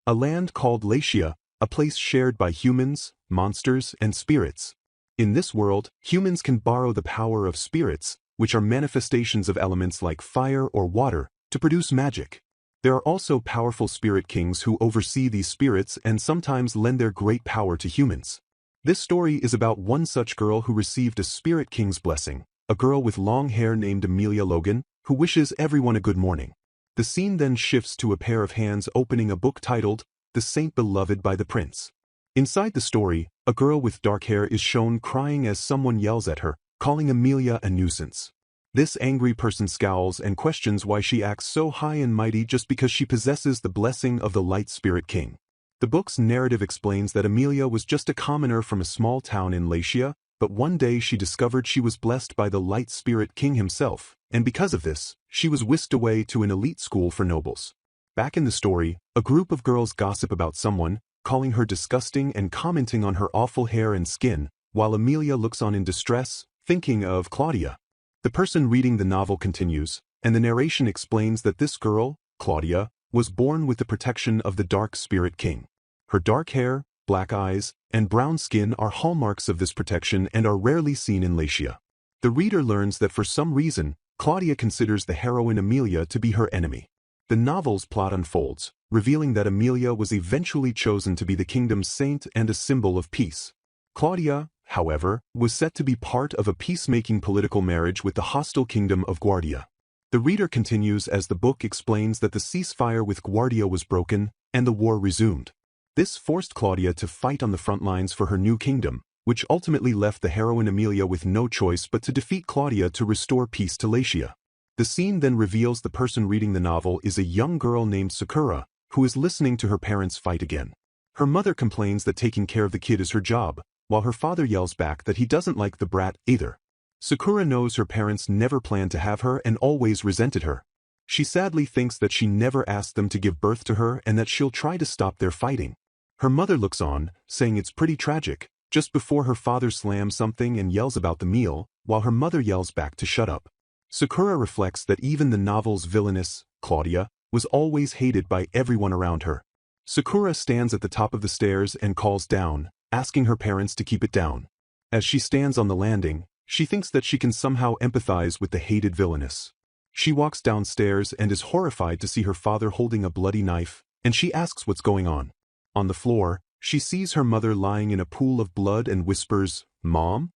a land called Latia, a place shared by humans, monsters, and spirits. In this world, humans can borrow the power of spirits, which are manifestations of elements like fire or water, to produce magic. There are also powerful spirit kings who oversee these spirits and sometimes lend their great power to humans. This story is about one such girl who received a spirit king's blessing, a girl with long hair named Amelia Logan, who wishes everyone a good morning. The scene then shifts to a pair of hands opening a book titled, The Saint Beloved by the Prince. Inside the story, a girl with dark hair is shown crying as someone yells at her, calling Amelia a nuisance. This angry person scowls and questions why she acts so high and mighty just because she possesses the blessing of the Light Spirit King. The book's narrative explains that Amelia was just a commoner from a small town in Latia, but one day she discovered she was blessed by the Light Spirit King himself, and because of this, she was whisked away to an elite school for nobles. Back in the story, a group of girls gossip about someone, calling her disgusting and commenting on her awful hair and skin, while Amelia looks on in distress, thinking of Claudia. The person reading the novel continues, and the narration explains that this girl, Claudia, was born with the protection of the Dark Spirit King. Her dark hair, black eyes, and brown skin are hallmarks of this protection and are rarely seen in Latia. The reader learns that for some reason, Claudia considers the heroine Amelia to be her enemy. The novel's plot unfolds, revealing that Amelia was eventually chosen to be the kingdom's saint and a symbol of peace. Claudia, however, was set to be part of a peacemaking political marriage with the hostile kingdom of Guardia. The reader continues as the book explains that the ceasefire with Guardia was broken, and the war resumed. This forced Claudia to fight on the front lines for her new kingdom, which ultimately left the heroine Amelia with no choice but to defeat Claudia to restore peace to Latia. The scene then reveals the person reading the novel is a young girl named Sakura, who is listening to her parents fight again. Her mother complains that taking care of the kid is her job, while her father yells back that he doesn't like the brat either. Sakura knows her parents never planned to have her and always resented her. She sadly thinks that she never asked them to give birth to her and that she'll try to stop their fighting. Her mother looks on, saying it's pretty tragic, just before her father slams something and yells about the meal, while her mother yells back to shut up. Sakura reflects that even the novel's villainess, Claudia, was always hated by everyone around her. Sakura stands at the top of the stairs and calls down, asking her parents to keep it down. As she stands on the landing, she thinks that she can somehow empathize with the hated Villainess. She walks downstairs and is horrified to see her father holding a bloody knife, and she asks what's going on. On the floor, she sees her mother lying in a pool of blood and whispers, "Mom?"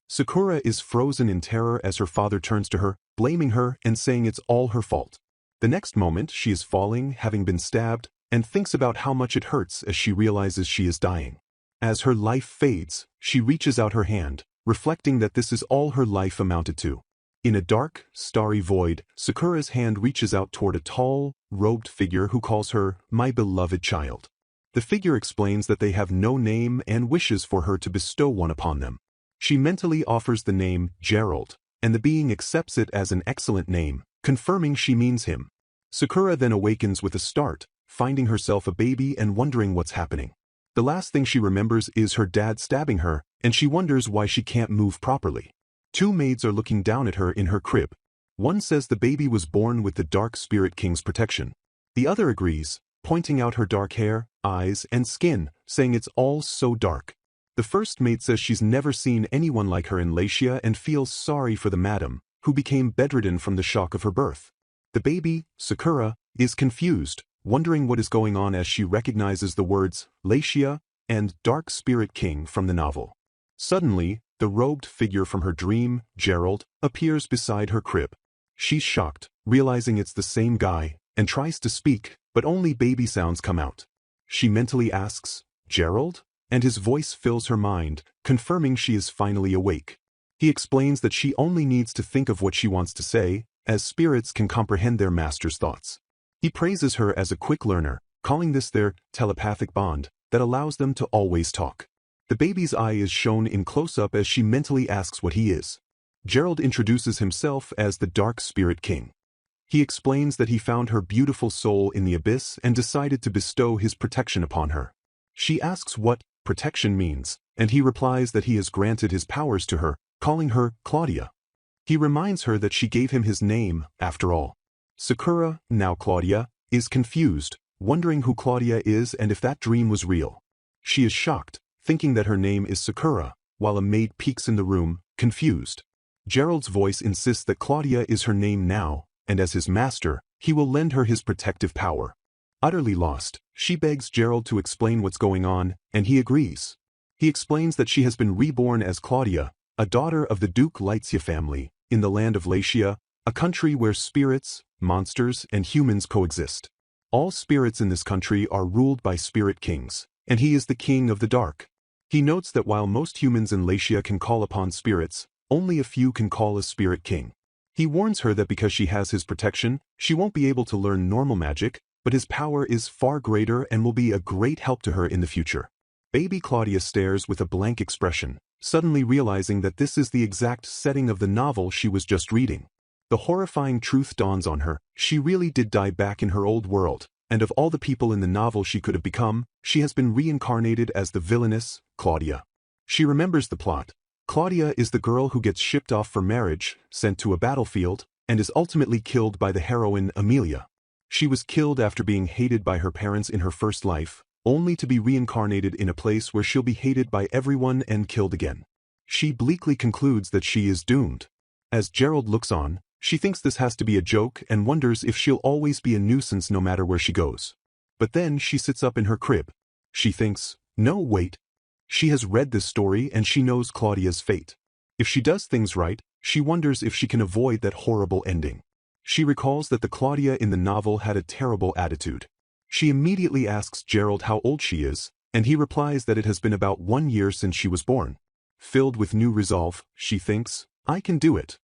Sakura is frozen in terror as her father turns to her, blaming her and saying it's all her fault. The next moment, she is falling, having been stabbed, and thinks about how much it hurts as she realizes she is dying. As her life fades, she reaches out her hand, reflecting that this is all her life amounted to. In a dark, starry void, Sakura's hand reaches out toward a tall, robed figure who calls her, "My beloved child." The figure explains that they have no name and wishes for her to bestow one upon them. She mentally offers the name Gerald, and the being accepts it as an excellent name, confirming she means him. Sakura then awakens with a start, finding herself a baby and wondering what's happening. The last thing she remembers is her dad stabbing her, and she wonders why she can't move properly. Two maids are looking down at her in her crib. One says the baby was born with the Dark Spirit King's protection. The other agrees, pointing out her dark hair, eyes, and skin, saying it's all so dark. The first maid says she's never seen anyone like her in Latia and feels sorry for the madam, who became bedridden from the shock of her birth. The baby, Sakura, is confused, wondering what is going on as she recognizes the words Latia and Dark Spirit King from the novel. Suddenly, the robed figure from her dream, Gerald, appears beside her crib. She's shocked, realizing it's the same guy, and tries to speak, but only baby sounds come out. She mentally asks, "Gerald?" and his voice fills her mind, confirming she is finally awake. He explains that she only needs to think of what she wants to say, as spirits can comprehend their master's thoughts. He praises her as a quick learner, calling this their telepathic bond that allows them to always talk. The baby's eye is shown in close-up as she mentally asks what he is. Gerald introduces himself as the Dark Spirit King. He explains that he found her beautiful soul in the abyss and decided to bestow his protection upon her. She asks what protection means, and he replies that he has granted his powers to her, calling her Claudia. He reminds her that she gave him his name, after all. Sakura, now Claudia, is confused, wondering who Claudia is and if that dream was real. She is shocked, thinking that her name is Sakura, while a maid peeks in the room, confused. Gerald's voice insists that Claudia is her name now, and as his master, he will lend her his protective power. Utterly lost, she begs Gerald to explain what's going on, and he agrees. He explains that she has been reborn as Claudia, a daughter of the Duke Litzia family, in the land of Latiia, a country where spirits, monsters, and humans coexist. All spirits in this country are ruled by spirit kings, and he is the king of the dark. He notes that while most humans in Latiia can call upon spirits, only a few can call a spirit king. He warns her that because she has his protection, she won't be able to learn normal magic, but his power is far greater and will be a great help to her in the future. Baby Claudia stares with a blank expression, suddenly realizing that this is the exact setting of the novel she was just reading. The horrifying truth dawns on her: she really did die back in her old world, and of all the people in the novel she could have become, she has been reincarnated as the villainess, Claudia. She remembers the plot. Claudia is the girl who gets shipped off for marriage, sent to a battlefield, and is ultimately killed by the heroine Amelia. She was killed after being hated by her parents in her first life, only to be reincarnated in a place where she'll be hated by everyone and killed again. She bleakly concludes that she is doomed. As Gerald looks on, she thinks this has to be a joke and wonders if she'll always be a nuisance no matter where she goes. But then she sits up in her crib. She thinks, no, wait. She has read this story and she knows Claudia's fate. If she does things right, she wonders if she can avoid that horrible ending. She recalls that the Claudia in the novel had a terrible attitude. She immediately asks Gerald how old she is, and he replies that it has been about 1 year since she was born. Filled with new resolve, she thinks, I can do it.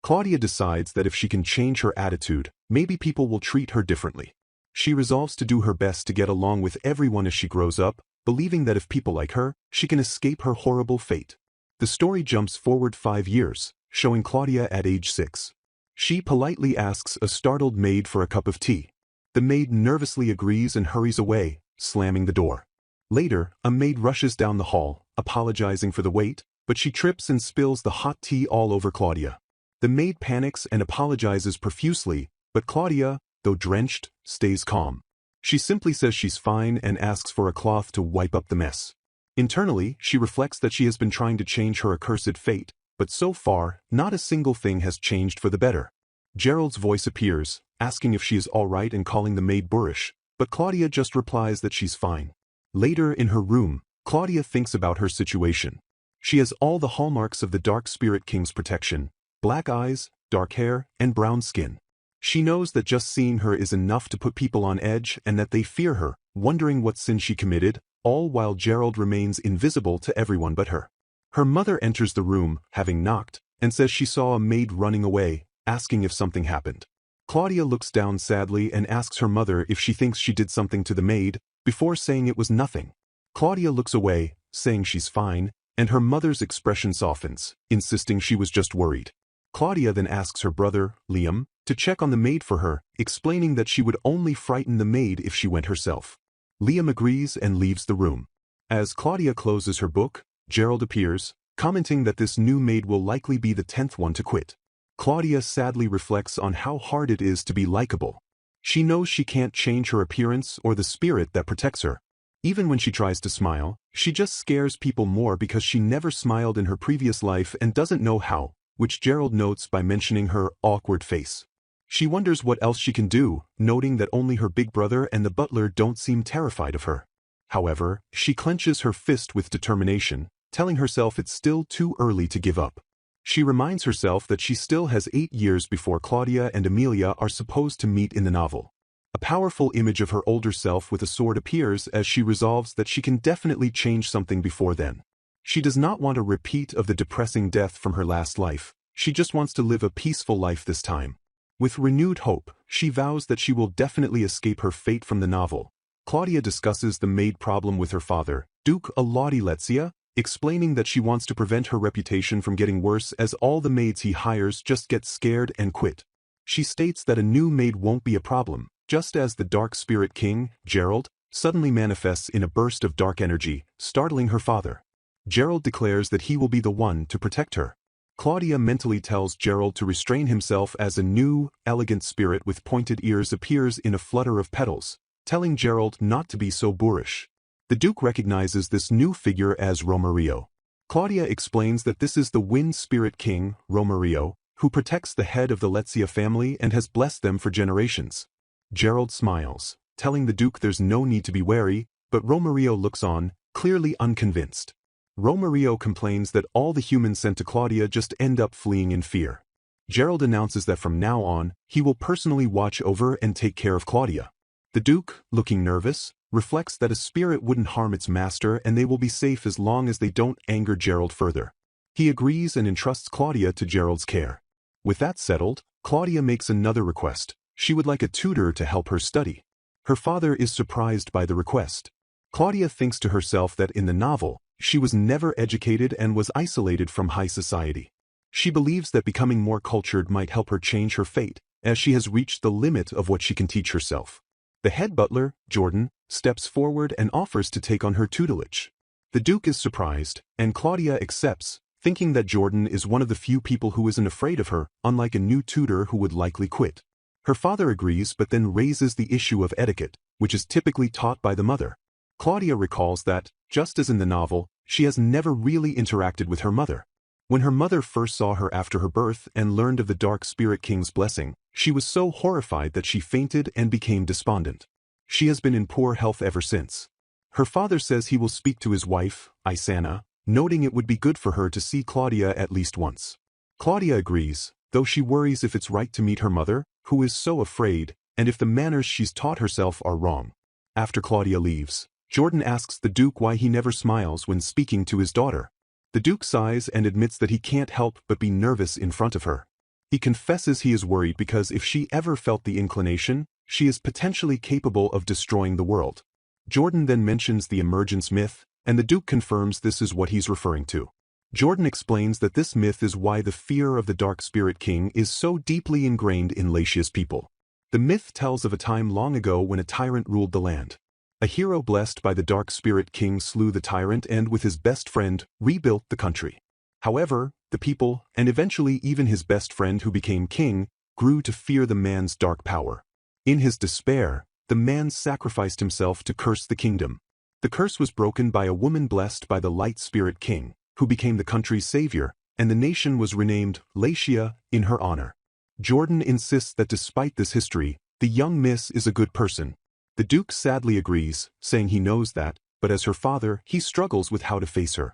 Claudia decides that if she can change her attitude, maybe people will treat her differently. She resolves to do her best to get along with everyone as she grows up, believing that if people like her, she can escape her horrible fate. The story jumps forward 5 years, showing Claudia at age 6. She politely asks a startled maid for a cup of tea. The maid nervously agrees and hurries away, slamming the door. Later, a maid rushes down the hall, apologizing for the wait, but she trips and spills the hot tea all over Claudia. The maid panics and apologizes profusely, but Claudia, though drenched, stays calm. She simply says she's fine and asks for a cloth to wipe up the mess. Internally, she reflects that she has been trying to change her accursed fate, but so far, not a single thing has changed for the better. Gerald's voice appears, asking if she is all right and calling the maid boorish, but Claudia just replies that she's fine. Later in her room, Claudia thinks about her situation. She has all the hallmarks of the Dark Spirit King's protection: black eyes, dark hair, and brown skin. She knows that just seeing her is enough to put people on edge and that they fear her, wondering what sin she committed, all while Gerald remains invisible to everyone but her. Her mother enters the room, having knocked, and says she saw a maid running away, asking if something happened. Claudia looks down sadly and asks her mother if she thinks she did something to the maid, before saying it was nothing. Claudia looks away, saying she's fine, and her mother's expression softens, insisting she was just worried. Claudia then asks her brother, Liam, to check on the maid for her, explaining that she would only frighten the maid if she went herself. Liam agrees and leaves the room. As Claudia closes her book, Gerald appears, commenting that this new maid will likely be the 10th one to quit. Claudia sadly reflects on how hard it is to be likable. She knows she can't change her appearance or the spirit that protects her. Even when she tries to smile, she just scares people more because she never smiled in her previous life and doesn't know how, which Gerald notes by mentioning her awkward face. She wonders what else she can do, noting that only her big brother and the butler don't seem terrified of her. However, she clenches her fist with determination, telling herself it's still too early to give up. She reminds herself that she still has 8 years before Claudia and Amelia are supposed to meet in the novel. A powerful image of her older self with a sword appears as she resolves that she can definitely change something before then. She does not want a repeat of the depressing death from her last life. She just wants to live a peaceful life this time. With renewed hope, she vows that she will definitely escape her fate from the novel. Claudia discusses the maid problem with her father, Duke Alauti Letzia, explaining that she wants to prevent her reputation from getting worse as all the maids he hires just get scared and quit. She states that a new maid won't be a problem, just as the Dark Spirit King, Gerald, suddenly manifests in a burst of dark energy, startling her father. Gerald declares that he will be the one to protect her. Claudia mentally tells Gerald to restrain himself as a new, elegant spirit with pointed ears appears in a flutter of petals. telling Gerald not to be so boorish. The Duke recognizes this new figure as Romario. Claudia explains that this is the Wind Spirit King, Romario, who protects the head of the Letsia family and has blessed them for generations. Gerald smiles, telling the Duke there's no need to be wary, but Romario looks on, clearly unconvinced. Romario complains that all the humans sent to Claudia just end up fleeing in fear. Gerald announces that from now on, he will personally watch over and take care of Claudia. The Duke, looking nervous, reflects that a spirit wouldn't harm its master and they will be safe as long as they don't anger Gerald further. He agrees and entrusts Claudia to Gerald's care. With that settled, Claudia makes another request. She would like a tutor to help her study. Her father is surprised by the request. Claudia thinks to herself that in the novel, she was never educated and was isolated from high society. She believes that becoming more cultured might help her change her fate, as she has reached the limit of what she can teach herself. The head butler, Jordan, steps forward and offers to take on her tutelage. The Duke is surprised, and Claudia accepts, thinking that Jordan is one of the few people who isn't afraid of her, unlike a new tutor who would likely quit. Her father agrees but then raises the issue of etiquette, which is typically taught by the mother. Claudia recalls that, just as in the novel, she has never really interacted with her mother. When her mother first saw her after her birth and learned of the Dark Spirit King's blessing, she was so horrified that she fainted and became despondent. She has been in poor health ever since. Her father says he will speak to his wife, Isana, noting it would be good for her to see Claudia at least once. Claudia agrees, though she worries if it's right to meet her mother, who is so afraid, and if the manners she's taught herself are wrong. After Claudia leaves, Jordan asks the Duke why he never smiles when speaking to his daughter. The Duke sighs and admits that he can't help but be nervous in front of her. He confesses he is worried because if she ever felt the inclination, she is potentially capable of destroying the world. Jordan then mentions the emergence myth, and the Duke confirms this is what he's referring to. Jordan explains that this myth is why the fear of the Dark Spirit King is so deeply ingrained in Latia's people. The myth tells of a time long ago when a tyrant ruled the land. A hero blessed by the Dark Spirit King slew the tyrant and with his best friend, rebuilt the country. However, the people, and eventually even his best friend who became king, grew to fear the man's dark power. In his despair, the man sacrificed himself to curse the kingdom. The curse was broken by a woman blessed by the Light Spirit King, who became the country's savior, and the nation was renamed Latia in her honor. Jordan insists that despite this history, the young miss is a good person. The Duke sadly agrees, saying he knows that, but as her father, he struggles with how to face her.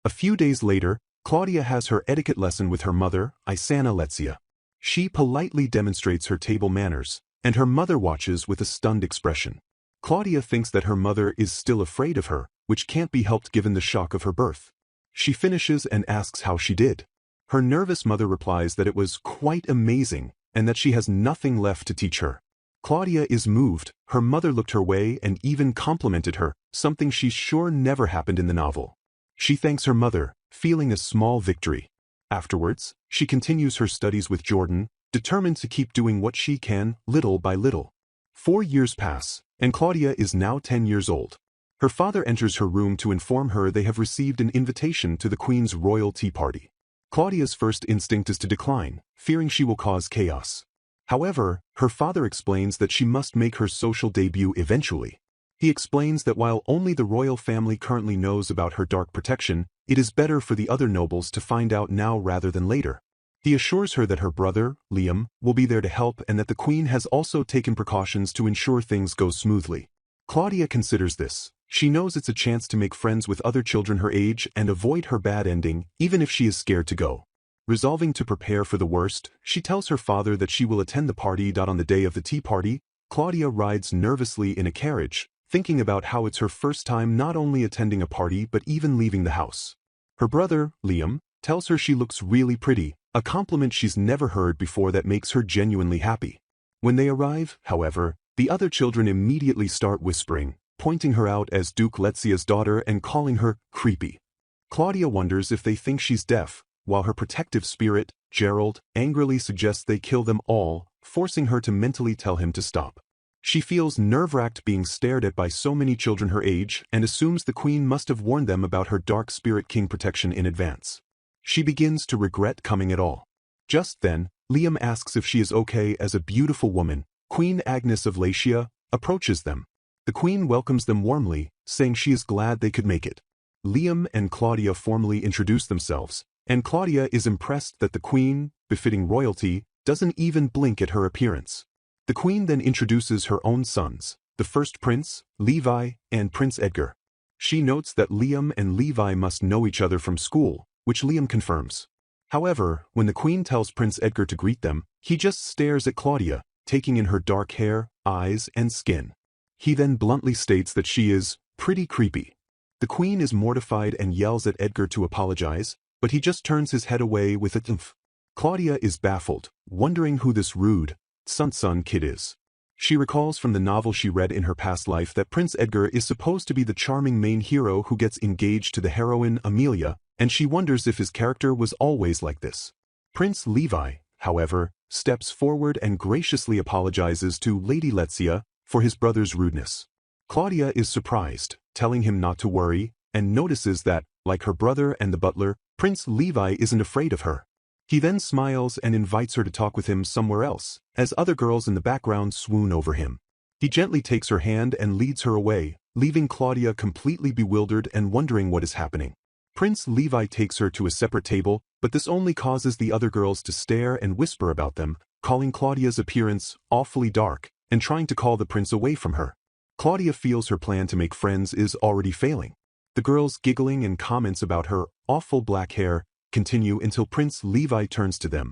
A few days later, Claudia has her etiquette lesson with her mother, Isana Letsia. She politely demonstrates her table manners, and her mother watches with a stunned expression. Claudia thinks that her mother is still afraid of her, which can't be helped given the shock of her birth. She finishes and asks how she did. Her nervous mother replies that it was quite amazing, and that she has nothing left to teach her. Claudia is moved, her mother looked her way and even complimented her, something she's sure never happened in the novel. She thanks her mother, feeling a small victory. Afterwards, she continues her studies with Jordan, determined to keep doing what she can, little by little. 4 years pass, and Claudia is now 10 years old. Her father enters her room to inform her they have received an invitation to the Queen's royal tea party. Claudia's first instinct is to decline, fearing she will cause chaos. However, her father explains that she must make her social debut eventually. He explains that while only the royal family currently knows about her dark protection, it is better for the other nobles to find out now rather than later. He assures her that her brother, Liam, will be there to help and that the Queen has also taken precautions to ensure things go smoothly. Claudia considers this. She knows it's a chance to make friends with other children her age and avoid her bad ending, even if she is scared to go. Resolving to prepare for the worst, she tells her father that she will attend the party. On the day of the tea party, Claudia rides nervously in a carriage, thinking about how it's her first time not only attending a party but even leaving the house. Her brother, Liam, tells her she looks really pretty, a compliment she's never heard before that makes her genuinely happy. When they arrive, however, the other children immediately start whispering, pointing her out as Duke Letsia's daughter and calling her creepy. Claudia wonders if they think she's deaf, while her protective spirit, Gerald, angrily suggests they kill them all, forcing her to mentally tell him to stop. She feels nerve-wracked being stared at by so many children her age and assumes the Queen must have warned them about her Dark Spirit King protection in advance. She begins to regret coming at all. Just then, Liam asks if she is okay as a beautiful woman. Queen Agnes of Latia approaches them, The queen welcomes them warmly, saying she is glad they could make it. Liam and Claudia formally introduce themselves, and Claudia is impressed that the queen, befitting royalty, doesn't even blink at her appearance. The queen then introduces her own sons, the first prince, Levi, and Prince Edgar. She notes that Liam and Levi must know each other from school, which Liam confirms. However, when the queen tells Prince Edgar to greet them, he just stares at Claudia, taking in her dark hair, eyes, and skin. He then bluntly states that she is pretty creepy. The queen is mortified and yells at Edgar to apologize, but he just turns his head away with a thumph. Claudia is baffled, wondering who this rude, son kid is. She recalls from the novel she read in her past life that Prince Edgar is supposed to be the charming main hero who gets engaged to the heroine Amelia, and she wonders if his character was always like this. Prince Levi, however, steps forward and graciously apologizes to Lady Letsia for his brother's rudeness. Claudia is surprised, telling him not to worry, and notices that, like her brother and the butler, Prince Levi isn't afraid of her. He then smiles and invites her to talk with him somewhere else, as other girls in the background swoon over him. He gently takes her hand and leads her away, leaving Claudia completely bewildered and wondering what is happening. Prince Levi takes her to a separate table, but this only causes the other girls to stare and whisper about them, calling Claudia's appearance awfully dark, and trying to call the prince away from her. Claudia feels her plan to make friends is already failing. The girls giggling and comments about her awful black hair continue until Prince Levi turns to them.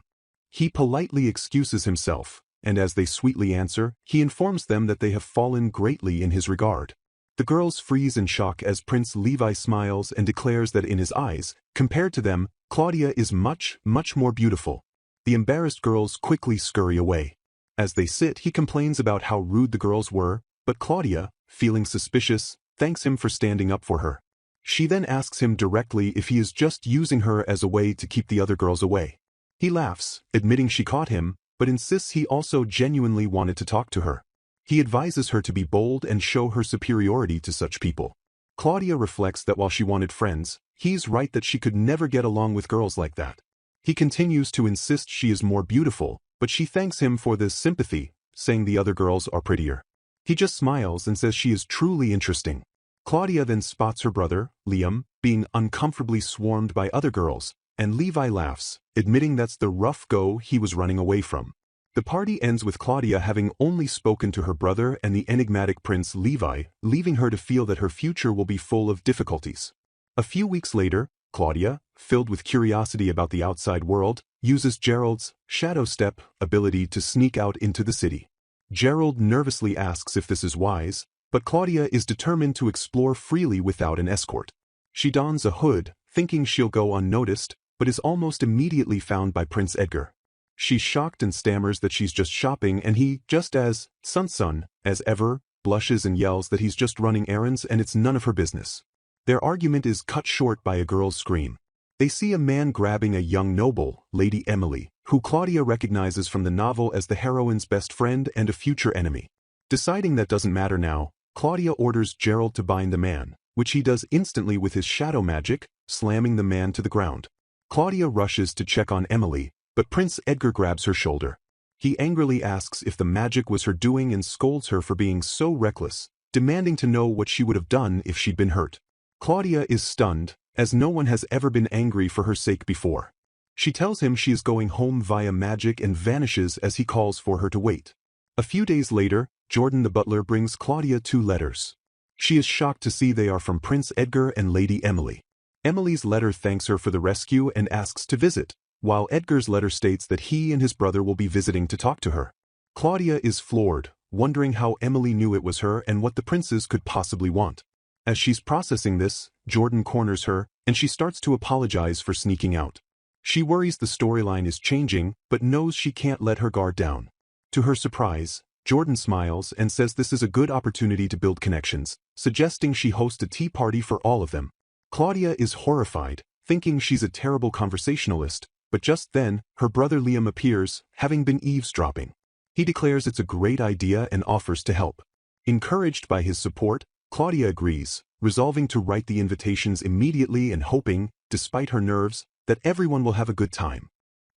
He politely excuses himself, and as they sweetly answer, he informs them that they have fallen greatly in his regard. The girls freeze in shock as Prince Levi smiles and declares that in his eyes, compared to them, Claudia is much more beautiful. The embarrassed girls quickly scurry away. As they sit, he complains about how rude the girls were, but Claudia, feeling suspicious, thanks him for standing up for her. She then asks him directly if he is just using her as a way to keep the other girls away. He laughs, admitting she caught him, but insists he also genuinely wanted to talk to her. He advises her to be bold and show her superiority to such people. Claudia reflects that while she wanted friends, he's right that she could never get along with girls like that. He continues to insist she is more beautiful, but she thanks him for this sympathy, saying the other girls are prettier. He just smiles and says she is truly interesting. Claudia then spots her brother, Liam, being uncomfortably swarmed by other girls, and Levi laughs, admitting that's the rough go he was running away from. The party ends with Claudia having only spoken to her brother and the enigmatic Prince Levi, leaving her to feel that her future will be full of difficulties. A few weeks later, Claudia, filled with curiosity about the outside world, uses Gerald's shadow step ability to sneak out into the city. Gerald nervously asks if this is wise, but Claudia is determined to explore freely without an escort. She dons a hood, thinking she'll go unnoticed, but is almost immediately found by Prince Edgar. She's shocked and stammers that she's just shopping, and he, just as son as ever, blushes and yells that he's just running errands and it's none of her business. Their argument is cut short by a girl's scream. They see a man grabbing a young noble, Lady Emily, who Claudia recognizes from the novel as the heroine's best friend and a future enemy. Deciding that doesn't matter now, Claudia orders Gerald to bind the man, which he does instantly with his shadow magic, slamming the man to the ground. Claudia rushes to check on Emily, but Prince Edgar grabs her shoulder. He angrily asks if the magic was her doing and scolds her for being so reckless, demanding to know what she would have done if she'd been hurt. Claudia is stunned, as no one has ever been angry for her sake before. She tells him she is going home via magic and vanishes as he calls for her to wait. A few days later, Jordan the butler brings Claudia 2 letters. She is shocked to see they are from Prince Edgar and Lady Emily. Emily's letter thanks her for the rescue and asks to visit, while Edgar's letter states that he and his brother will be visiting to talk to her. Claudia is floored, wondering how Emily knew it was her and what the princes could possibly want. As she's processing this, Jordan corners her, and she starts to apologize for sneaking out. She worries the storyline is changing, but knows she can't let her guard down. To her surprise, Jordan smiles and says this is a good opportunity to build connections, suggesting she host a tea party for all of them. Claudia is horrified, thinking she's a terrible conversationalist, but just then, her brother Liam appears, having been eavesdropping. He declares it's a great idea and offers to help. Encouraged by his support, Claudia agrees, resolving to write the invitations immediately and hoping, despite her nerves, that everyone will have a good time.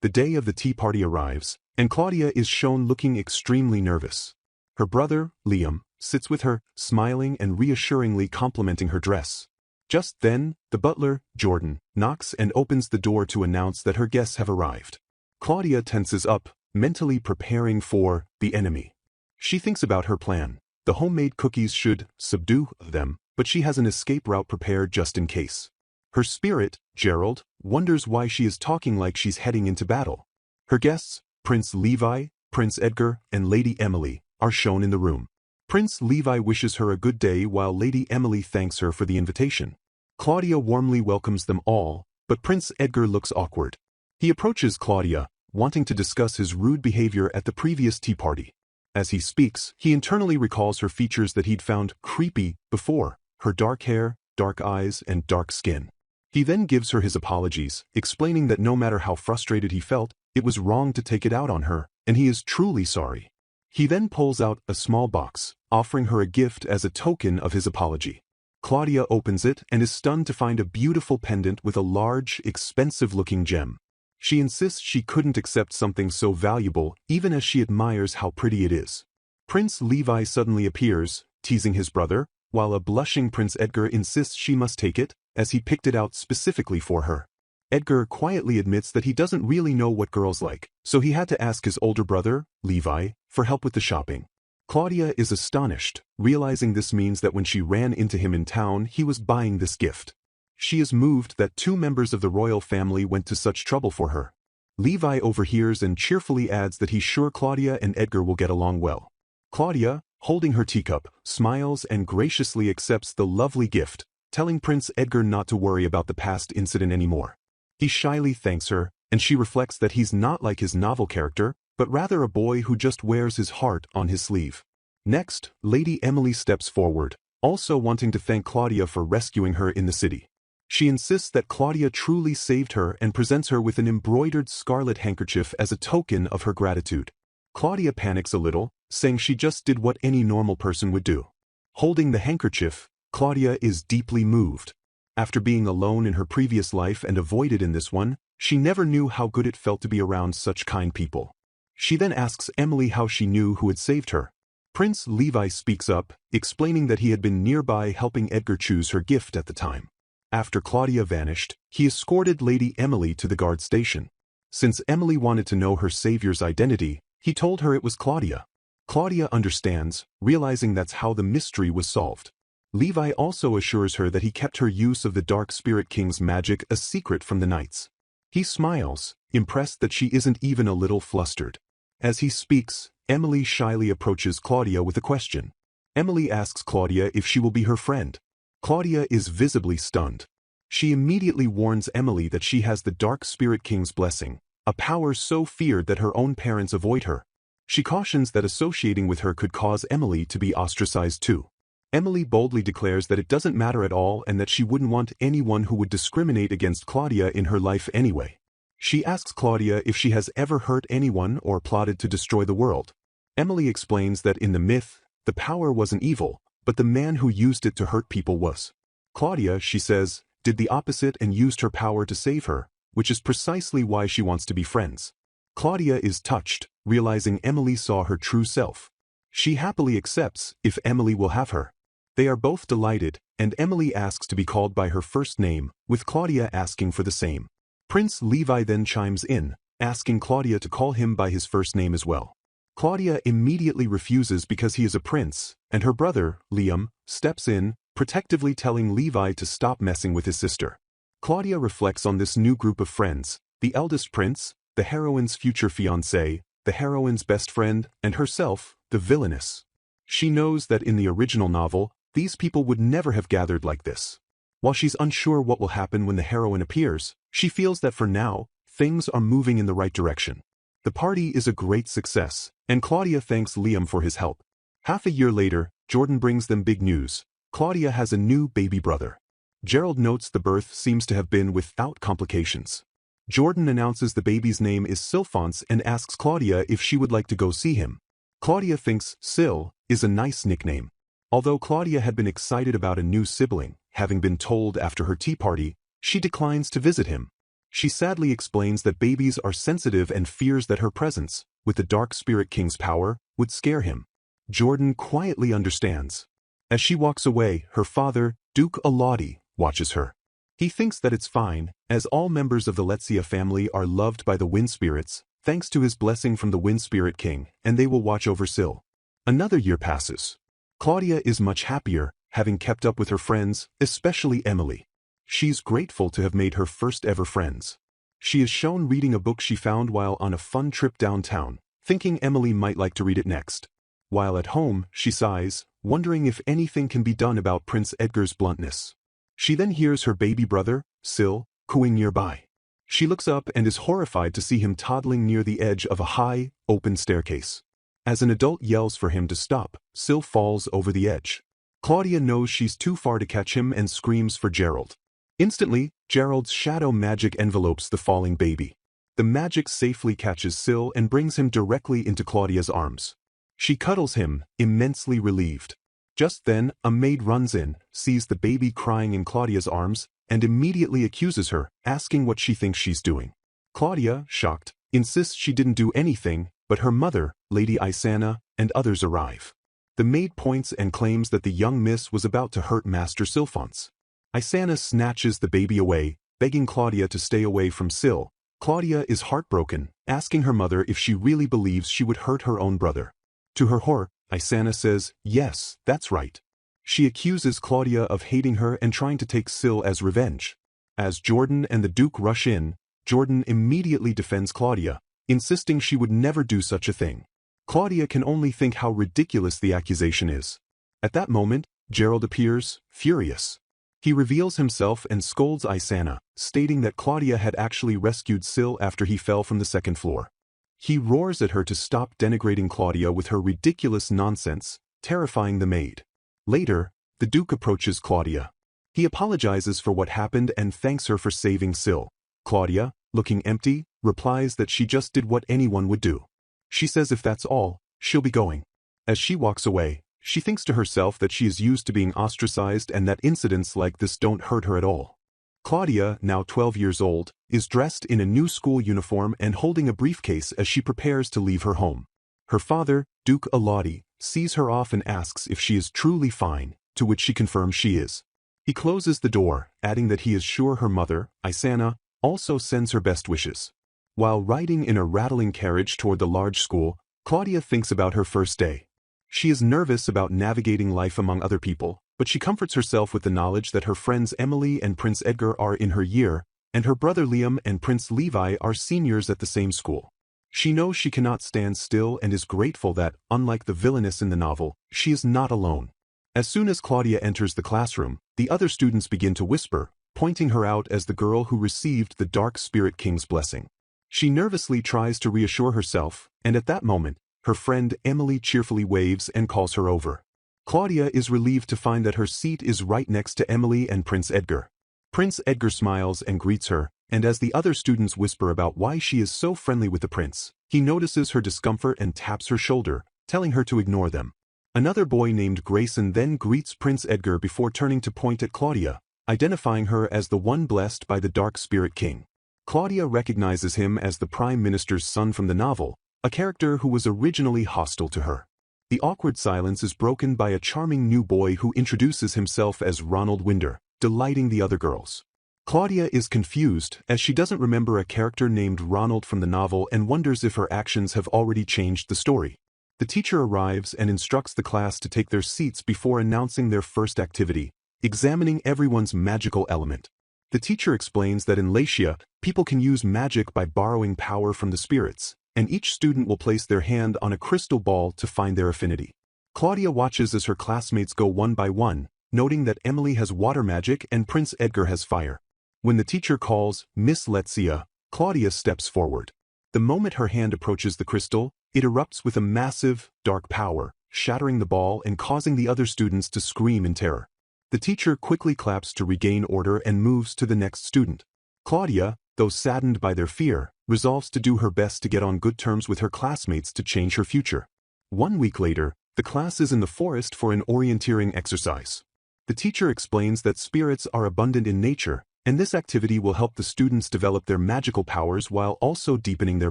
The day of the tea party arrives, and Claudia is shown looking extremely nervous. Her brother, Liam, sits with her, smiling and reassuringly complimenting her dress. Just then, the butler, Jordan, knocks and opens the door to announce that her guests have arrived. Claudia tenses up, mentally preparing for the enemy. She thinks about her plan. The homemade cookies should subdue them, but she has an escape route prepared just in case. Her spirit, Gerald, wonders why she is talking like she's heading into battle. Her guests, Prince Levi, Prince Edgar, and Lady Emily, are shown in the room. Prince Levi wishes her a good day while Lady Emily thanks her for the invitation. Claudia warmly welcomes them all, but Prince Edgar looks awkward. He approaches Claudia, wanting to discuss his rude behavior at the previous tea party. As he speaks, he internally recalls her features that he'd found creepy before, her dark hair, dark eyes, and dark skin. He then gives her his apologies, explaining that no matter how frustrated he felt, it was wrong to take it out on her, and he is truly sorry. He then pulls out a small box, offering her a gift as a token of his apology. Claudia opens it and is stunned to find a beautiful pendant with a large, expensive-looking gem. She insists she couldn't accept something so valuable, even as she admires how pretty it is. Prince Levi suddenly appears, teasing his brother, while a blushing Prince Edgar insists she must take it, as he picked it out specifically for her. Edgar quietly admits that he doesn't really know what girls like, so he had to ask his older brother, Levi, for help with the shopping. Claudia is astonished, realizing this means that when she ran into him in town he was buying this gift. She is moved that 2 members of the royal family went to such trouble for her. Levi overhears and cheerfully adds that he's sure Claudia and Edgar will get along well. Claudia, holding her teacup, smiles and graciously accepts the lovely gift, telling Prince Edgar not to worry about the past incident anymore. He shyly thanks her, and she reflects that he's not like his novel character, but rather a boy who just wears his heart on his sleeve. Next, Lady Emily steps forward, also wanting to thank Claudia for rescuing her in the city. She insists that Claudia truly saved her and presents her with an embroidered scarlet handkerchief as a token of her gratitude. Claudia panics a little, saying she just did what any normal person would do. Holding the handkerchief, Claudia is deeply moved. After being alone in her previous life and avoided in this one, she never knew how good it felt to be around such kind people. She then asks Emily how she knew who had saved her. Prince Levi speaks up, explaining that he had been nearby helping Edgar choose her gift at the time. After Claudia vanished, he escorted Lady Emily to the guard station. Since Emily wanted to know her savior's identity, he told her it was Claudia. Claudia understands, realizing that's how the mystery was solved. Levi also assures her that he kept her use of the Dark Spirit King's magic a secret from the knights. He smiles, impressed that she isn't even a little flustered. As he speaks, Emily shyly approaches Claudia with a question. Emily asks Claudia if she will be her friend. Claudia is visibly stunned. She immediately warns Emily that she has the Dark Spirit King's blessing, a power so feared that her own parents avoid her. She cautions that associating with her could cause Emily to be ostracized too. Emily boldly declares that it doesn't matter at all and that she wouldn't want anyone who would discriminate against Claudia in her life anyway. She asks Claudia if she has ever hurt anyone or plotted to destroy the world. Emily explains that in the myth, the power wasn't evil, but the man who used it to hurt people was. Claudia, she says, did the opposite and used her power to save her, which is precisely why she wants to be friends. Claudia is touched, realizing Emily saw her true self. She happily accepts if Emily will have her. They are both delighted, and Emily asks to be called by her first name, with Claudia asking for the same. Prince Levi then chimes in, asking Claudia to call him by his first name as well. Claudia immediately refuses because he is a prince, and her brother, Liam, steps in, protectively telling Levi to stop messing with his sister. Claudia reflects on this new group of friends, the eldest prince, the heroine's future fiancé, the heroine's best friend, and herself, the Villainess. She knows that in the original novel, these people would never have gathered like this. While she's unsure what will happen when the heroine appears, she feels that for now, things are moving in the right direction. The party is a great success, and Claudia thanks Liam for his help. Half a year later, Jordan brings them big news. Claudia has a new baby brother. Gerald notes the birth seems to have been without complications. Jordan announces the baby's name is Sylphonse and asks Claudia if she would like to go see him. Claudia thinks Syl is a nice nickname. Although Claudia had been excited about a new sibling, having been told after her tea party, she declines to visit him. She sadly explains that babies are sensitive and fears that her presence, with the Dark Spirit King's power, would scare him. Jordan quietly understands. As she walks away, her father, Duke Alauti, watches her. He thinks that it's fine, as all members of the Letsia family are loved by the Wind Spirits, thanks to his blessing from the Wind Spirit King, and they will watch over Sil. Another year passes. Claudia is much happier, having kept up with her friends, especially Emily. She's grateful to have made her first ever friends. She is shown reading a book she found while on a fun trip downtown, thinking Emily might like to read it next. While at home, she sighs, wondering if anything can be done about Prince Edgar's bluntness. She then hears her baby brother, Sil, cooing nearby. She looks up and is horrified to see him toddling near the edge of a high, open staircase. As an adult yells for him to stop, Sil falls over the edge. Claudia knows she's too far to catch him and screams for Gerald. Instantly, Gerald's shadow magic envelopes the falling baby. The magic safely catches Sil and brings him directly into Claudia's arms. She cuddles him, immensely relieved. Just then, a maid runs in, sees the baby crying in Claudia's arms, and immediately accuses her, asking what she thinks she's doing. Claudia, shocked, insists she didn't do anything, but her mother, Lady Isana, and others arrive. The maid points and claims that the young miss was about to hurt Master Sylphonse. Isana snatches the baby away, begging Claudia to stay away from Sil. Claudia is heartbroken, asking her mother if she really believes she would hurt her own brother. To her horror, Isana says, yes, that's right. She accuses Claudia of hating her and trying to take Sil as revenge. As Jordan and the Duke rush in, Jordan immediately defends Claudia, insisting she would never do such a thing. Claudia can only think how ridiculous the accusation is. At that moment, Gerald appears, furious. He reveals himself and scolds Isana, stating that Claudia had actually rescued Sil after he fell from the second floor. He roars at her to stop denigrating Claudia with her ridiculous nonsense, terrifying the maid. Later, the Duke approaches Claudia. He apologizes for what happened and thanks her for saving Sil. Claudia, looking empty, replies that she just did what anyone would do. She says if that's all, she'll be going. As she walks away, she thinks to herself that she is used to being ostracized and that incidents like this don't hurt her at all. Claudia, now 12 years old, is dressed in a new school uniform and holding a briefcase as she prepares to leave her home. Her father, Duke Alauti, sees her off and asks if she is truly fine, to which she confirms she is. He closes the door, adding that he is sure her mother, Isana, also sends her best wishes. While riding in a rattling carriage toward the large school, Claudia thinks about her first day. She is nervous about navigating life among other people, but she comforts herself with the knowledge that her friends Emily and Prince Edgar are in her year, and her brother Liam and Prince Levi are seniors at the same school. She knows she cannot stand still and is grateful that, unlike the Villainess in the novel, she is not alone. As soon as Claudia enters the classroom, the other students begin to whisper, pointing her out as the girl who received the Dark Spirit King's blessing. She nervously tries to reassure herself, and at that moment, her friend Emily cheerfully waves and calls her over. Claudia is relieved to find that her seat is right next to Emily and Prince Edgar. Prince Edgar smiles and greets her, and as the other students whisper about why she is so friendly with the prince, he notices her discomfort and taps her shoulder, telling her to ignore them. Another boy named Grayson then greets Prince Edgar before turning to point at Claudia, identifying her as the one blessed by the Dark Spirit King. Claudia recognizes him as the Prime Minister's son from the novel, a character who was originally hostile to her. The awkward silence is broken by a charming new boy who introduces himself as Ronald Winder, delighting the other girls. Claudia is confused as she doesn't remember a character named Ronald from the novel and wonders if her actions have already changed the story. The teacher arrives and instructs the class to take their seats before announcing their first activity, examining everyone's magical element. The teacher explains that in Latiia, people can use magic by borrowing power from the spirits, and each student will place their hand on a crystal ball to find their affinity. Claudia watches as her classmates go one by one, noting that Emily has water magic and Prince Edgar has fire. When the teacher calls Miss Letsia, Claudia steps forward. The moment her hand approaches the crystal, it erupts with a massive, dark power, shattering the ball and causing the other students to scream in terror. The teacher quickly claps to regain order and moves to the next student. Claudia, though saddened by their fear, resolves to do her best to get on good terms with her classmates to change her future. 1 week later, the class is in the forest for an orienteering exercise. The teacher explains that spirits are abundant in nature, and this activity will help the students develop their magical powers while also deepening their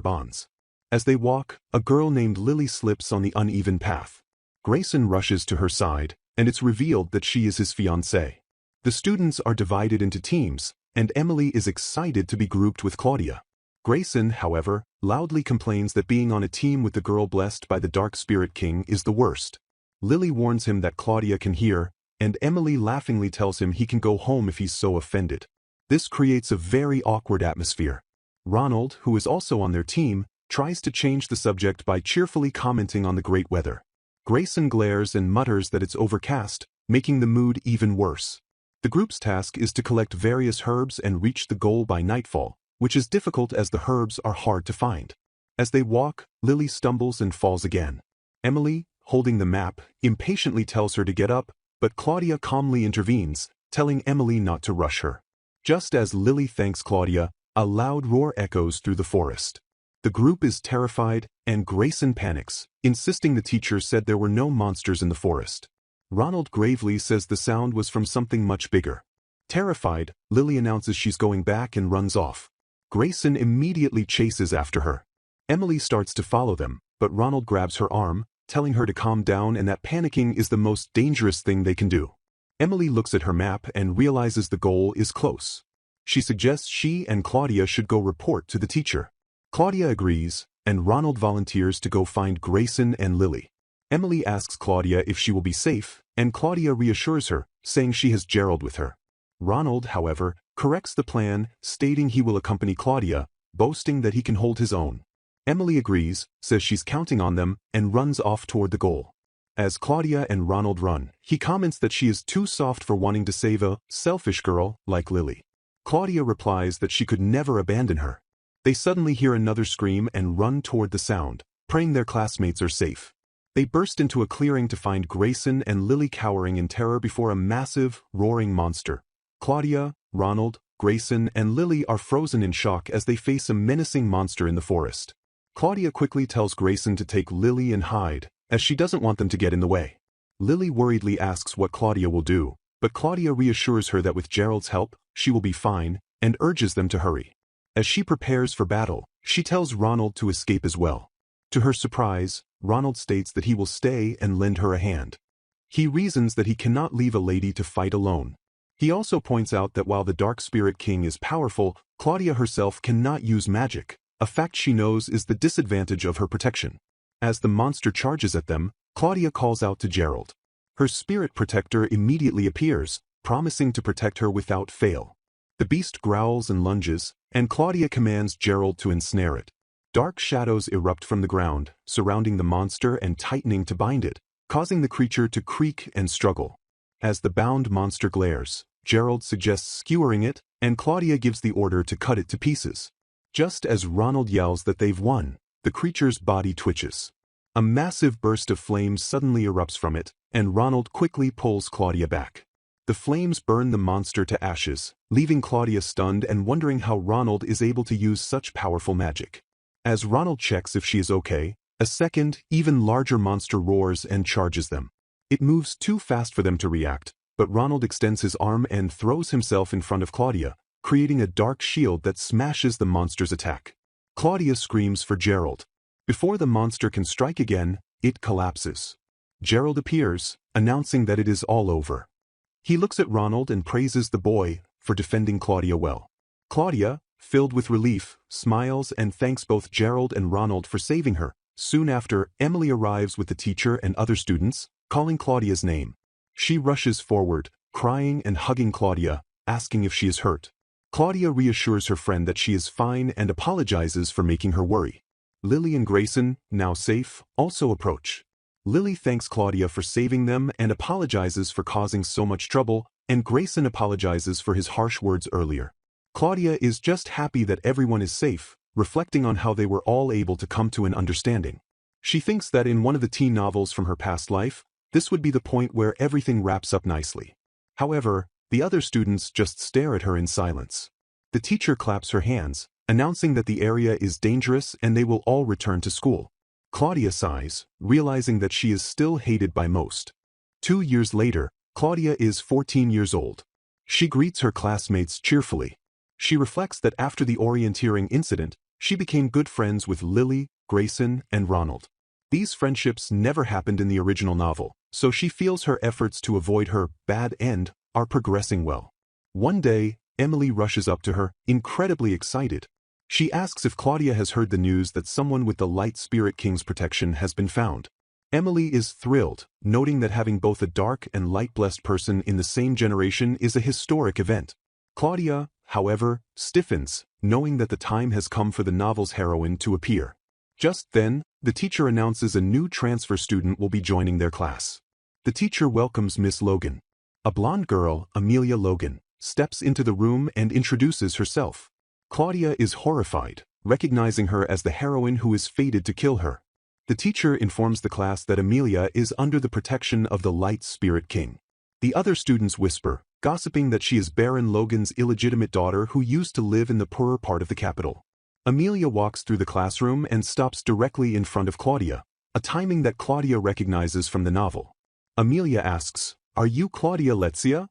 bonds. As they walk, a girl named Lily slips on the uneven path. Grayson rushes to her side, and it's revealed that she is his fiancée. The students are divided into teams, and Emily is excited to be grouped with Claudia. Grayson, however, loudly complains that being on a team with the girl blessed by the Dark Spirit King is the worst. Lily warns him that Claudia can hear, and Emily laughingly tells him he can go home if he's so offended. This creates a very awkward atmosphere. Ronald, who is also on their team, tries to change the subject by cheerfully commenting on the great weather. Grayson glares and mutters that it's overcast, making the mood even worse. The group's task is to collect various herbs and reach the goal by nightfall, which is difficult as the herbs are hard to find. As they walk, Lily stumbles and falls again. Emily, holding the map, impatiently tells her to get up, but Claudia calmly intervenes, telling Emily not to rush her. Just as Lily thanks Claudia, a loud roar echoes through the forest. The group is terrified, and Grayson panics, insisting the teacher said there were no monsters in the forest. Ronald gravely says the sound was from something much bigger. Terrified, Lily announces she's going back and runs off. Grayson immediately chases after her. Emily starts to follow them, but Ronald grabs her arm, telling her to calm down and that panicking is the most dangerous thing they can do. Emily looks at her map and realizes the goal is close. She suggests she and Claudia should go report to the teacher. Claudia agrees, and Ronald volunteers to go find Grayson and Lily. Emily asks Claudia if she will be safe, and Claudia reassures her, saying she has Gerald with her. Ronald, however, corrects the plan, stating he will accompany Claudia, boasting that he can hold his own. Emily agrees, says she's counting on them, and runs off toward the goal. As Claudia and Ronald run, he comments that she is too soft for wanting to save a selfish girl like Lily. Claudia replies that she could never abandon her. They suddenly hear another scream and run toward the sound, praying their classmates are safe. They burst into a clearing to find Grayson and Lily cowering in terror before a massive, roaring monster. Claudia, Ronald, Grayson, and Lily are frozen in shock as they face a menacing monster in the forest. Claudia quickly tells Grayson to take Lily and hide, as she doesn't want them to get in the way. Lily worriedly asks what Claudia will do, but Claudia reassures her that with Gerald's help, she will be fine, and urges them to hurry. As she prepares for battle, she tells Ronald to escape as well. To her surprise, Ronald states that he will stay and lend her a hand. He reasons that he cannot leave a lady to fight alone. He also points out that while the Dark Spirit King is powerful, Claudia herself cannot use magic, a fact she knows is the disadvantage of her protection. As the monster charges at them, Claudia calls out to Gerald. Her spirit protector immediately appears, promising to protect her without fail. The beast growls and lunges, and Claudia commands Gerald to ensnare it. Dark shadows erupt from the ground, surrounding the monster and tightening to bind it, causing the creature to creak and struggle. As the bound monster glares, Gerald suggests skewering it, and Claudia gives the order to cut it to pieces. Just as Ronald yells that they've won, the creature's body twitches. A massive burst of flames suddenly erupts from it, and Ronald quickly pulls Claudia back. The flames burn the monster to ashes, leaving Claudia stunned and wondering how Ronald is able to use such powerful magic. As Ronald checks if she is okay, a second, even larger monster roars and charges them. It moves too fast for them to react, but Ronald extends his arm and throws himself in front of Claudia, creating a dark shield that smashes the monster's attack. Claudia screams for Gerald. Before the monster can strike again, it collapses. Gerald appears, announcing that it is all over. He looks at Ronald and praises the boy for defending Claudia well. Claudia, filled with relief, smiles and thanks both Gerald and Ronald for saving her. Soon after, Emily arrives with the teacher and other students, calling Claudia's name. She rushes forward, crying and hugging Claudia, asking if she is hurt. Claudia reassures her friend that she is fine and apologizes for making her worry. Lily and Grayson, now safe, also approach. Lily thanks Claudia for saving them and apologizes for causing so much trouble, and Grayson apologizes for his harsh words earlier. Claudia is just happy that everyone is safe, reflecting on how they were all able to come to an understanding. She thinks that in one of the teen novels from her past life, this would be the point where everything wraps up nicely. However, the other students just stare at her in silence. The teacher claps her hands, announcing that the area is dangerous and they will all return to school. Claudia sighs, realizing that she is still hated by most. 2 years later, Claudia is 14 years old. She greets her classmates cheerfully. She reflects that after the orienteering incident, she became good friends with Lily, Grayson, and Ronald. These friendships never happened in the original novel, so she feels her efforts to avoid her bad end are progressing well. One day, Emily rushes up to her, incredibly excited. She asks if Claudia has heard the news that someone with the Light Spirit King's protection has been found. Emily is thrilled, noting that having both a dark and light-blessed person in the same generation is a historic event. Claudia, however, stiffens, knowing that the time has come for the novel's heroine to appear. Just then, the teacher announces a new transfer student will be joining their class. The teacher welcomes Miss Logan. A blonde girl, Amelia Logan, steps into the room and introduces herself. Claudia is horrified, recognizing her as the heroine who is fated to kill her. The teacher informs the class that Amelia is under the protection of the Light Spirit King. The other students whisper, gossiping that she is Baron Logan's illegitimate daughter who used to live in the poorer part of the capital. Amelia walks through the classroom and stops directly in front of Claudia, a timing that Claudia recognizes from the novel. Amelia asks, "Are you Claudia Lezia?"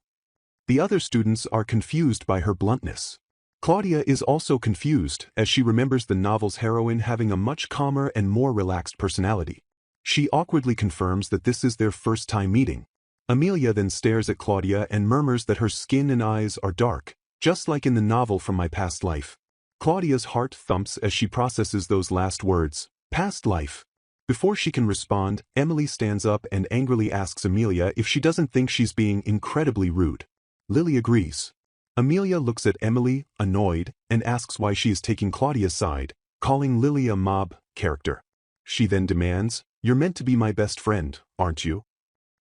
The other students are confused by her bluntness. Claudia is also confused as she remembers the novel's heroine having a much calmer and more relaxed personality. She awkwardly confirms that this is their first time meeting. Amelia then stares at Claudia and murmurs that her skin and eyes are dark, just like in the novel From My Past Life. Claudia's heart thumps as she processes those last words, past life. Before she can respond, Emily stands up and angrily asks Amelia if she doesn't think she's being incredibly rude. Lily agrees. Amelia looks at Emily, annoyed, and asks why she is taking Claudia's side, calling Lily a mob character. She then demands, "You're meant to be my best friend, aren't you?"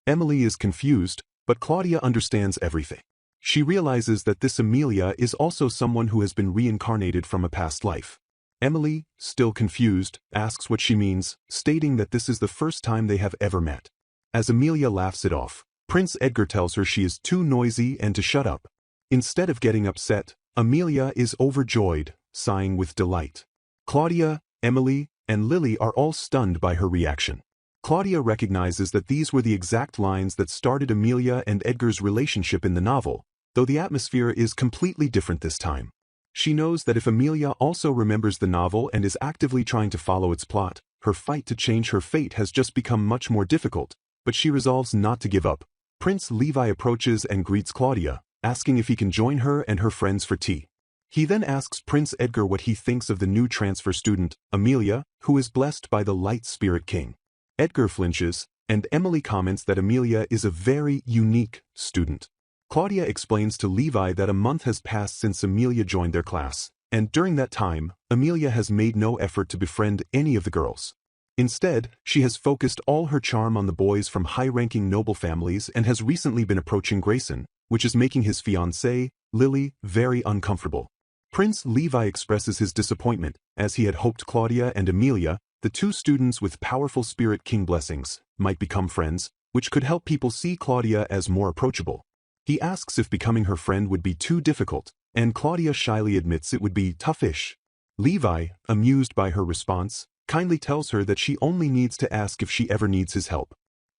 Emily is confused, but Claudia understands everything. She realizes that this Amelia is also someone who has been reincarnated from a past life. Emily, still confused, asks what she means, stating that this is the first time they have ever met. As Amelia laughs it off, Prince Edgar tells her she is too noisy and to shut up. Instead of getting upset, Amelia is overjoyed, sighing with delight. Claudia, Emily, and Lily are all stunned by her reaction. Claudia recognizes that these were the exact lines that started Amelia and Edgar's relationship in the novel, though the atmosphere is completely different this time. She knows that if Amelia also remembers the novel and is actively trying to follow its plot, her fight to change her fate has just become much more difficult, but she resolves not to give up. Prince Levi approaches and greets Claudia, asking if he can join her and her friends for tea. He then asks Prince Edgar what he thinks of the new transfer student, Amelia, who is blessed by the Light Spirit King. Edgar flinches, and Emily comments that Amelia is a very unique student. Claudia explains to Levi that a month has passed since Amelia joined their class, and during that time, Amelia has made no effort to befriend any of the girls. Instead, she has focused all her charm on the boys from high-ranking noble families and has recently been approaching Grayson, which is making his fiancée, Lily, very uncomfortable. Prince Levi expresses his disappointment, as he had hoped Claudia and Amelia, the two students with powerful Spirit King blessings, might become friends, which could help people see Claudia as more approachable. He asks if becoming her friend would be too difficult, and Claudia shyly admits it would be toughish. Levi, amused by her response, kindly tells her that she only needs to ask if she ever needs his help.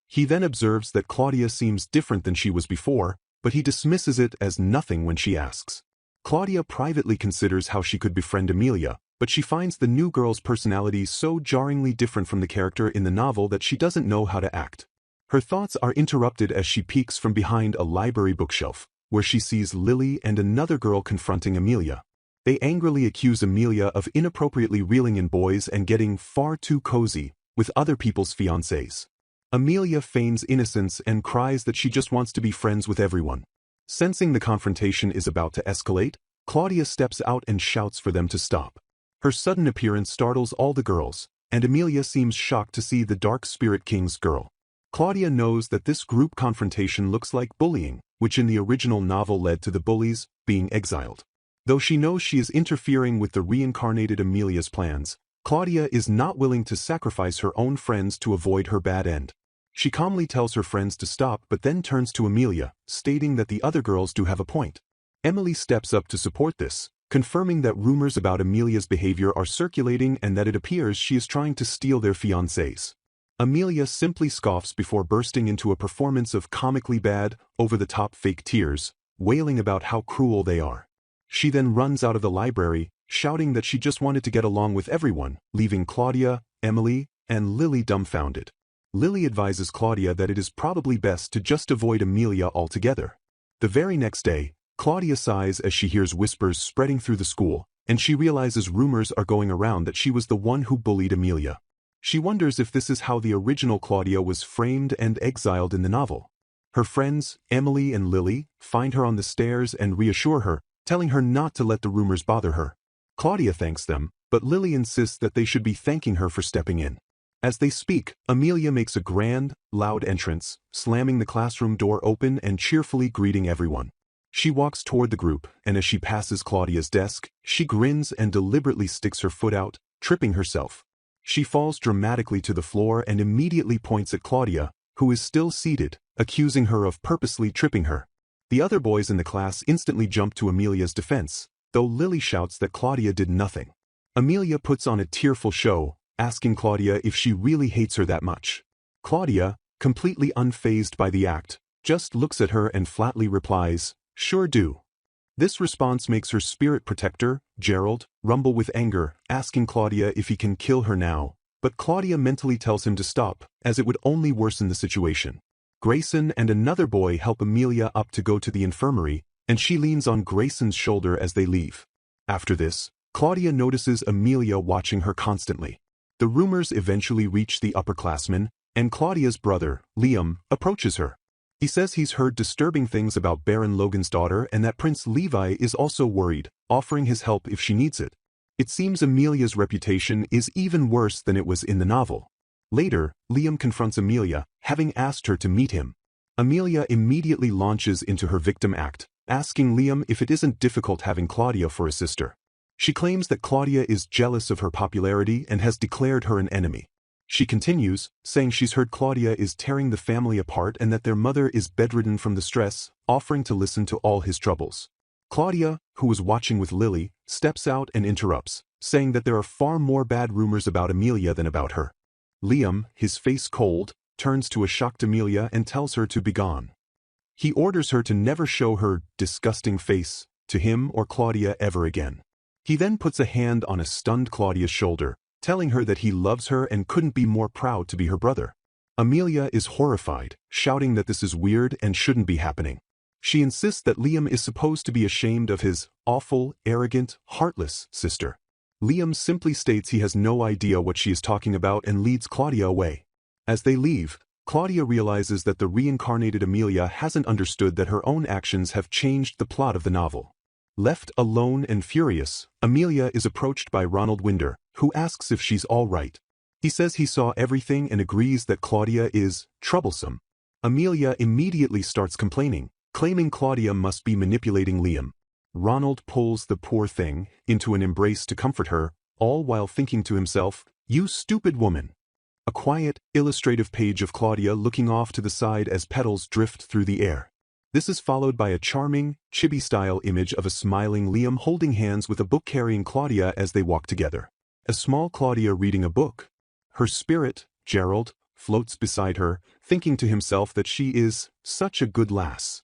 He then observes that Claudia seems different than she was before, but he dismisses it as nothing when she asks. Claudia privately considers how she could befriend Amelia, but she finds the new girl's personality so jarringly different from the character in the novel that she doesn't know how to act. Her thoughts are interrupted as she peeks from behind a library bookshelf, where she sees Lily and another girl confronting Amelia. They angrily accuse Amelia of inappropriately reeling in boys and getting far too cozy with other people's fiancés. Amelia feigns innocence and cries that she just wants to be friends with everyone. Sensing the confrontation is about to escalate, Claudia steps out and shouts for them to stop. Her sudden appearance startles all the girls, and Amelia seems shocked to see the Dark Spirit King's girl. Claudia knows that this group confrontation looks like bullying, which in the original novel led to the bullies being exiled. Though she knows she is interfering with the reincarnated Amelia's plans, Claudia is not willing to sacrifice her own friends to avoid her bad end. She calmly tells her friends to stop but then turns to Amelia, stating that the other girls do have a point. Emily steps up to support this, confirming that rumors about Amelia's behavior are circulating and that it appears she is trying to steal their fiancés. Amelia simply scoffs before bursting into a performance of comically bad, over-the-top fake tears, wailing about how cruel they are. She then runs out of the library, shouting that she just wanted to get along with everyone, leaving Claudia, Emily, and Lily dumbfounded. Lily advises Claudia that it is probably best to just avoid Amelia altogether. The very next day, Claudia sighs as she hears whispers spreading through the school, and she realizes rumors are going around that she was the one who bullied Amelia. She wonders if this is how the original Claudia was framed and exiled in the novel. Her friends, Emily and Lily, find her on the stairs and reassure her, telling her not to let the rumors bother her. Claudia thanks them, but Lily insists that they should be thanking her for stepping in. As they speak, Amelia makes a grand, loud entrance, slamming the classroom door open and cheerfully greeting everyone. She walks toward the group, and as she passes Claudia's desk, she grins and deliberately sticks her foot out, tripping herself. She falls dramatically to the floor and immediately points at Claudia, who is still seated, accusing her of purposely tripping her. The other boys in the class instantly jump to Amelia's defense, though Lily shouts that Claudia did nothing. Amelia puts on a tearful show, asking Claudia if she really hates her that much. Claudia, completely unfazed by the act, just looks at her and flatly replies, "Sure do." This response makes her spirit protector, Gerald, rumble with anger, asking Claudia if he can kill her now, but Claudia mentally tells him to stop, as it would only worsen the situation. Grayson and another boy help Amelia up to go to the infirmary, and she leans on Grayson's shoulder as they leave. After this, Claudia notices Amelia watching her constantly. The rumors eventually reach the upperclassmen, and Claudia's brother, Liam, approaches her. He says he's heard disturbing things about Baron Logan's daughter and that Prince Levi is also worried, offering his help if she needs it. It seems Amelia's reputation is even worse than it was in the novel. Later, Liam confronts Amelia, having asked her to meet him. Amelia immediately launches into her victim act, asking Liam if it isn't difficult having Claudia for a sister. She claims that Claudia is jealous of her popularity and has declared her an enemy. She continues, saying she's heard Claudia is tearing the family apart and that their mother is bedridden from the stress, offering to listen to all his troubles. Claudia, who was watching with Lily, steps out and interrupts, saying that there are far more bad rumors about Amelia than about her. Liam, his face cold, turns to a shocked Amelia and tells her to be gone. He orders her to never show her disgusting face to him or Claudia ever again. He then puts a hand on a stunned Claudia's shoulder, telling her that he loves her and couldn't be more proud to be her brother. Amelia is horrified, shouting that this is weird and shouldn't be happening. She insists that Liam is supposed to be ashamed of his awful, arrogant, heartless sister. Liam simply states he has no idea what she is talking about and leads Claudia away. As they leave, Claudia realizes that the reincarnated Amelia hasn't understood that her own actions have changed the plot of the novel. Left alone and furious, Amelia is approached by Ronald Winder, who asks if she's all right. He says he saw everything and agrees that Claudia is troublesome. Amelia immediately starts complaining, claiming Claudia must be manipulating Liam. Ronald pulls the poor thing into an embrace to comfort her, all while thinking to himself, "You stupid woman." A quiet, illustrative page of Claudia looking off to the side as petals drift through the air. This is followed by a charming, chibi-style image of a smiling Liam holding hands with a book carrying Claudia as they walk together. A small Claudia reading a book. Her spirit, Gerald, floats beside her, thinking to himself that she is such a good lass.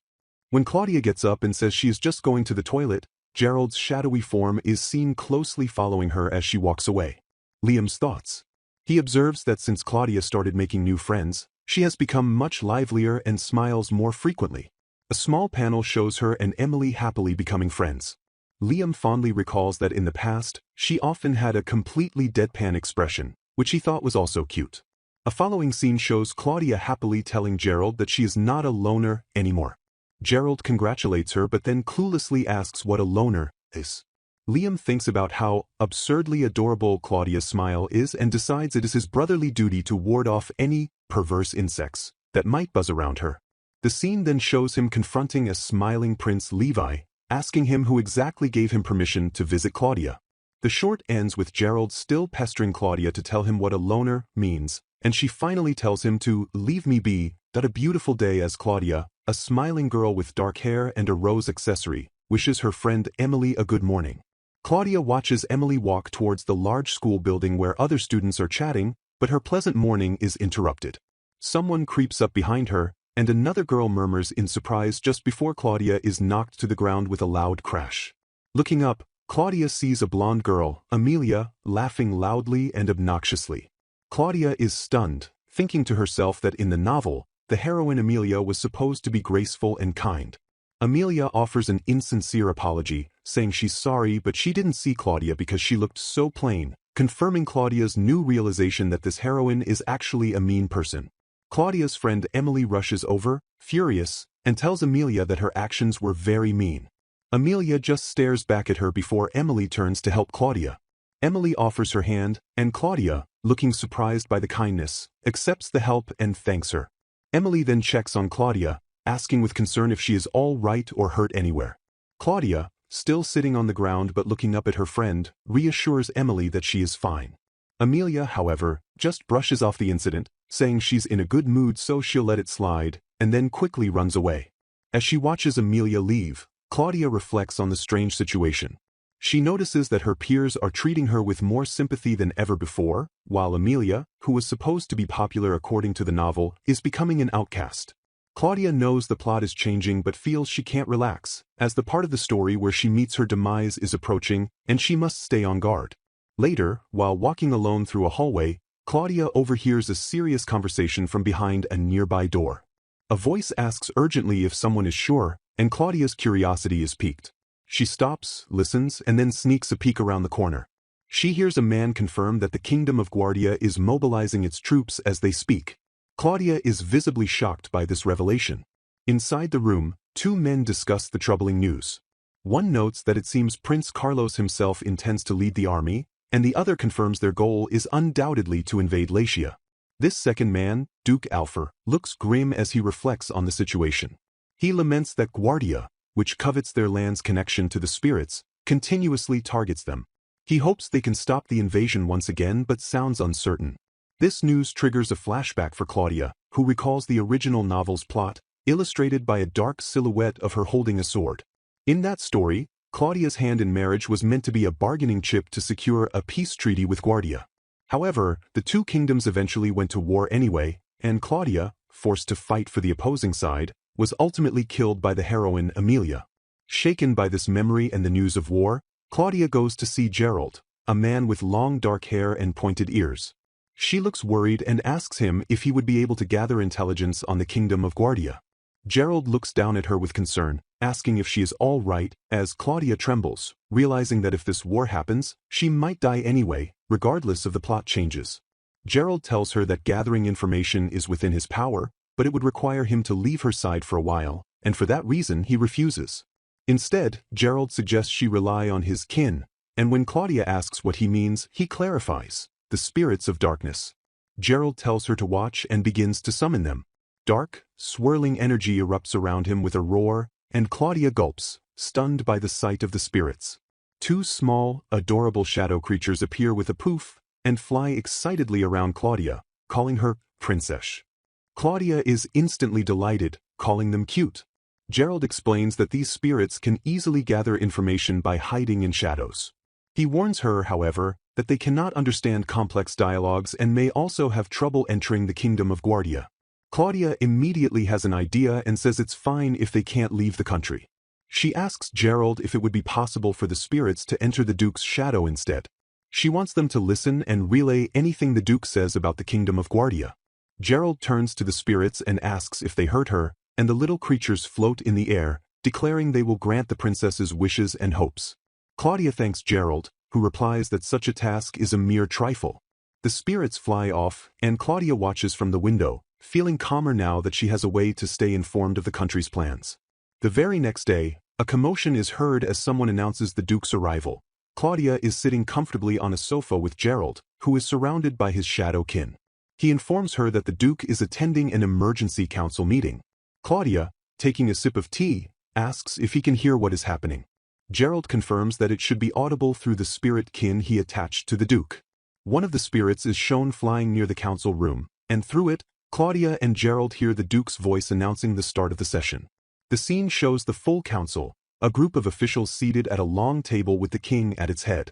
When Claudia gets up and says she is just going to the toilet, Gerald's shadowy form is seen closely following her as she walks away. Liam's thoughts. He observes that since Claudia started making new friends, she has become much livelier and smiles more frequently. A small panel shows her and Emily happily becoming friends. Liam fondly recalls that in the past, she often had a completely deadpan expression, which he thought was also cute. A following scene shows Claudia happily telling Gerald that she is not a loner anymore. Gerald congratulates her but then cluelessly asks what a loner is. Liam thinks about how absurdly adorable Claudia's smile is and decides it is his brotherly duty to ward off any perverse insects that might buzz around her. The scene then shows him confronting a smiling Prince Levi, asking him who exactly gave him permission to visit Claudia. The short ends with Gerald still pestering Claudia to tell him what a loner means, and she finally tells him to leave me be. That a beautiful day as Claudia, a smiling girl with dark hair and a rose accessory, wishes her friend Emily a good morning. Claudia watches Emily walk towards the large school building where other students are chatting, but her pleasant morning is interrupted. Someone creeps up behind her, and another girl murmurs in surprise just before Claudia is knocked to the ground with a loud crash. Looking up, Claudia sees a blonde girl, Amelia, laughing loudly and obnoxiously. Claudia is stunned, thinking to herself that in the novel, the heroine Amelia was supposed to be graceful and kind. Amelia offers an insincere apology, saying she's sorry but she didn't see Claudia because she looked so plain, confirming Claudia's new realization that this heroine is actually a mean person. Claudia's friend Emily rushes over, furious, and tells Amelia that her actions were very mean. Amelia just stares back at her before Emily turns to help Claudia. Emily offers her hand, and Claudia, looking surprised by the kindness, accepts the help and thanks her. Emily then checks on Claudia, asking with concern if she is all right or hurt anywhere. Claudia, still sitting on the ground but looking up at her friend, reassures Emily that she is fine. Amelia, however, just brushes off the incident, saying she's in a good mood so she'll let it slide, and then quickly runs away. As she watches Amelia leave, Claudia reflects on the strange situation. She notices that her peers are treating her with more sympathy than ever before, while Amelia, who was supposed to be popular according to the novel, is becoming an outcast. Claudia knows the plot is changing but feels she can't relax, as the part of the story where she meets her demise is approaching, and she must stay on guard. Later, while walking alone through a hallway, Claudia overhears a serious conversation from behind a nearby door. A voice asks urgently if someone is sure, and Claudia's curiosity is piqued. She stops, listens, and then sneaks a peek around the corner. She hears a man confirm that the Kingdom of Guardia is mobilizing its troops as they speak. Claudia is visibly shocked by this revelation. Inside the room, two men discuss the troubling news. One notes that it seems Prince Carlos himself intends to lead the army, and the other confirms their goal is undoubtedly to invade Latium. This second man, Duke Alfer, looks grim as he reflects on the situation. He laments that Guardia, which covets their land's connection to the spirits, continuously targets them. He hopes they can stop the invasion once again but sounds uncertain. This news triggers a flashback for Claudia, who recalls the original novel's plot, illustrated by a dark silhouette of her holding a sword. In that story, Claudia's hand in marriage was meant to be a bargaining chip to secure a peace treaty with Guardia. However, the two kingdoms eventually went to war anyway, and Claudia, forced to fight for the opposing side, was ultimately killed by the heroine Amelia. Shaken by this memory and the news of war, Claudia goes to see Gerald, a man with long dark hair and pointed ears. She looks worried and asks him if he would be able to gather intelligence on the Kingdom of Guardia. Gerald looks down at her with concern, asking if she is all right, as Claudia trembles, realizing that if this war happens, she might die anyway, regardless of the plot changes. Gerald tells her that gathering information is within his power, but it would require him to leave her side for a while, and for that reason he refuses. Instead, Gerald suggests she rely on his kin, and when Claudia asks what he means, he clarifies: the spirits of darkness. Gerald tells her to watch and begins to summon them. Dark, swirling energy erupts around him with a roar, and Claudia gulps, stunned by the sight of the spirits. Two small, adorable shadow creatures appear with a poof, and fly excitedly around Claudia, calling her princess. Claudia is instantly delighted, calling them cute. Gerald explains that these spirits can easily gather information by hiding in shadows. He warns her, however, that they cannot understand complex dialogues and may also have trouble entering the Kingdom of Guardia. Claudia immediately has an idea and says it's fine if they can't leave the country. She asks Gerald if it would be possible for the spirits to enter the Duke's shadow instead. She wants them to listen and relay anything the Duke says about the Kingdom of Guardia. Gerald turns to the spirits and asks if they heard her, and the little creatures float in the air, declaring they will grant the princess's wishes and hopes. Claudia thanks Gerald, who replies that such a task is a mere trifle. The spirits fly off, and Claudia watches from the window, feeling calmer now that she has a way to stay informed of the country's plans. The very next day, a commotion is heard as someone announces the Duke's arrival. Claudia is sitting comfortably on a sofa with Gerald, who is surrounded by his shadow kin. He informs her that the Duke is attending an emergency council meeting. Claudia, taking a sip of tea, asks if he can hear what is happening. Gerald confirms that it should be audible through the spirit kin he attached to the Duke. One of the spirits is shown flying near the council room, and through it, Claudia and Gerald hear the Duke's voice announcing the start of the session. The scene shows the full council, a group of officials seated at a long table with the king at its head.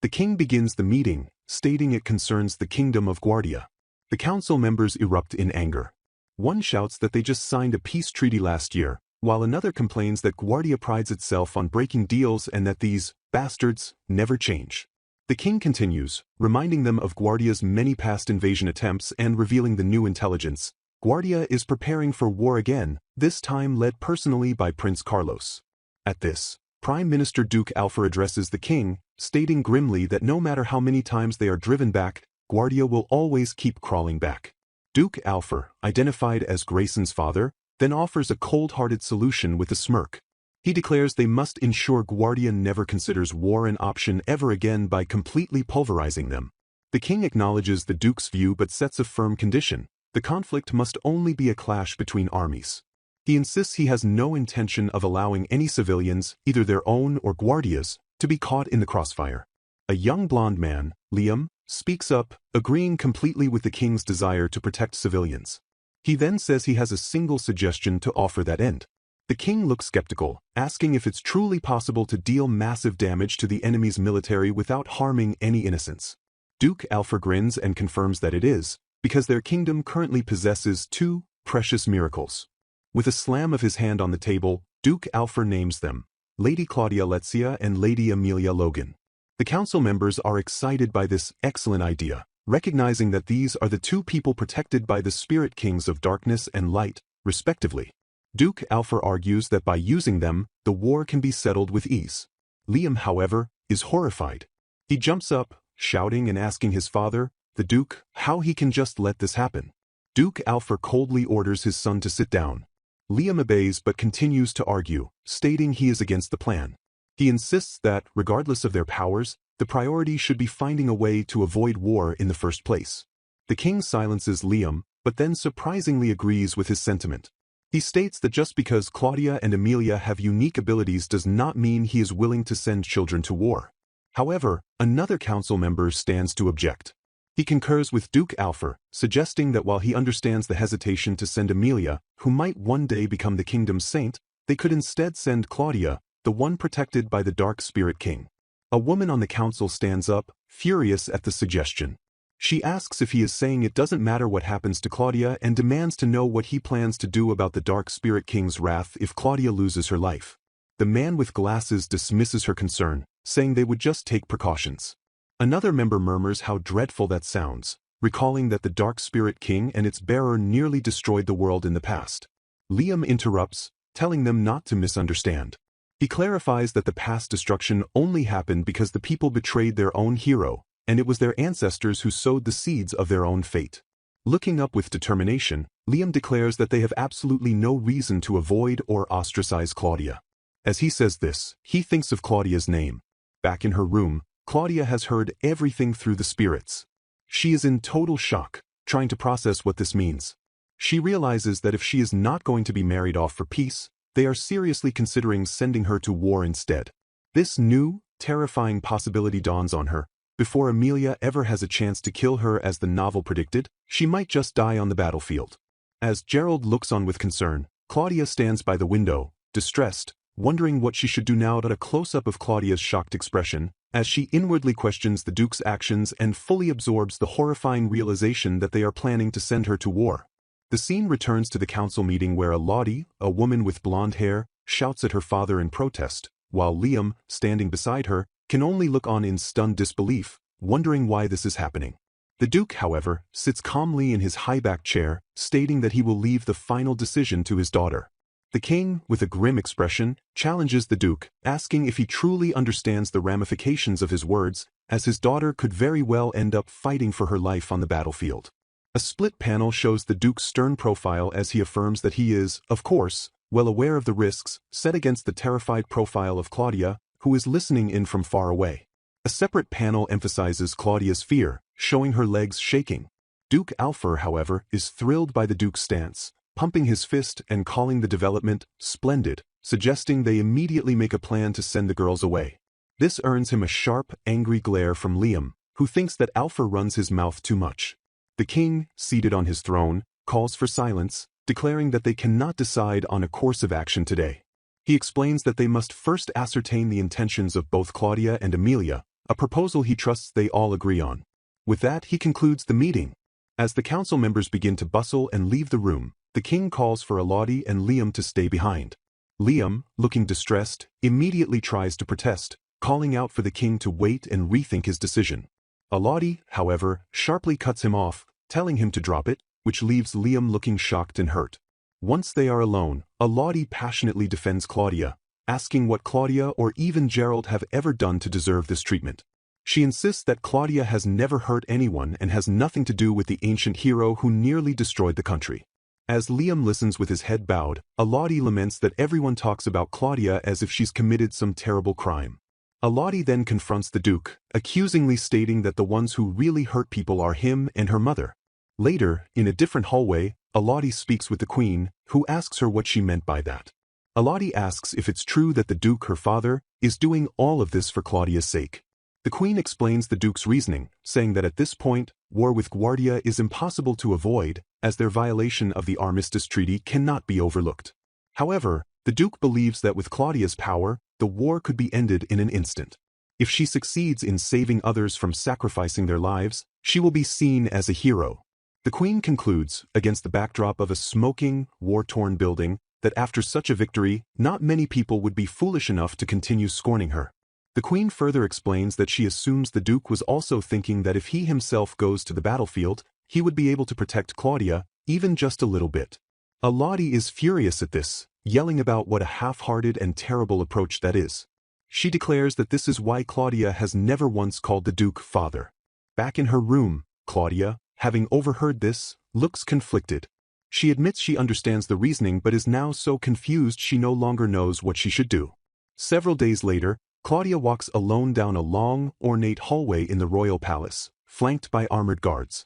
The king begins the meeting, stating it concerns the Kingdom of Guardia. The council members erupt in anger. One shouts that they just signed a peace treaty last year, while another complains that Guardia prides itself on breaking deals and that these bastards never change. The king continues, reminding them of Guardia's many past invasion attempts and revealing the new intelligence. Guardia is preparing for war again, this time led personally by Prince Carlos. At this, Prime Minister Duke Alpha addresses the king, stating grimly that no matter how many times they are driven back, Guardia will always keep crawling back. Duke Alpha, identified as Grayson's father, then offers a cold-hearted solution with a smirk. He declares they must ensure Guardia never considers war an option ever again by completely pulverizing them. The king acknowledges the Duke's view but sets a firm condition: the conflict must only be a clash between armies. He insists he has no intention of allowing any civilians, either their own or Guardia's, to be caught in the crossfire. A young blonde man, Liam, speaks up, agreeing completely with the king's desire to protect civilians. He then says he has a single suggestion to offer that end. The king looks skeptical, asking if it's truly possible to deal massive damage to the enemy's military without harming any innocents. Duke Alpha grins and confirms that it is, because their kingdom currently possesses two precious miracles. With a slam of his hand on the table, Duke Alpha names them: Lady Claudia Letzia and Lady Amelia Logan. The council members are excited by this excellent idea, recognizing that these are the two people protected by the spirit kings of darkness and light, respectively. Duke Alpha argues that by using them, the war can be settled with ease. Liam, however, is horrified. He jumps up, shouting and asking his father, the Duke, how he can just let this happen. Duke Alpha coldly orders his son to sit down. Liam obeys but continues to argue, stating he is against the plan. He insists that, regardless of their powers, the priority should be finding a way to avoid war in the first place. The king silences Liam, but then surprisingly agrees with his sentiment. He states that just because Claudia and Amelia have unique abilities does not mean he is willing to send children to war. However, another council member stands to object. He concurs with Duke Alpha, suggesting that while he understands the hesitation to send Amelia, who might one day become the kingdom's saint, they could instead send Claudia, the one protected by the Dark Spirit King. A woman on the council stands up, furious at the suggestion. She asks if he is saying it doesn't matter what happens to Claudia and demands to know what he plans to do about the Dark Spirit King's wrath if Claudia loses her life. The man with glasses dismisses her concern, saying they would just take precautions. Another member murmurs how dreadful that sounds, recalling that the Dark Spirit King and its bearer nearly destroyed the world in the past. Liam interrupts, telling them not to misunderstand. He clarifies that the past destruction only happened because the people betrayed their own hero, and it was their ancestors who sowed the seeds of their own fate. Looking up with determination, Liam declares that they have absolutely no reason to avoid or ostracize Claudia. As he says this, he thinks of Claudia's name. Back in her room, Claudia has heard everything through the spirits. She is in total shock, trying to process what this means. She realizes that if she is not going to be married off for peace, they are seriously considering sending her to war instead. This new, terrifying possibility dawns on her. Before Amelia ever has a chance to kill her as the novel predicted, she might just die on the battlefield. As Gerald looks on with concern, Claudia stands by the window, distressed, wondering what she should do now. A close-up of Claudia's shocked expression, as she inwardly questions the Duke's actions and fully absorbs the horrifying realization that they are planning to send her to war. The scene returns to the council meeting where Lottie, a woman with blonde hair, shouts at her father in protest, while Liam, standing beside her, can only look on in stunned disbelief, wondering why this is happening. The Duke, however, sits calmly in his high-backed chair, stating that he will leave the final decision to his daughter. The king, with a grim expression, challenges the Duke, asking if he truly understands the ramifications of his words, as his daughter could very well end up fighting for her life on the battlefield. A split panel shows the Duke's stern profile as he affirms that he is, of course, well aware of the risks, set against the terrified profile of Claudia, who is listening in from far away. A separate panel emphasizes Claudia's fear, showing her legs shaking. Duke Alpha, however, is thrilled by the Duke's stance, pumping his fist and calling the development splendid, suggesting they immediately make a plan to send the girls away. This earns him a sharp, angry glare from Liam, who thinks that Alpha runs his mouth too much. The king, seated on his throne, calls for silence, declaring that they cannot decide on a course of action today. He explains that they must first ascertain the intentions of both Claudia and Amelia, a proposal he trusts they all agree on. With that, he concludes the meeting. As the council members begin to bustle and leave the room, the king calls for Elodie and Liam to stay behind. Liam, looking distressed, immediately tries to protest, calling out for the king to wait and rethink his decision. Aladi, however, sharply cuts him off, telling him to drop it, which leaves Liam looking shocked and hurt. Once they are alone, Aladi passionately defends Claudia, asking what Claudia or even Gerald have ever done to deserve this treatment. She insists that Claudia has never hurt anyone and has nothing to do with the ancient hero who nearly destroyed the country. As Liam listens with his head bowed, Aladi laments that everyone talks about Claudia as if she's committed some terrible crime. Aladi then confronts the Duke, accusingly stating that the ones who really hurt people are him and her mother. Later, in a different hallway, Aladi speaks with the Queen, who asks her what she meant by that. Aladi asks if it's true that the Duke, her father, is doing all of this for Claudia's sake. The Queen explains the Duke's reasoning, saying that at this point, war with Guardia is impossible to avoid, as their violation of the Armistice Treaty cannot be overlooked. However, the Duke believes that with Claudia's power, the war could be ended in an instant. If she succeeds in saving others from sacrificing their lives, she will be seen as a hero. The Queen concludes, against the backdrop of a smoking, war-torn building, that after such a victory, not many people would be foolish enough to continue scorning her. The Queen further explains that she assumes the Duke was also thinking that if he himself goes to the battlefield, he would be able to protect Claudia, even just a little bit. Aladi is furious at this, yelling about what a half-hearted and terrible approach that is. She declares that this is why Claudia has never once called the Duke father. Back in her room, Claudia, having overheard this, looks conflicted. She admits she understands the reasoning but is now so confused she no longer knows what she should do. Several days later, Claudia walks alone down a long, ornate hallway in the royal palace, flanked by armored guards.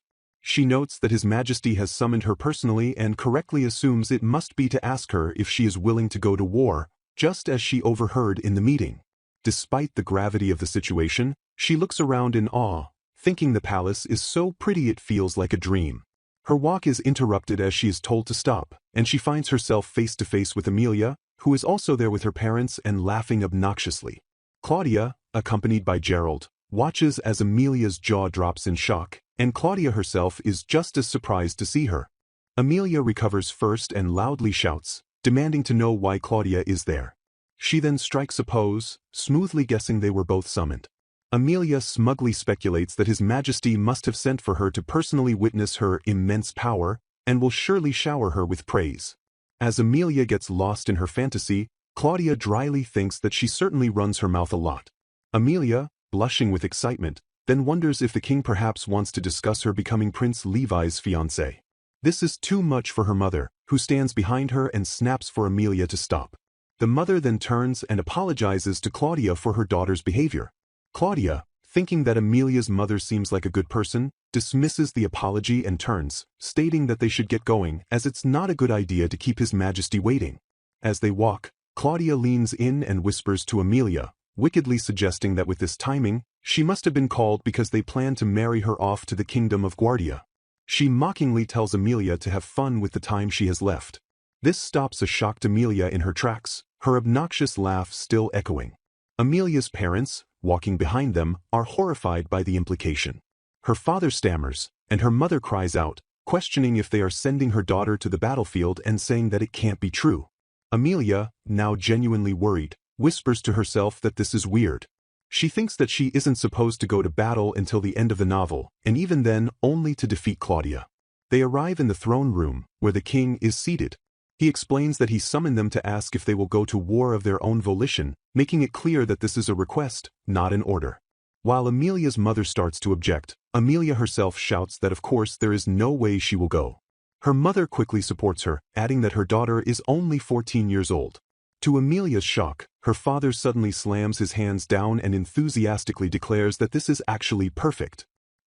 She notes that His Majesty has summoned her personally and correctly assumes it must be to ask her if she is willing to go to war, just as she overheard in the meeting. Despite the gravity of the situation, she looks around in awe, thinking the palace is so pretty it feels like a dream. Her walk is interrupted as she is told to stop, and she finds herself face to face with Amelia, who is also there with her parents and laughing obnoxiously. Claudia, accompanied by Gerald, watches as Amelia's jaw drops in shock, and Claudia herself is just as surprised to see her. Amelia recovers first and loudly shouts, demanding to know why Claudia is there. She then strikes a pose, smoothly guessing they were both summoned. Amelia smugly speculates that His Majesty must have sent for her to personally witness her immense power, and will surely shower her with praise. As Amelia gets lost in her fantasy, Claudia dryly thinks that she certainly runs her mouth a lot. Amelia, blushing with excitement, then wonders if the king perhaps wants to discuss her becoming Prince Levi's fiancée. This is too much for her mother, who stands behind her and snaps for Amelia to stop. The mother then turns and apologizes to Claudia for her daughter's behavior. Claudia, thinking that Amelia's mother seems like a good person, dismisses the apology and turns, stating that they should get going as it's not a good idea to keep His Majesty waiting. As they walk, Claudia leans in and whispers to Amelia, wickedly suggesting that with this timing, she must have been called because they plan to marry her off to the kingdom of Guardia. She mockingly tells Amelia to have fun with the time she has left. This stops a shocked Amelia in her tracks, her obnoxious laugh still echoing. Amelia's parents, walking behind them, are horrified by the implication. Her father stammers, and her mother cries out, questioning if they are sending her daughter to the battlefield and saying that it can't be true. Amelia, now genuinely worried, whispers to herself that this is weird. She thinks that she isn't supposed to go to battle until the end of the novel, and even then only to defeat Claudia. They arrive in the throne room, where the king is seated. He explains that he summoned them to ask if they will go to war of their own volition, making it clear that this is a request, not an order. While Amelia's mother starts to object, Amelia herself shouts that of course there is no way she will go. Her mother quickly supports her, adding that her daughter is only 14 years old. To Amelia's shock, her father suddenly slams his hands down and enthusiastically declares that this is actually perfect.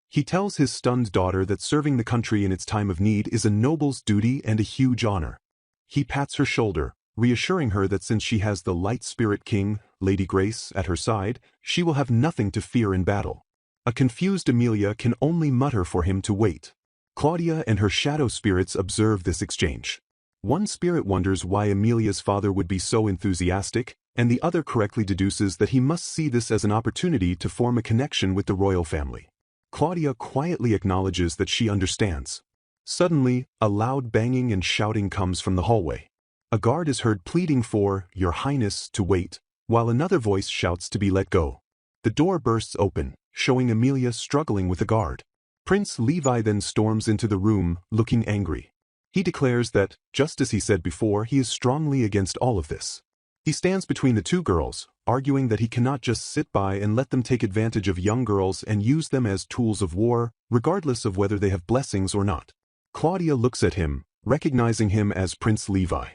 He tells his stunned daughter that serving the country in its time of need is a noble's duty and a huge honor. He pats her shoulder, reassuring her that since she has the light spirit king, Lady Grace, at her side, she will have nothing to fear in battle. A confused Amelia can only mutter for him to wait. Claudia and her shadow spirits observe this exchange. One spirit wonders why Amelia's father would be so enthusiastic, and the other correctly deduces that he must see this as an opportunity to form a connection with the royal family. Claudia quietly acknowledges that she understands. Suddenly, a loud banging and shouting comes from the hallway. A guard is heard pleading for Your Highness to wait, while another voice shouts to be let go. The door bursts open, showing Amelia struggling with a guard. Prince Levi then storms into the room, looking angry. He declares that, just as he said before, he is strongly against all of this. He stands between the two girls, arguing that he cannot just sit by and let them take advantage of young girls and use them as tools of war, regardless of whether they have blessings or not. Claudia looks at him, recognizing him as Prince Levi.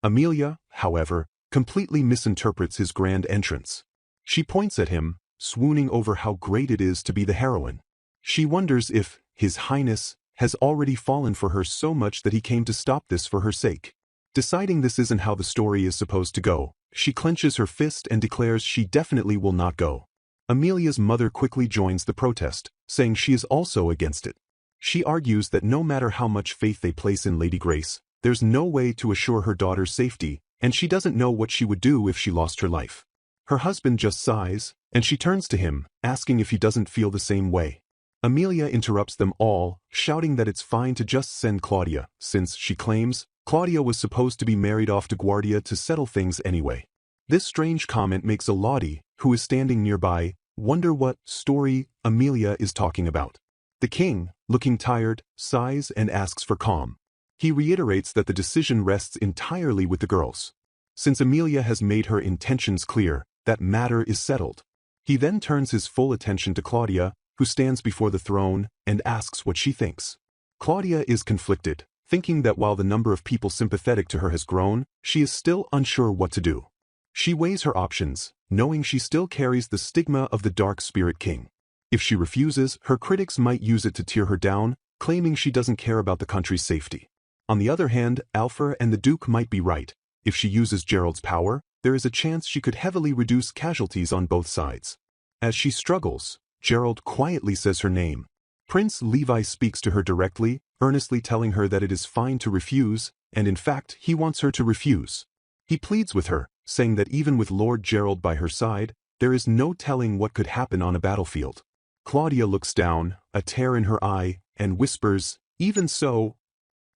Amelia, however, completely misinterprets his grand entrance. She points at him, swooning over how great it is to be the heroine. She wonders if His Highness has already fallen for her so much that he came to stop this for her sake. Deciding this isn't how the story is supposed to go, she clenches her fist and declares she definitely will not go. Amelia's mother quickly joins the protest, saying she is also against it. She argues that no matter how much faith they place in Lady Grace, there's no way to assure her daughter's safety, and she doesn't know what she would do if she lost her life. Her husband just sighs, and she turns to him, asking if he doesn't feel the same way. Amelia interrupts them all, shouting that it's fine to just send Claudia, since, she claims, Claudia was supposed to be married off to Guardia to settle things anyway. This strange comment makes Elodie, who is standing nearby, wonder what story Amelia is talking about. The king, looking tired, sighs and asks for calm. He reiterates that the decision rests entirely with the girls. Since Amelia has made her intentions clear, that matter is settled. He then turns his full attention to Claudia, who stands before the throne, and asks what she thinks. Claudia is conflicted, thinking that while the number of people sympathetic to her has grown, she is still unsure what to do. She weighs her options, knowing she still carries the stigma of the Dark Spirit King. If she refuses, her critics might use it to tear her down, claiming she doesn't care about the country's safety. On the other hand, Alpha and the Duke might be right. If she uses Gerald's power, there is a chance she could heavily reduce casualties on both sides. As she struggles, Gerald quietly says her name. Prince Levi speaks to her directly, earnestly telling her that it is fine to refuse, and in fact, he wants her to refuse. He pleads with her, saying that even with Lord Gerald by her side, there is no telling what could happen on a battlefield. Claudia looks down, a tear in her eye, and whispers, "Even so."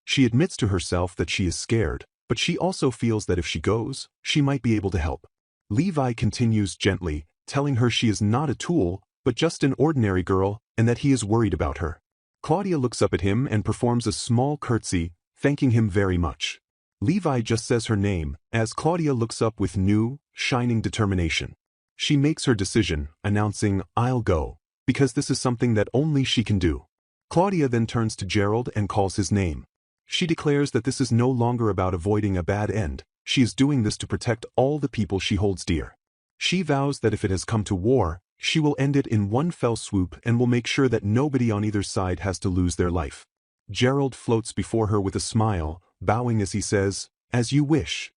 She admits to herself that she is scared, but she also feels that if she goes, she might be able to help. Levi continues gently, telling her she is not a tool, but just an ordinary girl, and that he is worried about her. Claudia looks up at him and performs a small curtsy, thanking him very much. Levi just says her name, as Claudia looks up with new, shining determination. She makes her decision, announcing, "I'll go," because this is something that only she can do. Claudia then turns to Gerald and calls his name. She declares that this is no longer about avoiding a bad end, she is doing this to protect all the people she holds dear. She vows that if it has come to war, she will end it in one fell swoop and will make sure that nobody on either side has to lose their life. Gerald floats before her with a smile, bowing as he says, "As you wish."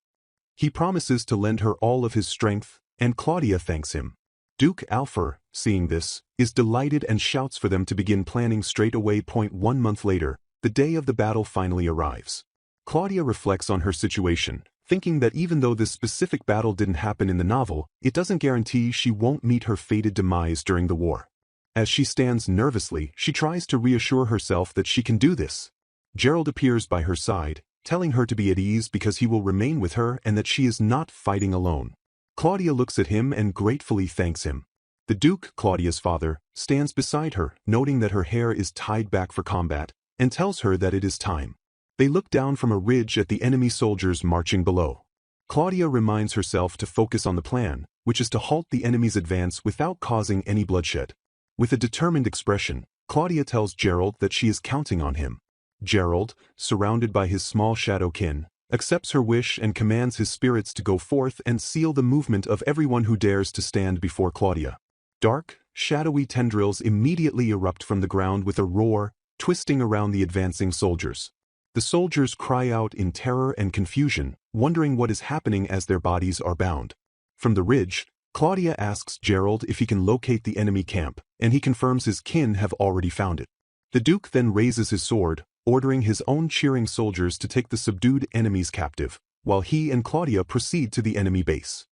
He promises to lend her all of his strength, and Claudia thanks him. Duke Alpha, seeing this, is delighted and shouts for them to begin planning straight away. 1 month later, the day of the battle finally arrives. Claudia reflects on her situation, thinking that even though this specific battle didn't happen in the novel, it doesn't guarantee she won't meet her fated demise during the war. As she stands nervously, she tries to reassure herself that she can do this. Gerald appears by her side, telling her to be at ease because he will remain with her and that she is not fighting alone. Claudia looks at him and gratefully thanks him. The Duke, Claudia's father, stands beside her, noting that her hair is tied back for combat, and tells her that it is time. They look down from a ridge at the enemy soldiers marching below. Claudia reminds herself to focus on the plan, which is to halt the enemy's advance without causing any bloodshed. With a determined expression, Claudia tells Gerald that she is counting on him. Gerald, surrounded by his small shadow kin, accepts her wish and commands his spirits to go forth and seal the movement of everyone who dares to stand before Claudia. Dark, shadowy tendrils immediately erupt from the ground with a roar, twisting around the advancing soldiers. The soldiers cry out in terror and confusion, wondering what is happening as their bodies are bound. From the ridge, Claudia asks Gerald if he can locate the enemy camp, and he confirms his kin have already found it. The Duke then raises his sword, ordering his own cheering soldiers to take the subdued enemies captive, while he and Claudia proceed to the enemy base.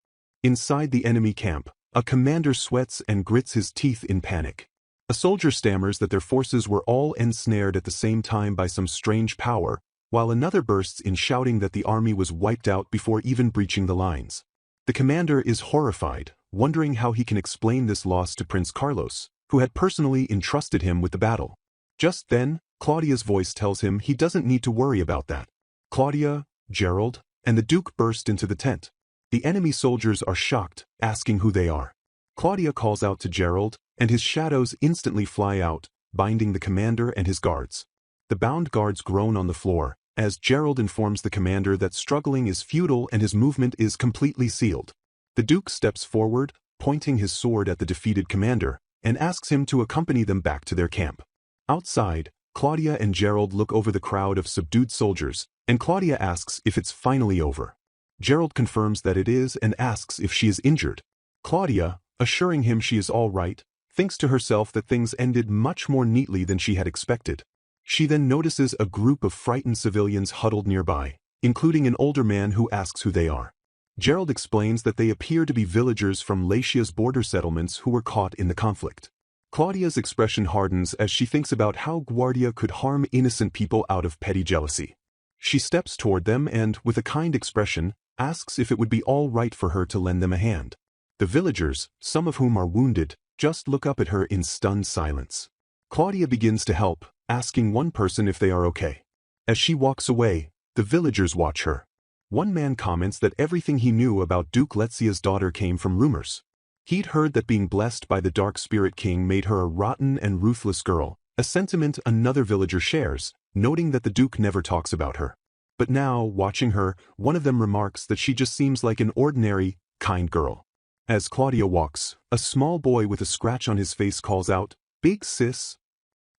Inside the enemy camp, a commander sweats and grits his teeth in panic. A soldier stammers that their forces were all ensnared at the same time by some strange power, while another bursts in shouting that the army was wiped out before even breaching the lines. The commander is horrified, wondering how he can explain this loss to Prince Carlos, who had personally entrusted him with the battle. Just then, Claudia's voice tells him he doesn't need to worry about that. Claudia, Gerald, and the Duke burst into the tent. The enemy soldiers are shocked, asking who they are. Claudia calls out to Gerald, and his shadows instantly fly out, binding the commander and his guards. The bound guards groan on the floor, as Gerald informs the commander that struggling is futile and his movement is completely sealed. The Duke steps forward, pointing his sword at the defeated commander, and asks him to accompany them back to their camp. Outside, Claudia and Gerald look over the crowd of subdued soldiers, and Claudia asks if it's finally over. Gerald confirms that it is and asks if she is injured. Claudia, assuring him she is all right, thinks to herself that things ended much more neatly than she had expected. She then notices a group of frightened civilians huddled nearby, including an older man who asks who they are. Gerald explains that they appear to be villagers from Latia's border settlements who were caught in the conflict. Claudia's expression hardens as she thinks about how Guardia could harm innocent people out of petty jealousy. She steps toward them and, with a kind expression, asks if it would be all right for her to lend them a hand. The villagers, some of whom are wounded, just look up at her in stunned silence. Claudia begins to help, asking one person if they are okay. As she walks away, the villagers watch her. One man comments that everything he knew about Duke Letzia's daughter came from rumors. He'd heard that being blessed by the Dark Spirit King made her a rotten and ruthless girl, a sentiment another villager shares, noting that the Duke never talks about her. But now, watching her, one of them remarks that she just seems like an ordinary, kind girl. As Claudia walks, a small boy with a scratch on his face calls out, "Big sis."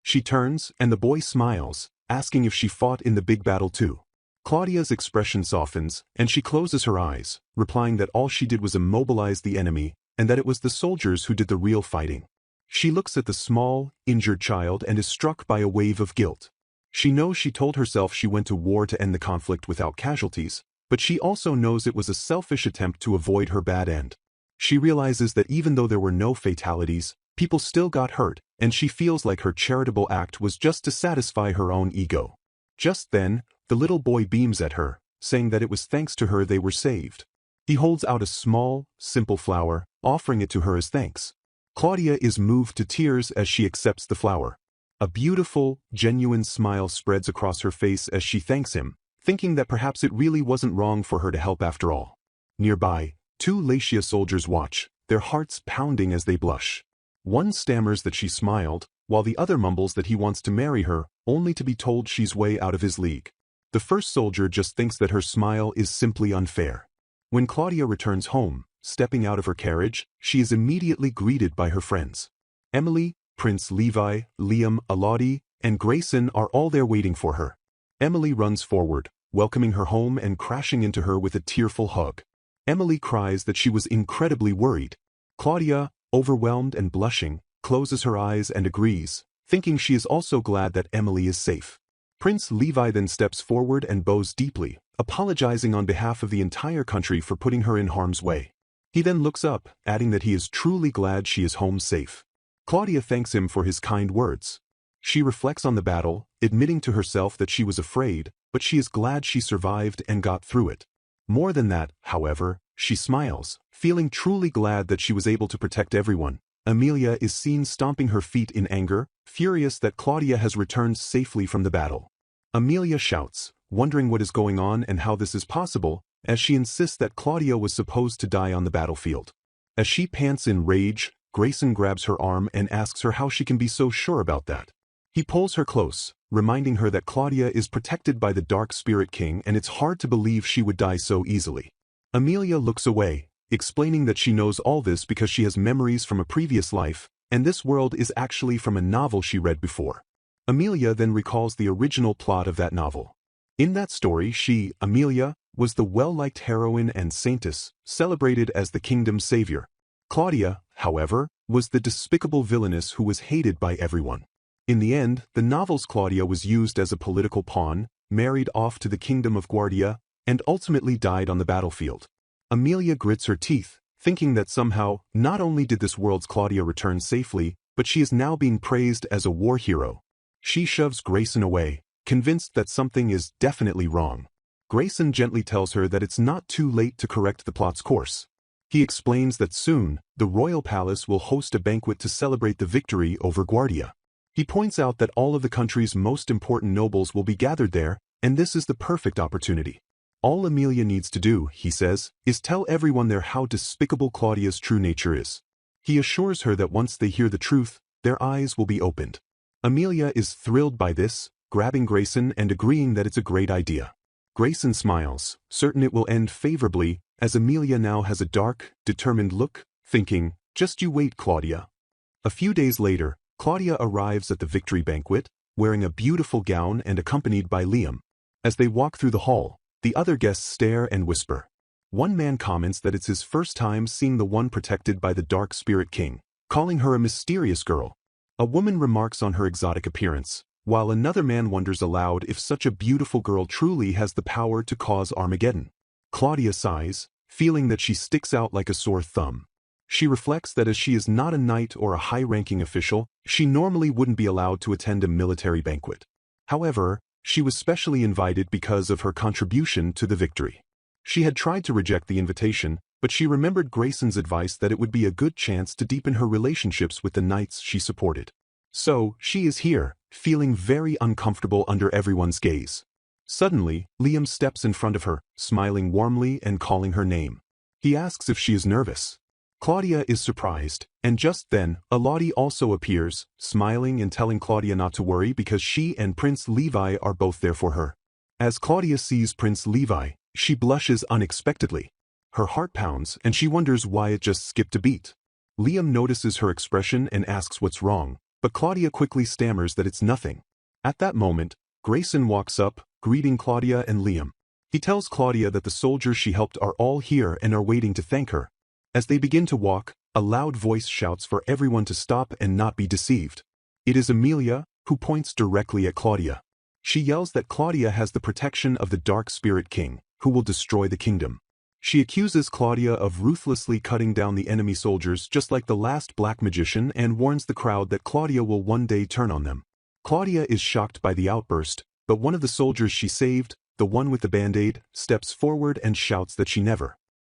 She turns, and the boy smiles, asking if she fought in the big battle too. Claudia's expression softens, and she closes her eyes, replying that all she did was immobilize the enemy, and that it was the soldiers who did the real fighting. She looks at the small, injured child and is struck by a wave of guilt. She knows she told herself she went to war to end the conflict without casualties, but she also knows it was a selfish attempt to avoid her bad end. She realizes that even though there were no fatalities, people still got hurt, and she feels like her charitable act was just to satisfy her own ego. Just then, the little boy beams at her, saying that it was thanks to her they were saved. He holds out a small, simple flower, offering it to her as thanks. Claudia is moved to tears as she accepts the flower. A beautiful, genuine smile spreads across her face as she thanks him, thinking that perhaps it really wasn't wrong for her to help after all. Nearby, two Latia soldiers watch, their hearts pounding as they blush. One stammers that she smiled, while the other mumbles that he wants to marry her, only to be told she's way out of his league. The first soldier just thinks that her smile is simply unfair. When Claudia returns home, stepping out of her carriage, she is immediately greeted by her friends. Emily, Prince Levi, Liam, Elodie, and Grayson are all there waiting for her. Emily runs forward, welcoming her home and crashing into her with a tearful hug. Emily cries that she was incredibly worried. Claudia, overwhelmed and blushing, closes her eyes and agrees, thinking she is also glad that Emily is safe. Prince Levi then steps forward and bows deeply, apologizing on behalf of the entire country for putting her in harm's way. He then looks up, adding that he is truly glad she is home safe. Claudia thanks him for his kind words. She reflects on the battle, admitting to herself that she was afraid, but she is glad she survived and got through it. More than that, however, she smiles, feeling truly glad that she was able to protect everyone. Amelia is seen stomping her feet in anger, furious that Claudia has returned safely from the battle. Amelia shouts, wondering what is going on and how this is possible, as she insists that Claudia was supposed to die on the battlefield. As she pants in rage, Grayson grabs her arm and asks her how she can be so sure about that. He pulls her close, reminding her that Claudia is protected by the Dark Spirit King and it's hard to believe she would die so easily. Amelia looks away, explaining that she knows all this because she has memories from a previous life, and this world is actually from a novel she read before. Amelia then recalls the original plot of that novel. In that story she, Amelia, was the well-liked heroine and saintess, celebrated as the kingdom's savior. Claudia, however, was the despicable villainess who was hated by everyone. In the end, the novel's Claudia was used as a political pawn, married off to the kingdom of Guardia, and ultimately died on the battlefield. Amelia grits her teeth, thinking that somehow, not only did this world's Claudia return safely, but she is now being praised as a war hero. She shoves Grayson away, convinced that something is definitely wrong. Grayson gently tells her that it's not too late to correct the plot's course. He explains that soon, the royal palace will host a banquet to celebrate the victory over Guardia. He points out that all of the country's most important nobles will be gathered there, and this is the perfect opportunity. All Emilia needs to do, he says, is tell everyone there how despicable Claudia's true nature is. He assures her that once they hear the truth, their eyes will be opened. Emilia is thrilled by this, grabbing Grayson and agreeing that it's a great idea. Grayson smiles, certain it will end favorably, as Emilia now has a dark, determined look, thinking, "Just you wait, Claudia." A few days later, Claudia arrives at the victory banquet, wearing a beautiful gown and accompanied by Liam. As they walk through the hall, the other guests stare and whisper. One man comments that it's his first time seeing the one protected by the Dark Spirit King, calling her a mysterious girl. A woman remarks on her exotic appearance, while another man wonders aloud if such a beautiful girl truly has the power to cause Armageddon. Claudia sighs, feeling that she sticks out like a sore thumb. She reflects that as she is not a knight or a high-ranking official, she normally wouldn't be allowed to attend a military banquet. However, she was specially invited because of her contribution to the victory. She had tried to reject the invitation, but she remembered Grayson's advice that it would be a good chance to deepen her relationships with the knights she supported. So, she is here, feeling very uncomfortable under everyone's gaze. Suddenly, Liam steps in front of her, smiling warmly and calling her name. He asks if she is nervous. Claudia is surprised, and just then, Elodie also appears, smiling and telling Claudia not to worry because she and Prince Levi are both there for her. As Claudia sees Prince Levi, she blushes unexpectedly. Her heart pounds and she wonders why it just skipped a beat. Liam notices her expression and asks what's wrong, but Claudia quickly stammers that it's nothing. At that moment, Grayson walks up, greeting Claudia and Liam. He tells Claudia that the soldiers she helped are all here and are waiting to thank her. As they begin to walk, a loud voice shouts for everyone to stop and not be deceived. It is Emilia, who points directly at Claudia. She yells that Claudia has the protection of the Dark Spirit King, who will destroy the kingdom. She accuses Claudia of ruthlessly cutting down the enemy soldiers just like the last black magician and warns the crowd that Claudia will one day turn on them. Claudia is shocked by the outburst, but one of the soldiers she saved, the one with the band-aid, steps forward and shouts that she never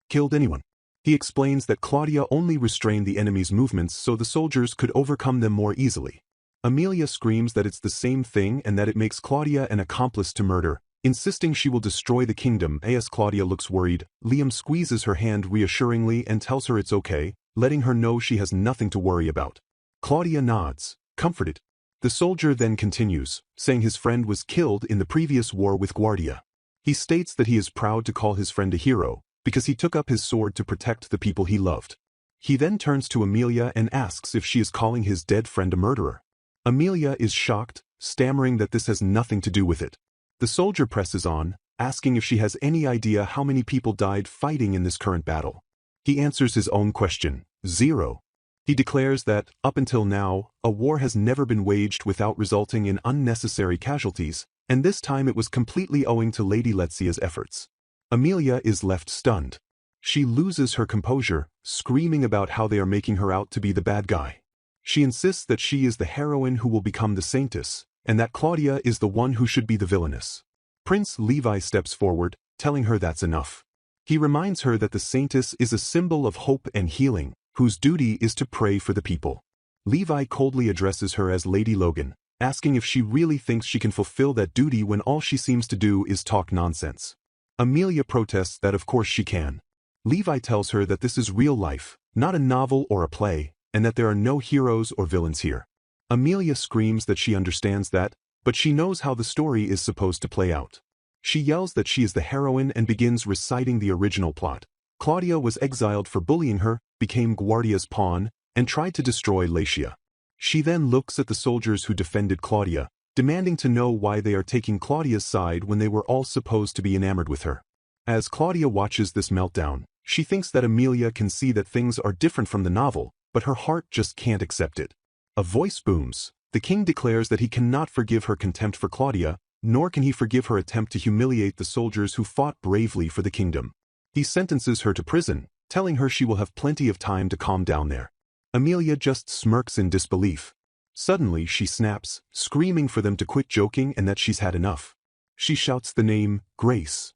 killed anyone. He explains that Claudia only restrained the enemy's movements so the soldiers could overcome them more easily. Emilia screams that it's the same thing and that it makes Claudia an accomplice to murder, insisting she will destroy the kingdom. As Claudia looks worried, Liam squeezes her hand reassuringly and tells her it's okay, letting her know she has nothing to worry about. Claudia nods, comforted. The soldier then continues, saying his friend was killed in the previous war with Guardia. He states that he is proud to call his friend a hero, because he took up his sword to protect the people he loved. He then turns to Emilia and asks if she is calling his dead friend a murderer. Emilia is shocked, stammering that this has nothing to do with it. The soldier presses on, asking if she has any idea how many people died fighting in this current battle. He answers his own question, 0. He declares that, up until now, a war has never been waged without resulting in unnecessary casualties, and this time it was completely owing to Lady Letzia's efforts. Emilia is left stunned. She loses her composure, screaming about how they are making her out to be the bad guy. She insists that she is the heroine who will become the saintess, and that Claudia is the one who should be the villainess. Prince Levi steps forward, telling her that's enough. He reminds her that the saintess is a symbol of hope and healing, whose duty is to pray for the people. Levi coldly addresses her as Lady Logan, asking if she really thinks she can fulfill that duty when all she seems to do is talk nonsense. Emilia protests that of course she can. Levi tells her that this is real life, not a novel or a play, and that there are no heroes or villains here. Emilia screams that she understands that, but she knows how the story is supposed to play out. She yells that she is the heroine and begins reciting the original plot. Claudia was exiled for bullying her, became Guardia's pawn, and tried to destroy Latiia. She then looks at the soldiers who defended Claudia, demanding to know why they are taking Claudia's side when they were all supposed to be enamored with her. As Claudia watches this meltdown, she thinks that Emilia can see that things are different from the novel, but her heart just can't accept it. A voice booms. The king declares that he cannot forgive her contempt for Claudia, nor can he forgive her attempt to humiliate the soldiers who fought bravely for the kingdom. He sentences her to prison, telling her she will have plenty of time to calm down there. Emilia just smirks in disbelief. Suddenly she snaps, screaming for them to quit joking and that she's had enough. She shouts the name, Grace.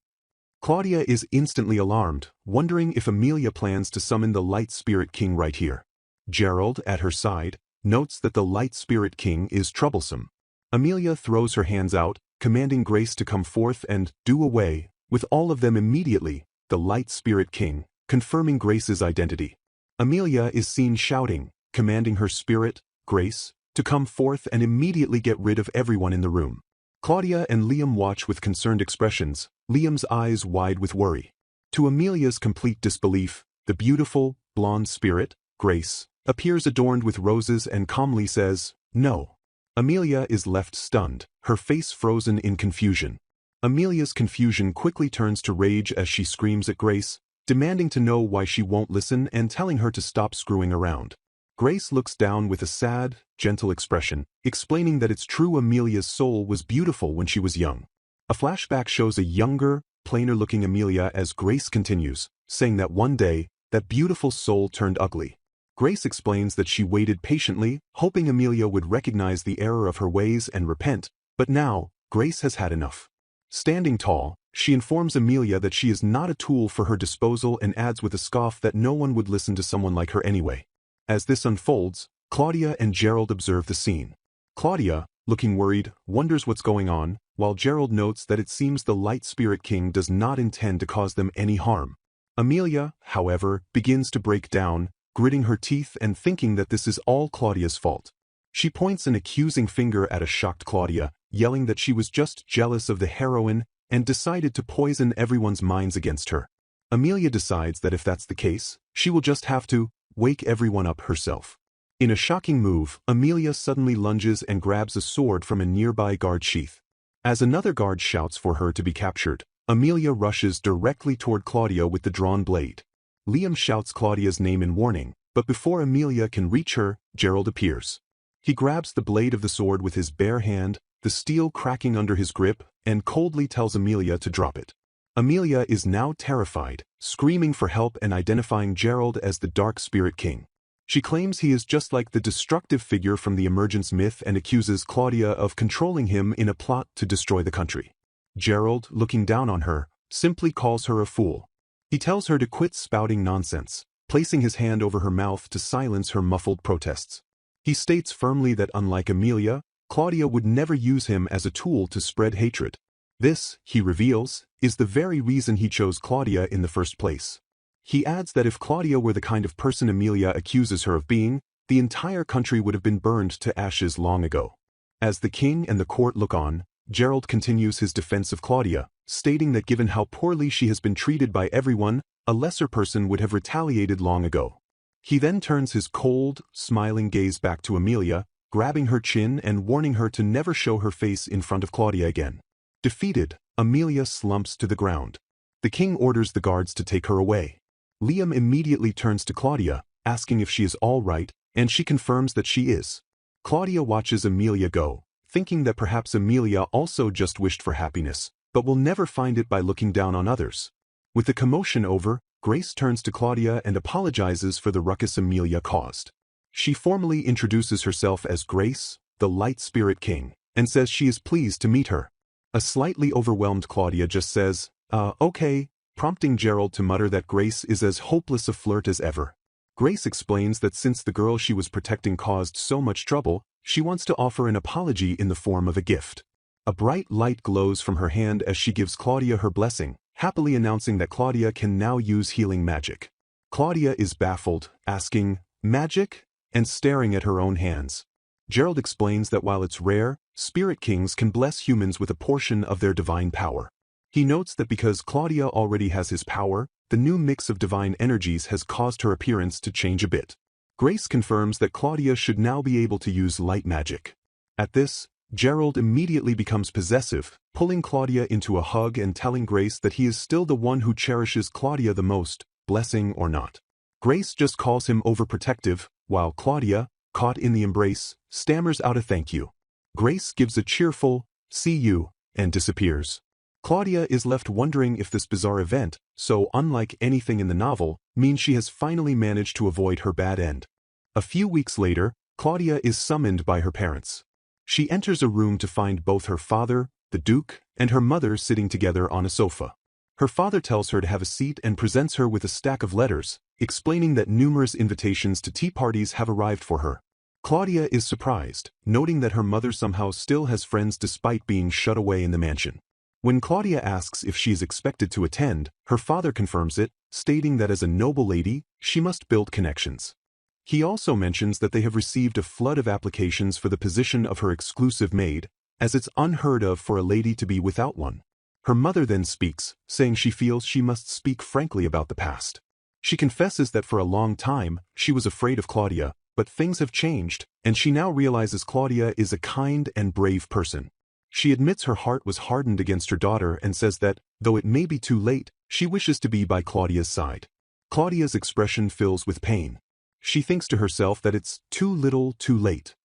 Claudia is instantly alarmed, wondering if Amelia plans to summon the Light Spirit King right here. Gerald, at her side, notes that the Light Spirit King is troublesome. Amelia throws her hands out, commanding Grace to come forth and do away with all of them immediately, the Light Spirit King, confirming Grace's identity. Amelia is seen shouting, commanding her spirit, Grace, to come forth and immediately get rid of everyone in the room. Claudia and Liam watch with concerned expressions, Liam's eyes wide with worry. To Amelia's complete disbelief, the beautiful, blonde spirit, Grace, appears adorned with roses and calmly says, "No." Amelia is left stunned, her face frozen in confusion. Amelia's confusion quickly turns to rage as she screams at Grace, demanding to know why she won't listen and telling her to stop screwing around. Grace looks down with a sad, gentle expression, explaining that it's true Amelia's soul was beautiful when she was young. A flashback shows a younger, plainer-looking Amelia as Grace continues, saying that one day, that beautiful soul turned ugly. Grace explains that she waited patiently, hoping Amelia would recognize the error of her ways and repent, but now, Grace has had enough. Standing tall, she informs Amelia that she is not a tool for her disposal and adds with a scoff that no one would listen to someone like her anyway. As this unfolds, Claudia and Gerald observe the scene. Claudia, looking worried, wonders what's going on, while Gerald notes that it seems the Light Spirit King does not intend to cause them any harm. Amelia, however, begins to break down, gritting her teeth and thinking that this is all Claudia's fault. She points an accusing finger at a shocked Claudia, yelling that she was just jealous of the heroine and decided to poison everyone's minds against her. Amelia decides that if that's the case, she will just have to wake everyone up herself. In a shocking move, Amelia suddenly lunges and grabs a sword from a nearby guard sheath. As another guard shouts for her to be captured, Amelia rushes directly toward Claudia with the drawn blade. Liam shouts Claudia's name in warning, but before Amelia can reach her, Gerald appears. He grabs the blade of the sword with his bare hand, the steel cracking under his grip, and coldly tells Amelia to drop it. Amelia is now terrified, screaming for help and identifying Gerald as the Dark Spirit King. She claims he is just like the destructive figure from the emergence myth and accuses Claudia of controlling him in a plot to destroy the country. Gerald, looking down on her, simply calls her a fool. He tells her to quit spouting nonsense, placing his hand over her mouth to silence her muffled protests. He states firmly that unlike Amelia, Claudia would never use him as a tool to spread hatred. This, he reveals, is the very reason he chose Claudia in the first place. He adds that if Claudia were the kind of person Amelia accuses her of being, the entire country would have been burned to ashes long ago. As the king and the court look on, Gerald continues his defense of Claudia, stating that given how poorly she has been treated by everyone, a lesser person would have retaliated long ago. He then turns his cold, smiling gaze back to Amelia, grabbing her chin and warning her to never show her face in front of Claudia again. Defeated, Amelia slumps to the ground. The king orders the guards to take her away. Liam immediately turns to Claudia, asking if she is all right, and she confirms that she is. Claudia watches Amelia go, thinking that perhaps Amelia also just wished for happiness, but will never find it by looking down on others. With the commotion over, Grace turns to Claudia and apologizes for the ruckus Amelia caused. She formally introduces herself as Grace, the Light Spirit King, and says she is pleased to meet her. A slightly overwhelmed Claudia just says, okay, prompting Gerald to mutter that Grace is as hopeless a flirt as ever. Grace explains that since the girl she was protecting caused so much trouble, she wants to offer an apology in the form of a gift. A bright light glows from her hand as she gives Claudia her blessing, happily announcing that Claudia can now use healing magic. Claudia is baffled, asking, "Magic?" and staring at her own hands. Gerald explains that while it's rare, spirit kings can bless humans with a portion of their divine power. He notes that because Claudia already has his power, the new mix of divine energies has caused her appearance to change a bit. Grace confirms that Claudia should now be able to use light magic. At this, Gerald immediately becomes possessive, pulling Claudia into a hug and telling Grace that he is still the one who cherishes Claudia the most, blessing or not. Grace just calls him overprotective, while Claudia, caught in the embrace, stammers out a thank you. Grace gives a cheerful, "See you," and disappears. Claudia is left wondering if this bizarre event, so unlike anything in the novel, means she has finally managed to avoid her bad end. A few weeks later, Claudia is summoned by her parents. She enters a room to find both her father, the Duke, and her mother sitting together on a sofa. Her father tells her to have a seat and presents her with a stack of letters, explaining that numerous invitations to tea parties have arrived for her. Claudia is surprised, noting that her mother somehow still has friends despite being shut away in the mansion. When Claudia asks if she is expected to attend, her father confirms it, stating that as a noble lady, she must build connections. He also mentions that they have received a flood of applications for the position of her exclusive maid, as it's unheard of for a lady to be without one. Her mother then speaks, saying she feels she must speak frankly about the past. She confesses that for a long time, she was afraid of Claudia, but things have changed, and she now realizes Claudia is a kind and brave person. She admits her heart was hardened against her daughter and says that, though it may be too late, she wishes to be by Claudia's side. Claudia's expression fills with pain. She thinks to herself that it's too little too late.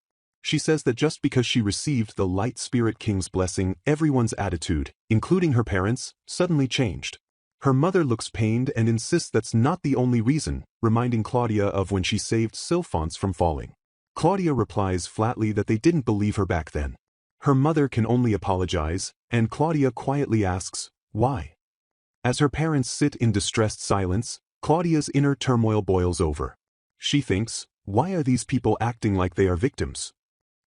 She says that just because she received the Light Spirit King's blessing, everyone's attitude, including her parents, suddenly changed. Her mother looks pained and insists that's not the only reason, reminding Claudia of when she saved Sylphonce from falling. Claudia replies flatly that they didn't believe her back then. Her mother can only apologize, and Claudia quietly asks, why? As her parents sit in distressed silence, Claudia's inner turmoil boils over. She thinks, why are these people acting like they are victims?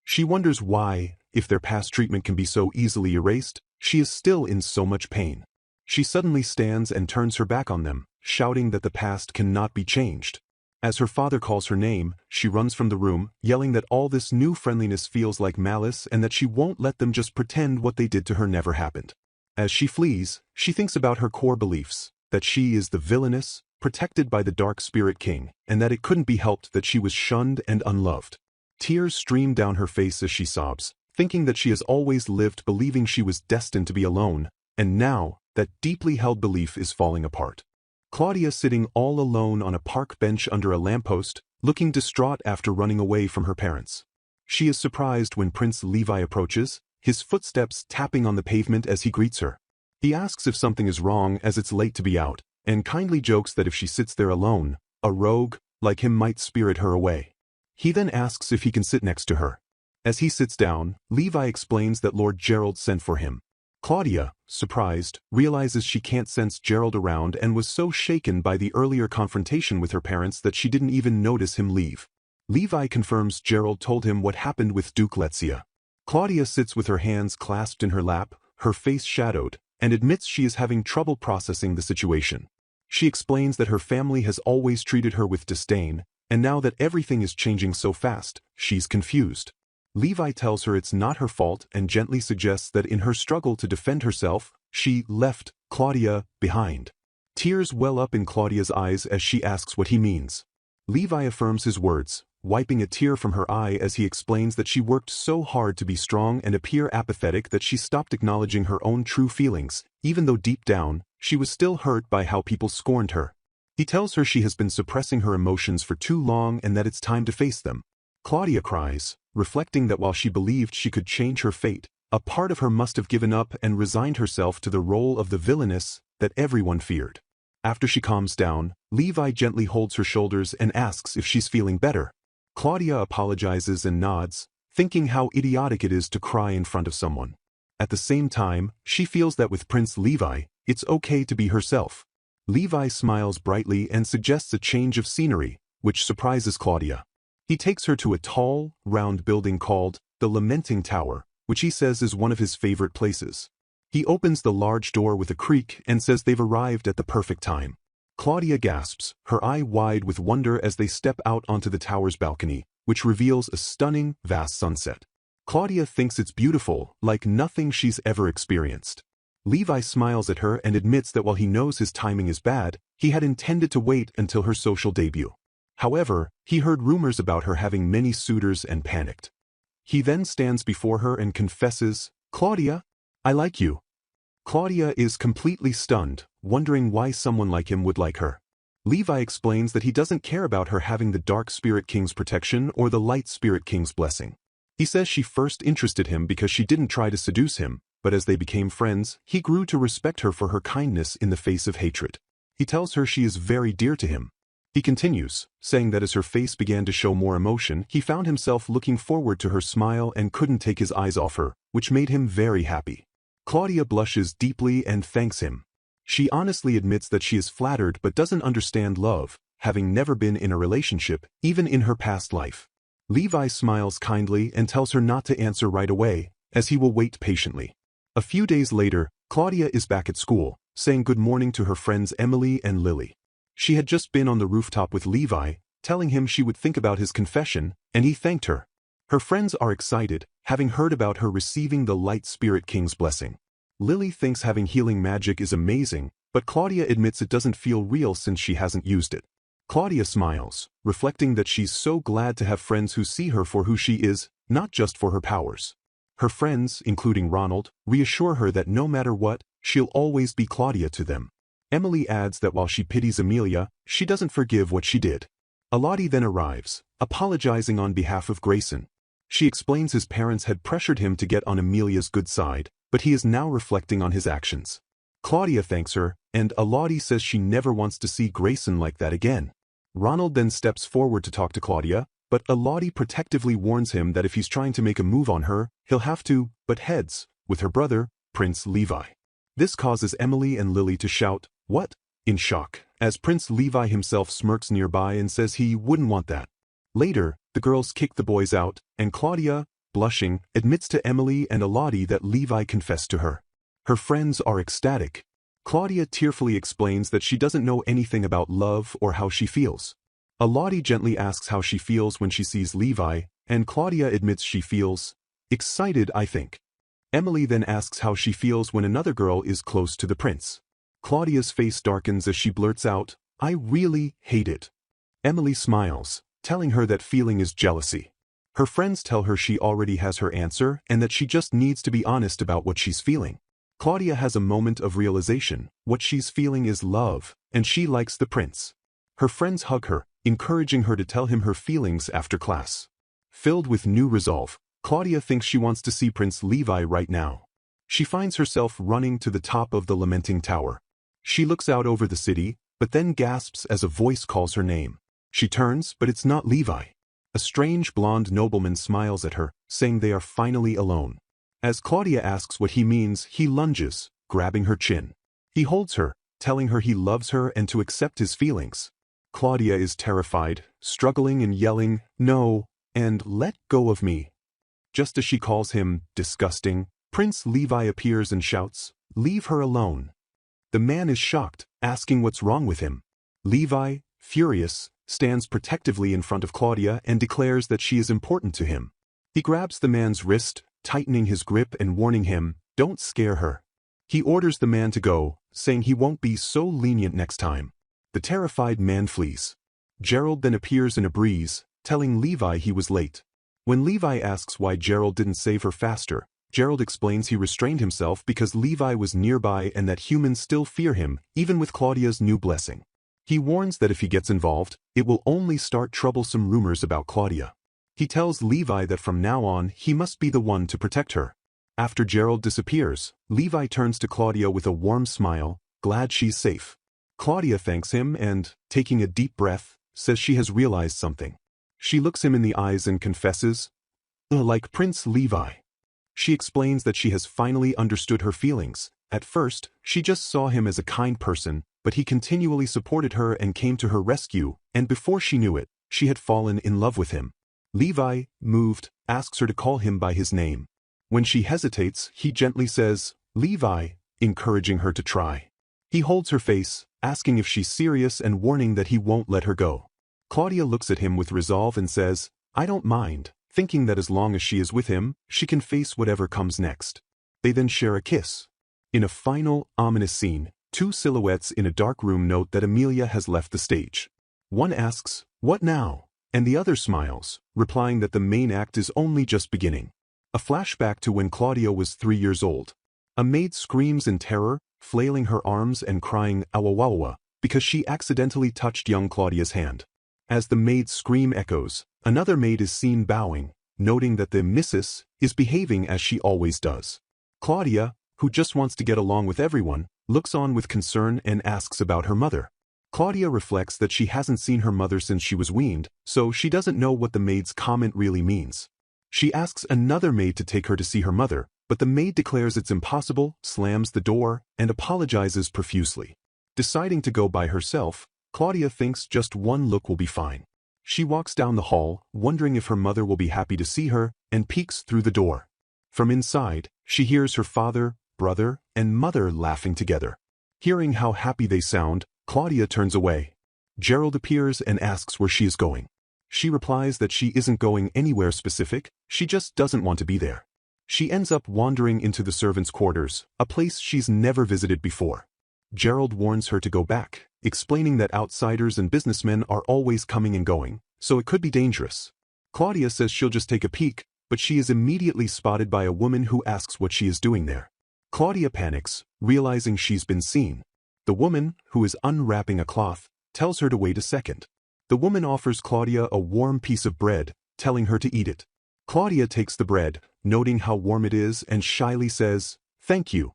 She wonders why, if their past treatment can be so easily erased, she is still in so much pain. She suddenly stands and turns her back on them, shouting that the past cannot be changed. As her father calls her name, she runs from the room, yelling that all this new friendliness feels like malice and that she won't let them just pretend what they did to her never happened. As she flees, she thinks about her core beliefs, that she is the Villainess, protected by the Dark Spirit King, and that it couldn't be helped that she was shunned and unloved. Tears stream down her face as she sobs, thinking that she has always lived believing she was destined to be alone, and now, that deeply held belief is falling apart. Claudia sitting all alone on a park bench under a lamppost, looking distraught after running away from her parents. She is surprised when Prince Levi approaches, his footsteps tapping on the pavement as he greets her. He asks if something is wrong as it's late to be out, and kindly jokes that if she sits there alone, a rogue, like him might spirit her away. He then asks if he can sit next to her. As he sits down, Levi explains that Lord Gerald sent for him. Claudia, surprised, realizes she can't sense Gerald around and was so shaken by the earlier confrontation with her parents that she didn't even notice him leave. Levi confirms Gerald told him what happened with Duke Letzia. Claudia sits with her hands clasped in her lap, her face shadowed, and admits she is having trouble processing the situation. She explains that her family has always treated her with disdain, and now that everything is changing so fast, she's confused. Levi tells her it's not her fault and gently suggests that in her struggle to defend herself, she left Claudia behind. Tears well up in Claudia's eyes as she asks what he means. Levi affirms his words, wiping a tear from her eye as he explains that she worked so hard to be strong and appear apathetic that she stopped acknowledging her own true feelings, even though deep down, she was still hurt by how people scorned her. He tells her she has been suppressing her emotions for too long and that it's time to face them. Claudia cries, reflecting that while she believed she could change her fate, a part of her must have given up and resigned herself to the role of the villainess that everyone feared. After she calms down, Levi gently holds her shoulders and asks if she's feeling better. Claudia apologizes and nods, thinking how idiotic it is to cry in front of someone. At the same time, she feels that with Prince Levi, it's okay to be herself. Levi smiles brightly and suggests a change of scenery, which surprises Claudia. He takes her to a tall, round building called the Lamenting Tower, which he says is one of his favorite places. He opens the large door with a creak and says they've arrived at the perfect time. Claudia gasps, her eye wide with wonder as they step out onto the tower's balcony, which reveals a stunning, vast sunset. Claudia thinks it's beautiful, like nothing she's ever experienced. Levi smiles at her and admits that while he knows his timing is bad, he had intended to wait until her social debut. However, he heard rumors about her having many suitors and panicked. He then stands before her and confesses, "Claudia, I like you." Claudia is completely stunned, wondering why someone like him would like her. Levi explains that he doesn't care about her having the Dark Spirit King's protection or the Light Spirit King's blessing. He says she first interested him because she didn't try to seduce him, but as they became friends, he grew to respect her for her kindness in the face of hatred. He tells her she is very dear to him. He continues, saying that as her face began to show more emotion, he found himself looking forward to her smile and couldn't take his eyes off her, which made him very happy. Claudia blushes deeply and thanks him. She honestly admits that she is flattered but doesn't understand love, having never been in a relationship, even in her past life. Levi smiles kindly and tells her not to answer right away, as he will wait patiently. A few days later, Claudia is back at school, saying good morning to her friends Emily and Lily. She had just been on the rooftop with Levi, telling him she would think about his confession, and he thanked her. Her friends are excited, having heard about her receiving the Light Spirit King's blessing. Lily thinks having healing magic is amazing, but Claudia admits it doesn't feel real since she hasn't used it. Claudia smiles, reflecting that she's so glad to have friends who see her for who she is, not just for her powers. Her friends, including Ronald, reassure her that no matter what, she'll always be Claudia to them. Emily adds that while she pities Amelia, she doesn't forgive what she did. Elodie then arrives, apologizing on behalf of Grayson. She explains his parents had pressured him to get on Amelia's good side, but he is now reflecting on his actions. Claudia thanks her, and Elodie says she never wants to see Grayson like that again. Ronald then steps forward to talk to Claudia, but Elodie protectively warns him that if he's trying to make a move on her, he'll have to butt heads with her brother, Prince Levi. This causes Emily and Lily to shout, "What?" in shock, as Prince Levi himself smirks nearby and says he wouldn't want that. Later, the girls kick the boys out, and Claudia, blushing, admits to Emily and Elodie that Levi confessed to her. Her friends are ecstatic. Claudia tearfully explains that she doesn't know anything about love or how she feels. Elodie gently asks how she feels when she sees Levi, and Claudia admits she feels excited, I think. Emily then asks how she feels when another girl is close to the prince. Claudia's face darkens as she blurts out, "I really hate it." Emily smiles, telling her that feeling is jealousy. Her friends tell her she already has her answer and that she just needs to be honest about what she's feeling. Claudia has a moment of realization. What she's feeling is love, and she likes the prince. Her friends hug her, encouraging her to tell him her feelings after class. Filled with new resolve, Claudia thinks she wants to see Prince Levi right now. She finds herself running to the top of the lamenting tower. She looks out over the city, but then gasps as a voice calls her name. She turns, but it's not Levi. A strange blonde nobleman smiles at her, saying they are finally alone. As Claudia asks what he means, he lunges, grabbing her chin. He holds her, telling her he loves her and to accept his feelings. Claudia is terrified, struggling and yelling, "No," and "Let go of me." Just as she calls him disgusting, Prince Levi appears and shouts, "Leave her alone." The man is shocked, asking what's wrong with him. Levi, furious, stands protectively in front of Claudia and declares that she is important to him. He grabs the man's wrist, tightening his grip and warning him, "Don't scare her." He orders the man to go, saying he won't be so lenient next time. The terrified man flees. Gerald then appears in a breeze, telling Levi he was late. When Levi asks why Gerald didn't save her faster, Gerald explains he restrained himself because Levi was nearby and that humans still fear him, even with Claudia's new blessing. He warns that if he gets involved, it will only start troublesome rumors about Claudia. He tells Levi that from now on he must be the one to protect her. After Gerald disappears, Levi turns to Claudia with a warm smile, glad she's safe. Claudia thanks him and, taking a deep breath, says she has realized something. She looks him in the eyes and confesses, like Prince Levi. She explains that she has finally understood her feelings. At first, she just saw him as a kind person, but he continually supported her and came to her rescue, and before she knew it, she had fallen in love with him. Levi, moved, asks her to call him by his name. When she hesitates, he gently says, "Levi," encouraging her to try. He holds her face, asking if she's serious and warning that he won't let her go. Claudia looks at him with resolve and says, "I don't mind," thinking that as long as she is with him, she can face whatever comes next. They then share a kiss. In a final, ominous scene, two silhouettes in a dark room note that Amelia has left the stage. One asks, "What now?" and the other smiles, replying that the main act is only just beginning. A flashback to when Claudia was 3 years old. A maid screams in terror, flailing her arms and crying "Awawawa," because she accidentally touched young Claudia's hand. As the maid's scream echoes, another maid is seen bowing, noting that the missus is behaving as she always does. Claudia, who just wants to get along with everyone, looks on with concern and asks about her mother. Claudia reflects that she hasn't seen her mother since she was weaned, so she doesn't know what the maid's comment really means. She asks another maid to take her to see her mother, but the maid declares it's impossible, slams the door, and apologizes profusely. Deciding to go by herself, Claudia thinks just one look will be fine. She walks down the hall, wondering if her mother will be happy to see her, and peeks through the door. From inside, she hears her father, brother, and mother laughing together. Hearing how happy they sound, Claudia turns away. Gerald appears and asks where she is going. She replies that she isn't going anywhere specific, she just doesn't want to be there. She ends up wandering into the servants' quarters, a place she's never visited before. Gerald warns her to go back, explaining that outsiders and businessmen are always coming and going, so it could be dangerous. Claudia says she'll just take a peek, but she is immediately spotted by a woman who asks what she is doing there. Claudia panics, realizing she's been seen. The woman, who is unwrapping a cloth, tells her to wait a second. The woman offers Claudia a warm piece of bread, telling her to eat it. Claudia takes the bread, noting how warm it is, and shyly says, "Thank you."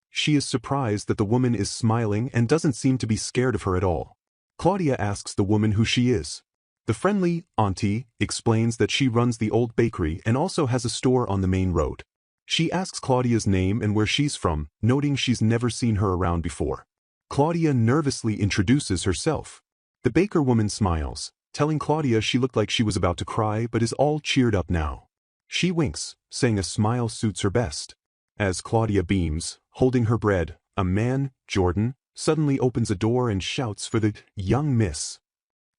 She is surprised that the woman is smiling and doesn't seem to be scared of her at all. Claudia asks the woman who she is. The friendly auntie explains that she runs the old bakery and also has a store on the main road. She asks Claudia's name and where she's from, noting she's never seen her around before. Claudia nervously introduces herself. The baker woman smiles, telling Claudia she looked like she was about to cry but is all cheered up now. She winks, saying a smile suits her best. As Claudia beams, holding her bread, a man, Jordan, suddenly opens a door and shouts for the young miss.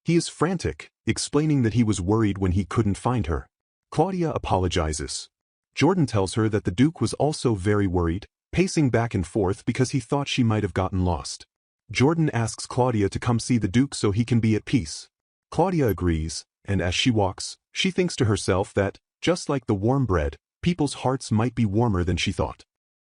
He is frantic, explaining that he was worried when he couldn't find her. Claudia apologizes. Jordan tells her that the Duke was also very worried, pacing back and forth because he thought she might have gotten lost. Jordan asks Claudia to come see the Duke so he can be at peace. Claudia agrees, and as she walks, she thinks to herself that, just like the warm bread, people's hearts might be warmer than she thought.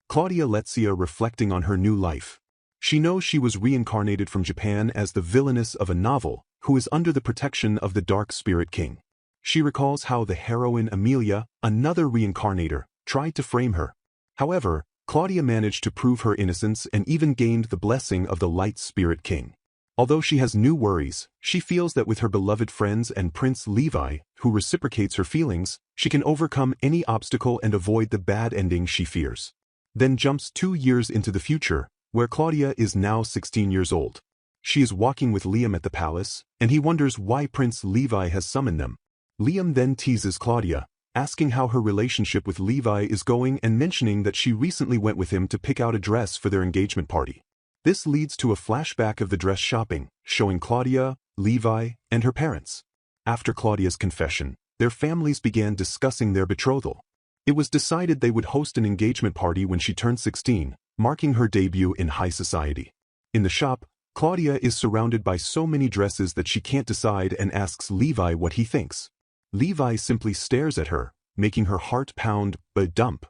Claudia Letsia reflecting on her new life. She knows she was reincarnated from Japan as the Villainess of a novel, who is under the protection of the Dark Spirit King. She recalls how the heroine Amelia, another reincarnator, tried to frame her. However, Claudia managed to prove her innocence and even gained the blessing of the Light Spirit King. Although she has new worries, she feels that with her beloved friends and Prince Levi, who reciprocates her feelings, she can overcome any obstacle and avoid the bad ending she fears. Then jumps 2 years into the future, where Claudia is now 16 years old. She is walking with Liam at the palace, and he wonders why Prince Levi has summoned them. Liam then teases Claudia, asking how her relationship with Levi is going and mentioning that she recently went with him to pick out a dress for their engagement party. This leads to a flashback of the dress shopping, showing Claudia, Levi, and her parents. After Claudia's confession, their families began discussing their betrothal. It was decided they would host an engagement party when she turned 16, marking her debut in high society. In the shop, Claudia is surrounded by so many dresses that she can't decide and asks Levi what he thinks. Levi simply stares at her, making her heart pound but dump.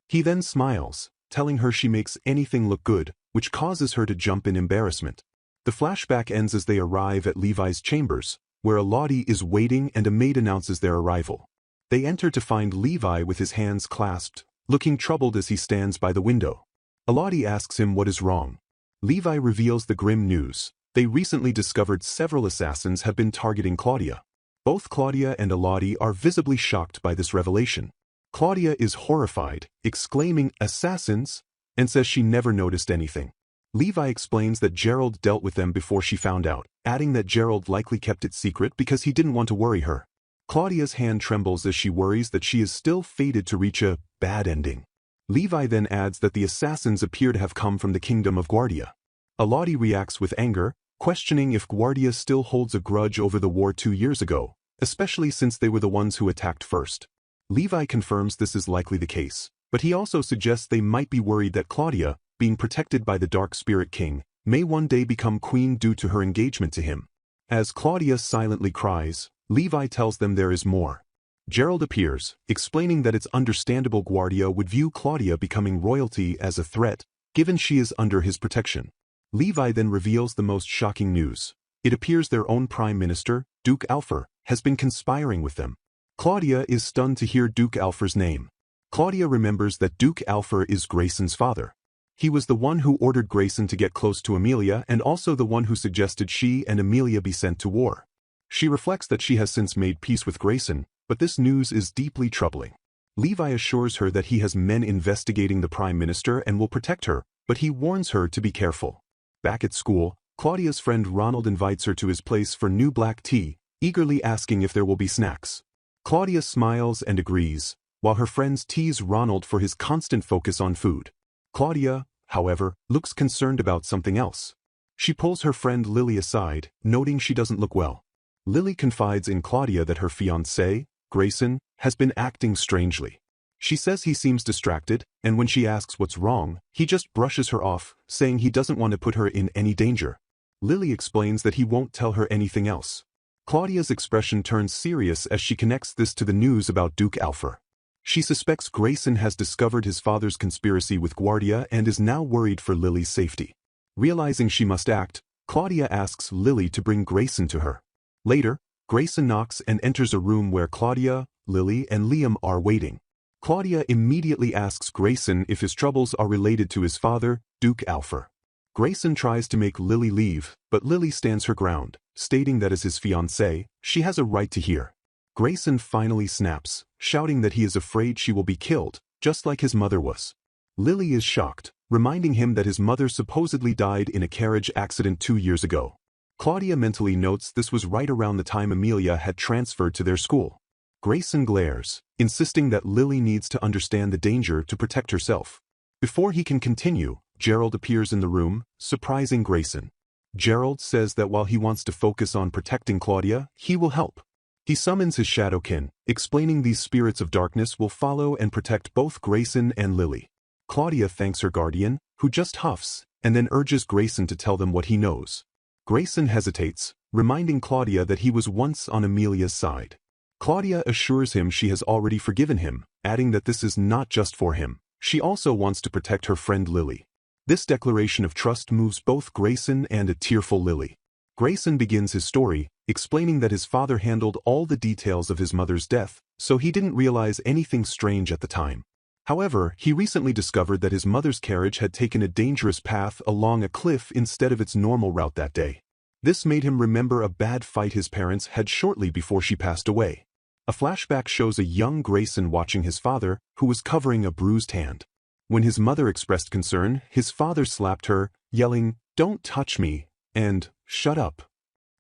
He then smiles, telling her she makes anything look good, which causes her to jump in embarrassment. The flashback ends as they arrive at Levi's chambers, where Elodie is waiting and a maid announces their arrival. They enter to find Levi with his hands clasped, looking troubled as he stands by the window. Elodie asks him what is wrong. Levi reveals the grim news. They recently discovered several assassins have been targeting Claudia. Both Claudia and Elodie are visibly shocked by this revelation. Claudia is horrified, exclaiming, "Assassins?" and says she never noticed anything. Levi explains that Gerald dealt with them before she found out, adding that Gerald likely kept it secret because he didn't want to worry her. Claudia's hand trembles as she worries that she is still fated to reach a bad ending. Levi then adds that the assassins appear to have come from the kingdom of Guardia. Elodie reacts with anger, questioning if Guardia still holds a grudge over the war 2 years ago, especially since they were the ones who attacked first. Levi confirms this is likely the case, but he also suggests they might be worried that Claudia, being protected by the Dark Spirit King, may one day become queen due to her engagement to him. As Claudia silently cries, Levi tells them there is more. Gerald appears, explaining that it's understandable Guardia would view Claudia becoming royalty as a threat, given she is under his protection. Levi then reveals the most shocking news. It appears their own Prime Minister, Duke Alfer, has been conspiring with them. Claudia is stunned to hear Duke Alfer's name. Claudia remembers that Duke Alfer is Grayson's father. He was the one who ordered Grayson to get close to Amelia and also the one who suggested she and Amelia be sent to war. She reflects that she has since made peace with Grayson, but this news is deeply troubling. Levi assures her that he has men investigating the Prime Minister and will protect her, but he warns her to be careful. Back at school, Claudia's friend Ronald invites her to his place for new black tea, eagerly asking if there will be snacks. Claudia smiles and agrees, while her friends tease Ronald for his constant focus on food. Claudia, however, looks concerned about something else. She pulls her friend Lily aside, noting she doesn't look well. Lily confides in Claudia that her fiancé, Grayson, has been acting strangely. She says he seems distracted, and when she asks what's wrong, he just brushes her off, saying he doesn't want to put her in any danger. Lily explains that he won't tell her anything else. Claudia's expression turns serious as she connects this to the news about Duke Alpha. She suspects Grayson has discovered his father's conspiracy with Guardia and is now worried for Lily's safety. Realizing she must act, Claudia asks Lily to bring Grayson to her. Later, Grayson knocks and enters a room where Claudia, Lily, and Liam are waiting. Claudia immediately asks Grayson if his troubles are related to his father, Duke Alpha. Grayson tries to make Lily leave, but Lily stands her ground, stating that as his fiancée, she has a right to hear. Grayson finally snaps, shouting that he is afraid she will be killed, just like his mother was. Lily is shocked, reminding him that his mother supposedly died in a carriage accident 2 years ago. Claudia mentally notes this was right around the time Amelia had transferred to their school. Grayson glares, insisting that Lily needs to understand the danger to protect herself. Before he can continue, Gerald appears in the room, surprising Grayson. Gerald says that while he wants to focus on protecting Claudia, he will help. He summons his shadowkin, explaining these spirits of darkness will follow and protect both Grayson and Lily. Claudia thanks her guardian, who just huffs, and then urges Grayson to tell them what he knows. Grayson hesitates, reminding Claudia that he was once on Amelia's side. Claudia assures him she has already forgiven him, adding that this is not just for him. She also wants to protect her friend Lily. This declaration of trust moves both Grayson and a tearful Lily. Grayson begins his story, explaining that his father handled all the details of his mother's death, so he didn't realize anything strange at the time. However, he recently discovered that his mother's carriage had taken a dangerous path along a cliff instead of its normal route that day. This made him remember a bad fight his parents had shortly before she passed away. A flashback shows a young Grayson watching his father, who was covering a bruised hand. When his mother expressed concern, his father slapped her, yelling, "Don't touch me," and "Shut up."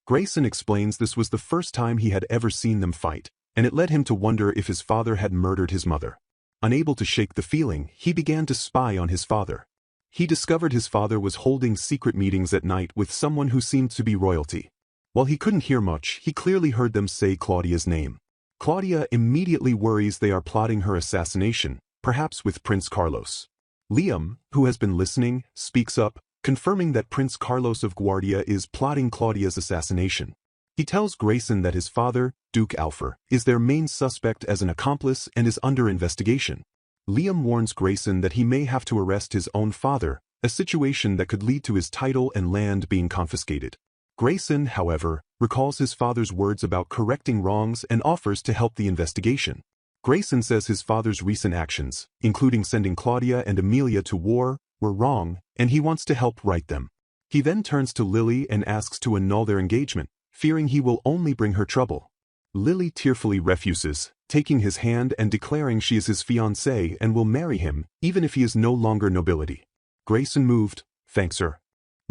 Grayson explains this was the first time he had ever seen them fight, and it led him to wonder if his father had murdered his mother. Unable to shake the feeling, he began to spy on his father. He discovered his father was holding secret meetings at night with someone who seemed to be royalty. While he couldn't hear much, he clearly heard them say Claudia's name. Claudia immediately worries they are plotting her assassination, perhaps with Prince Carlos. Liam, who has been listening, speaks up, confirming that Prince Carlos of Guardia is plotting Claudia's assassination. He tells Grayson that his father, Duke Alpha, is their main suspect as an accomplice and is under investigation. Liam warns Grayson that he may have to arrest his own father, a situation that could lead to his title and land being confiscated. Grayson, however, recalls his father's words about correcting wrongs and offers to help the investigation. Grayson says his father's recent actions, including sending Claudia and Amelia to war, were wrong, and he wants to help right them. He then turns to Lily and asks to annul their engagement, fearing he will only bring her trouble. Lily tearfully refuses, taking his hand and declaring she is his fiancée and will marry him, even if he is no longer nobility. Grayson, moved, thanks her.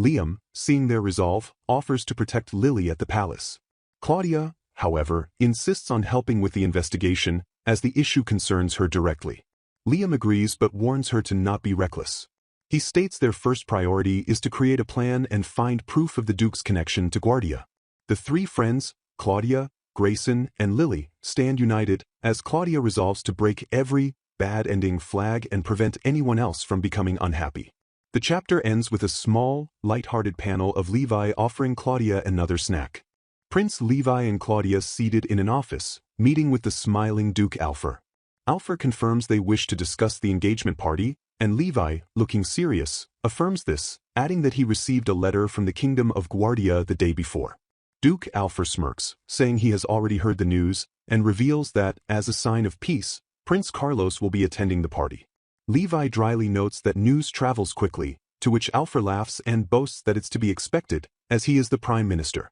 Liam, seeing their resolve, offers to protect Lily at the palace. Claudia, however, insists on helping with the investigation, as the issue concerns her directly. Liam agrees but warns her to not be reckless. He states their first priority is to create a plan and find proof of the Duke's connection to Guardia. The three friends, Claudia, Grayson, and Lily, stand united, as Claudia resolves to break every bad-ending flag and prevent anyone else from becoming unhappy. The chapter ends with a small, light-hearted panel of Levi offering Claudia another snack. Prince Levi and Claudia seated in an office, meeting with the smiling Duke Alpha. Alpha confirms they wish to discuss the engagement party, and Levi, looking serious, affirms this, adding that he received a letter from the Kingdom of Guardia the day before. Duke Alpha smirks, saying he has already heard the news, and reveals that, as a sign of peace, Prince Carlos will be attending the party. Levi dryly notes that news travels quickly, to which Alpha laughs and boasts that it's to be expected, as he is the Prime Minister.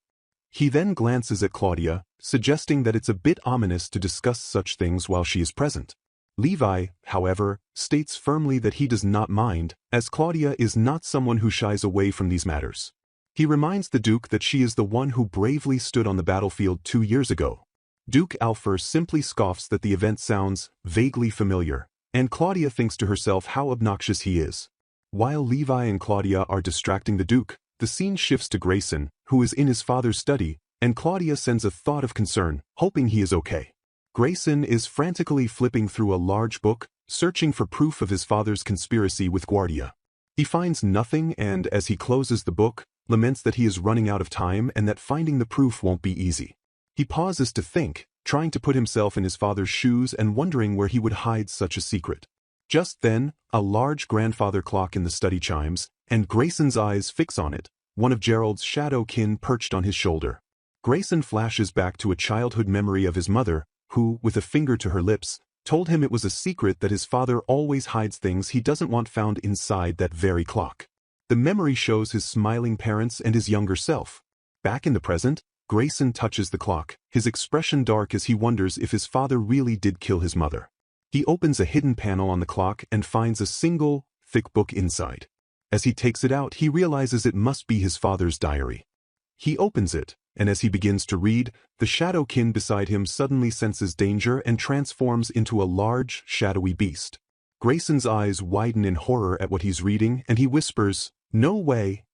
He then glances at Claudia, suggesting that it's a bit ominous to discuss such things while she is present. Levi, however, states firmly that he does not mind, as Claudia is not someone who shies away from these matters. He reminds the Duke that she is the one who bravely stood on the battlefield 2 years ago. Duke Alfred simply scoffs that the event sounds vaguely familiar, and Claudia thinks to herself how obnoxious he is. While Levi and Claudia are distracting the Duke, the scene shifts to Grayson, who is in his father's study, and Claudia sends a thought of concern, hoping he is okay. Grayson is frantically flipping through a large book, searching for proof of his father's conspiracy with Guardia. He finds nothing and, as he closes the book, laments that he is running out of time and that finding the proof won't be easy. He pauses to think, trying to put himself in his father's shoes and wondering where he would hide such a secret. Just then, a large grandfather clock in the study chimes, and Grayson's eyes fix on it, one of Gerald's shadow kin perched on his shoulder. Grayson flashes back to a childhood memory of his mother, who, with a finger to her lips, told him it was a secret that his father always hides things he doesn't want found inside that very clock. The memory shows his smiling parents and his younger self. Back in the present, Grayson touches the clock, his expression dark as he wonders if his father really did kill his mother. He opens a hidden panel on the clock and finds a single, thick book inside. As he takes it out, he realizes it must be his father's diary. He opens it, and as he begins to read, the shadow kin beside him suddenly senses danger and transforms into a large, shadowy beast. Grayson's eyes widen in horror at what he's reading, and he whispers, "No way."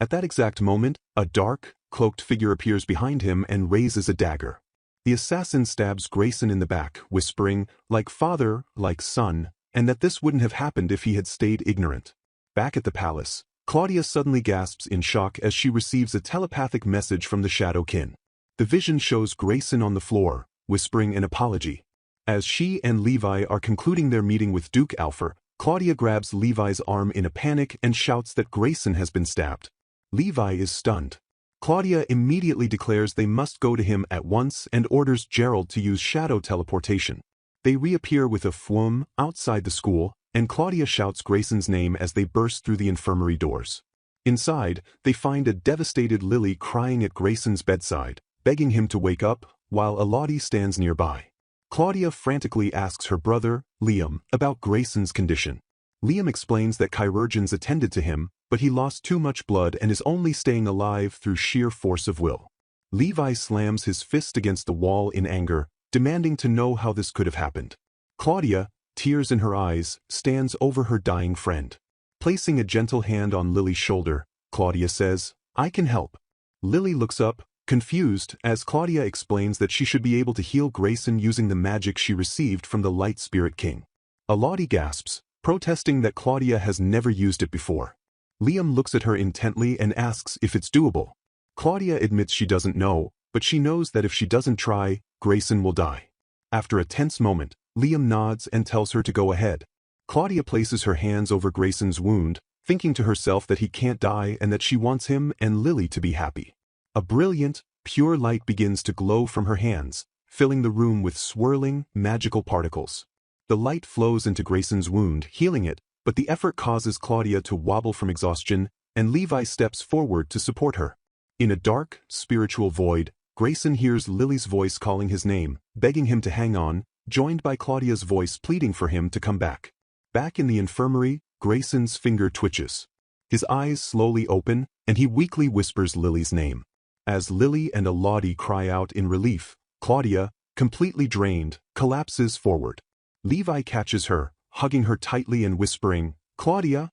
At that exact moment, a dark, cloaked figure appears behind him and raises a dagger. The assassin stabs Grayson in the back, whispering, "Like father, like son," and that this wouldn't have happened if he had stayed ignorant. Back at the palace, Claudia suddenly gasps in shock as she receives a telepathic message from the shadow kin. The vision shows Grayson on the floor, whispering an apology. As she and Levi are concluding their meeting with Duke Alfred, Claudia grabs Levi's arm in a panic and shouts that Grayson has been stabbed. Levi is stunned. Claudia immediately declares they must go to him at once and orders Gerald to use shadow teleportation. They reappear with a fwum outside the school, and Claudia shouts Grayson's name as they burst through the infirmary doors. Inside, they find a devastated Lily crying at Grayson's bedside, begging him to wake up, while Elodie stands nearby. Claudia frantically asks her brother, Liam, about Grayson's condition. Liam explains that chirurgeons attended to him, but he lost too much blood and is only staying alive through sheer force of will. Levi slams his fist against the wall in anger, demanding to know how this could have happened. Claudia, tears in her eyes, stands over her dying friend. Placing a gentle hand on Lily's shoulder, Claudia says, "I can help." Lily looks up, confused, as Claudia explains that she should be able to heal Grayson using the magic she received from the Light Spirit King. Elodie gasps, protesting that Claudia has never used it before. Liam looks at her intently and asks if it's doable. Claudia admits she doesn't know, but she knows that if she doesn't try, Grayson will die. After a tense moment, Liam nods and tells her to go ahead. Claudia places her hands over Grayson's wound, thinking to herself that he can't die and that she wants him and Lily to be happy. A brilliant, pure light begins to glow from her hands, filling the room with swirling, magical particles. The light flows into Grayson's wound, healing it, but the effort causes Claudia to wobble from exhaustion, and Levi steps forward to support her. In a dark, spiritual void, Grayson hears Lily's voice calling his name, begging him to hang on, joined by Claudia's voice pleading for him to come back. Back in the infirmary, Grayson's finger twitches. His eyes slowly open, and he weakly whispers Lily's name. As Lily and Elodie cry out in relief, Claudia, completely drained, collapses forward. Levi catches her, hugging her tightly and whispering, "Claudia,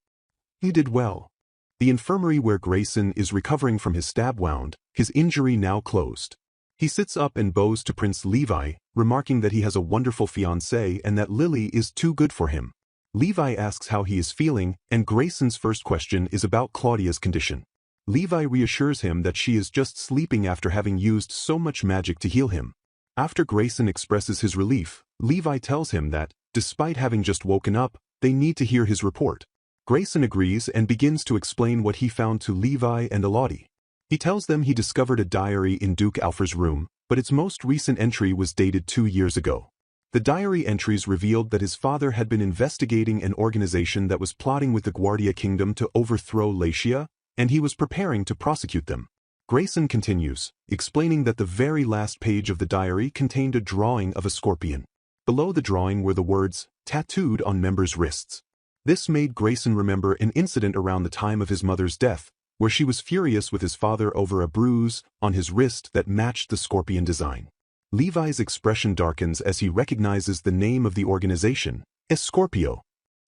you did well." The infirmary where Grayson is recovering from his stab wound, his injury now closed. He sits up and bows to Prince Levi, remarking that he has a wonderful fiancée and that Lily is too good for him. Levi asks how he is feeling, and Grayson's first question is about Claudia's condition. Levi reassures him that she is just sleeping after having used so much magic to heal him. After Grayson expresses his relief, Levi tells him that, despite having just woken up, they need to hear his report. Grayson agrees and begins to explain what he found to Levi and Elodie. He tells them he discovered a diary in Duke Alfred's room, but its most recent entry was dated 2 years ago. The diary entries revealed that his father had been investigating an organization that was plotting with the Guardia Kingdom to overthrow Latiia, and he was preparing to prosecute them. Grayson continues, explaining that the very last page of the diary contained a drawing of a scorpion. Below the drawing were the words, tattooed on members' wrists. This made Grayson remember an incident around the time of his mother's death, where she was furious with his father over a bruise on his wrist that matched the scorpion design. Levi's expression darkens as he recognizes the name of the organization, Scorpio.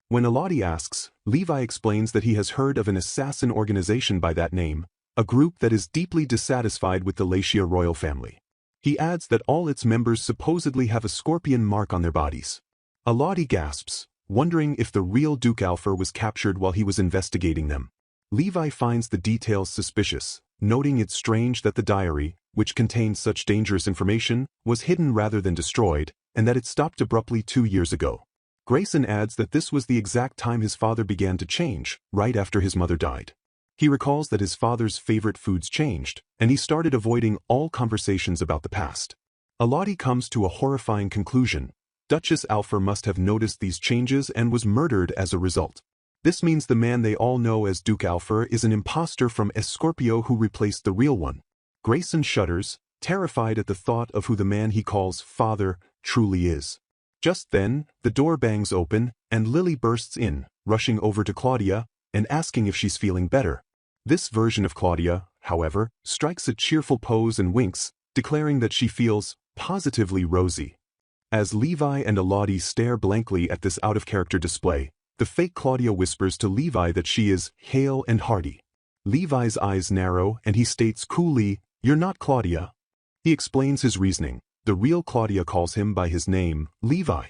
When Elodie asks, Levi explains that he has heard of an assassin organization by that name, a group that is deeply dissatisfied with the Latiia royal family. He adds that all its members supposedly have a scorpion mark on their bodies. Elodie gasps, wondering if the real Duke Alpha was captured while he was investigating them. Levi finds the details suspicious, noting it's strange that the diary, which contained such dangerous information, was hidden rather than destroyed, and that it stopped abruptly 2 years ago. Grayson adds that this was the exact time his father began to change, right after his mother died. He recalls that his father's favorite foods changed, and he started avoiding all conversations about the past. Elodie comes to a horrifying conclusion. Duchess Alpha must have noticed these changes and was murdered as a result. This means the man they all know as Duke Alpha is an imposter from Scorpio who replaced the real one. Grayson shudders, terrified at the thought of who the man he calls father truly is. Just then, the door bangs open, and Lily bursts in, rushing over to Claudia and asking if she's feeling better. This version of Claudia, however, strikes a cheerful pose and winks, declaring that she feels positively rosy. As Levi and Elodie stare blankly at this out-of-character display, the fake Claudia whispers to Levi that she is hale and hearty. Levi's eyes narrow and he states coolly, "You're not Claudia." He explains his reasoning. The real Claudia calls him by his name, Levi.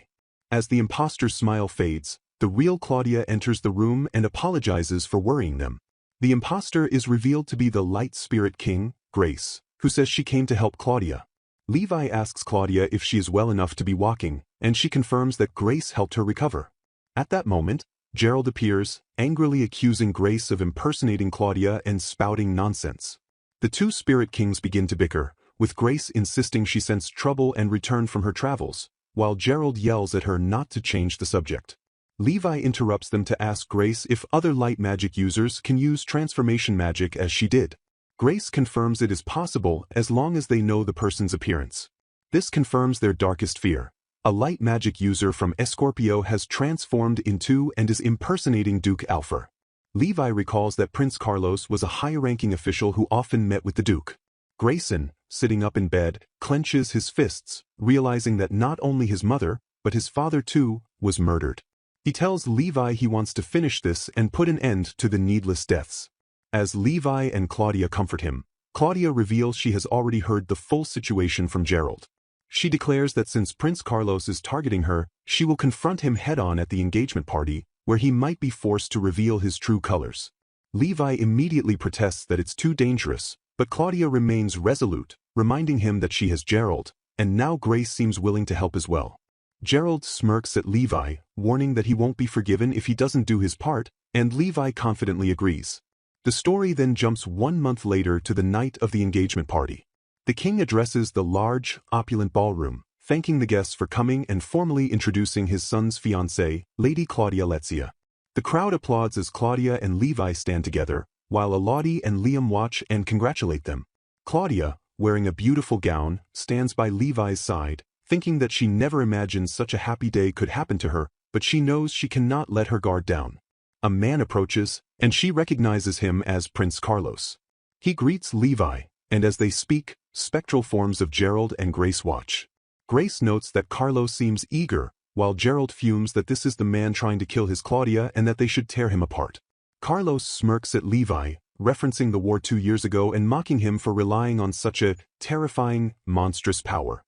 As the imposter's smile fades, the real Claudia enters the room and apologizes for worrying them. The imposter is revealed to be the Light Spirit King, Grace, who says she came to help Claudia. Levi asks Claudia if she is well enough to be walking, and she confirms that Grace helped her recover. At that moment, Gerald appears, angrily accusing Grace of impersonating Claudia and spouting nonsense. The two Spirit Kings begin to bicker, with Grace insisting she sensed trouble and returned from her travels, while Gerald yells at her not to change the subject. Levi interrupts them to ask Grace if other light magic users can use transformation magic as she did. Grace confirms it is possible as long as they know the person's appearance. This confirms their darkest fear. A light magic user from Scorpio has transformed into and is impersonating Duke Alpha. Levi recalls that Prince Carlos was a high-ranking official who often met with the Duke. Grayson, sitting up in bed, clenches his fists, realizing that not only his mother, but his father too, was murdered. He tells Levi he wants to finish this and put an end to the needless deaths. As Levi and Claudia comfort him, Claudia reveals she has already heard the full situation from Gerald. She declares that since Prince Carlos is targeting her, she will confront him head-on at the engagement party, where he might be forced to reveal his true colors. Levi immediately protests that it's too dangerous, but Claudia remains resolute, reminding him that she has Gerald, and now Grace seems willing to help as well. Gerald smirks at Levi, warning that he won't be forgiven if he doesn't do his part, and Levi confidently agrees. The story then jumps 1 month later to the night of the engagement party. The king addresses the large, opulent ballroom, thanking the guests for coming and formally introducing his son's fiancée, Lady Claudia Latiia. The crowd applauds as Claudia and Levi stand together, while Elodie and Liam watch and congratulate them. Claudia, wearing a beautiful gown, stands by Levi's side, thinking that she never imagined such a happy day could happen to her, but she knows she cannot let her guard down. A man approaches, and she recognizes him as Prince Carlos. He greets Levi, and as they speak, spectral forms of Gerald and Grace watch. Grace notes that Carlos seems eager, while Gerald fumes that this is the man trying to kill his Claudia and that they should tear him apart. Carlos smirks at Levi, referencing the war 2 years ago and mocking him for relying on such a terrifying, monstrous power.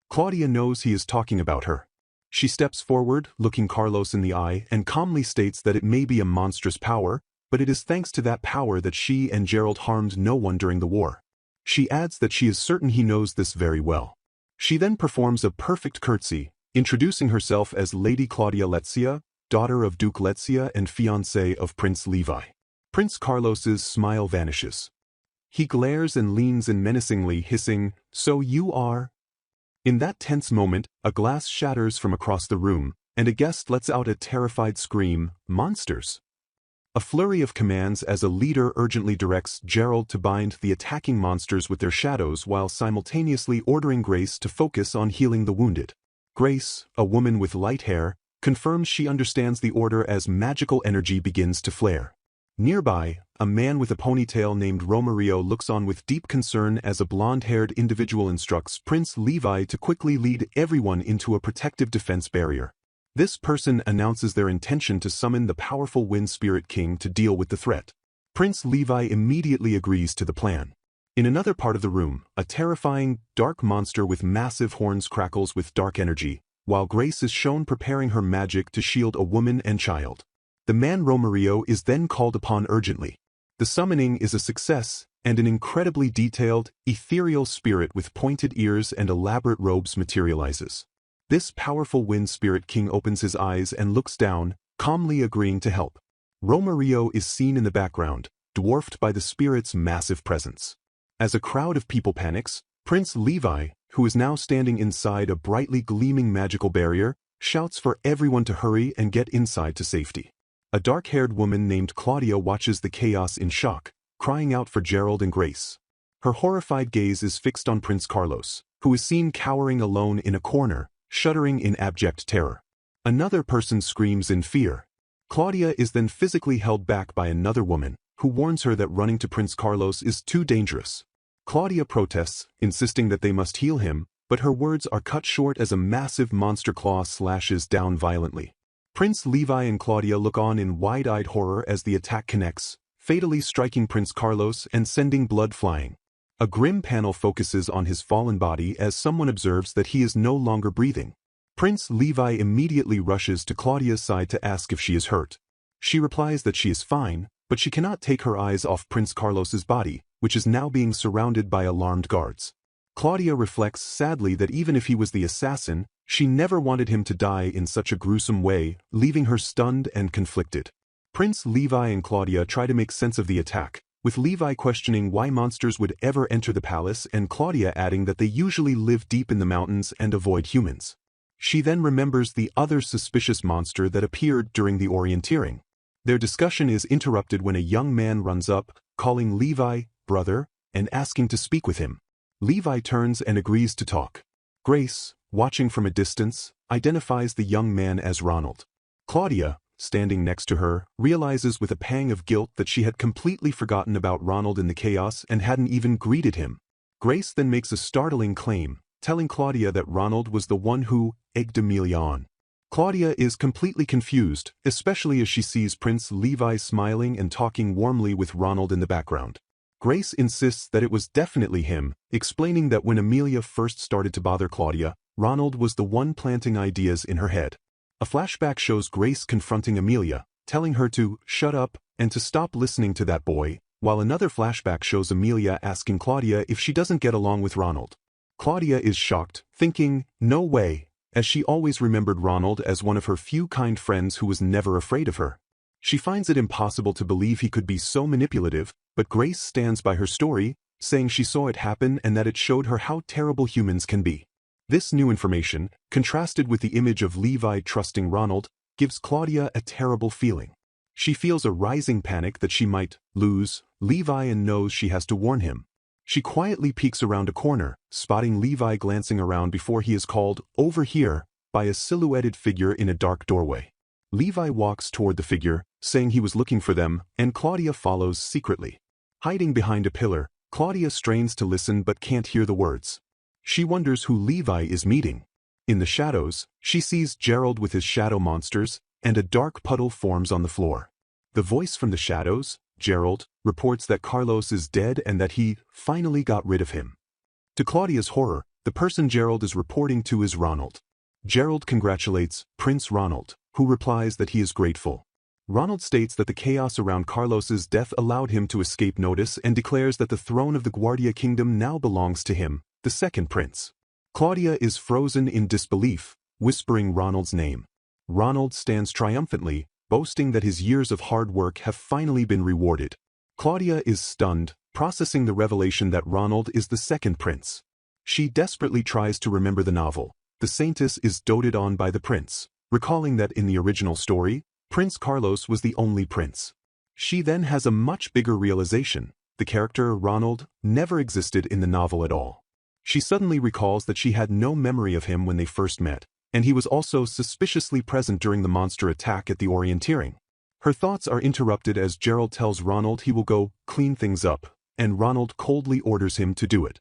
Claudia knows he is talking about her. She steps forward, looking Carlos in the eye, and calmly states that it may be a monstrous power, but it is thanks to that power that she and Gerald harmed no one during the war. She adds that she is certain he knows this very well. She then performs a perfect curtsy, introducing herself as Lady Claudia Latiia, daughter of Duke Latiia and fiancée of Prince Levi. Prince Carlos's smile vanishes. He glares and leans in menacingly, hissing, "So you are?" In that tense moment, a glass shatters from across the room, and a guest lets out a terrified scream, "Monsters!" A flurry of commands as a leader urgently directs Gerald to bind the attacking monsters with their shadows while simultaneously ordering Grace to focus on healing the wounded. Grace, a woman with light hair, confirms she understands the order as magical energy begins to flare. Nearby, a man with a ponytail named Romario looks on with deep concern as a blonde-haired individual instructs Prince Levi to quickly lead everyone into a protective defense barrier. This person announces their intention to summon the powerful Wind Spirit King to deal with the threat. Prince Levi immediately agrees to the plan. In another part of the room, a terrifying, dark monster with massive horns crackles with dark energy, while Grace is shown preparing her magic to shield a woman and child. The man Romario is then called upon urgently. The summoning is a success, and an incredibly detailed, ethereal spirit with pointed ears and elaborate robes materializes. This powerful Wind Spirit King opens his eyes and looks down, calmly agreeing to help. Romario is seen in the background, dwarfed by the spirit's massive presence. As a crowd of people panics, Prince Levi, who is now standing inside a brightly gleaming magical barrier, shouts for everyone to hurry and get inside to safety. A dark-haired woman named Claudia watches the chaos in shock, crying out for Gerald and Grace. Her horrified gaze is fixed on Prince Carlos, who is seen cowering alone in a corner, shuddering in abject terror. Another person screams in fear. Claudia is then physically held back by another woman, who warns her that running to Prince Carlos is too dangerous. Claudia protests, insisting that they must heal him, but her words are cut short as a massive monster claw slashes down violently. Prince Levi and Claudia look on in wide-eyed horror as the attack connects, fatally striking Prince Carlos and sending blood flying. A grim panel focuses on his fallen body as someone observes that he is no longer breathing. Prince Levi immediately rushes to Claudia's side to ask if she is hurt. She replies that she is fine, but she cannot take her eyes off Prince Carlos's body, which is now being surrounded by alarmed guards. Claudia reflects sadly that even if he was the assassin, she never wanted him to die in such a gruesome way, leaving her stunned and conflicted. Prince Levi and Claudia try to make sense of the attack, with Levi questioning why monsters would ever enter the palace and Claudia adding that they usually live deep in the mountains and avoid humans. She then remembers the other suspicious monster that appeared during the orienteering. Their discussion is interrupted when a young man runs up, calling Levi brother, and asking to speak with him. Levi turns and agrees to talk. Grace, watching from a distance, identifies the young man as Ronald. Claudia, standing next to her, realizes with a pang of guilt that she had completely forgotten about Ronald in the chaos and hadn't even greeted him. Grace then makes a startling claim, telling Claudia that Ronald was the one who egged Amelia on. Claudia is completely confused, especially as she sees Prince Levi smiling and talking warmly with Ronald in the background. Grace insists that it was definitely him, explaining that when Amelia first started to bother Claudia, Ronald was the one planting ideas in her head. A flashback shows Grace confronting Amelia, telling her to shut up and to stop listening to that boy, while another flashback shows Amelia asking Claudia if she doesn't get along with Ronald. Claudia is shocked, thinking, no way, as she always remembered Ronald as one of her few kind friends who was never afraid of her. She finds it impossible to believe he could be so manipulative, but Grace stands by her story, saying she saw it happen and that it showed her how terrible humans can be. This new information, contrasted with the image of Levi trusting Ronald, gives Claudia a terrible feeling. She feels a rising panic that she might lose Levi and knows she has to warn him. She quietly peeks around a corner, spotting Levi glancing around before he is called, over here, by a silhouetted figure in a dark doorway. Levi walks toward the figure, saying he was looking for them, and Claudia follows secretly. Hiding behind a pillar, Claudia strains to listen but can't hear the words. She wonders who Levi is meeting. In the shadows, she sees Gerald with his shadow monsters, and a dark puddle forms on the floor. The voice from the shadows, Gerald, reports that Carlos is dead and that he finally got rid of him. To Claudia's horror, the person Gerald is reporting to is Ronald. Gerald congratulates Prince Ronald, who replies that he is grateful. Ronald states that the chaos around Carlos's death allowed him to escape notice and declares that the throne of the Guardia Kingdom now belongs to him, the second prince. Claudia is frozen in disbelief, whispering Ronald's name. Ronald stands triumphantly, boasting that his years of hard work have finally been rewarded. Claudia is stunned, processing the revelation that Ronald is the second prince. She desperately tries to remember the novel. The Saintess is doted on by the prince, recalling that in the original story, Prince Carlos was the only prince. She then has a much bigger realization. The character Ronald never existed in the novel at all. She suddenly recalls that she had no memory of him when they first met, and he was also suspiciously present during the monster attack at the orienteering. Her thoughts are interrupted as Gerald tells Ronald he will go clean things up, and Ronald coldly orders him to do it.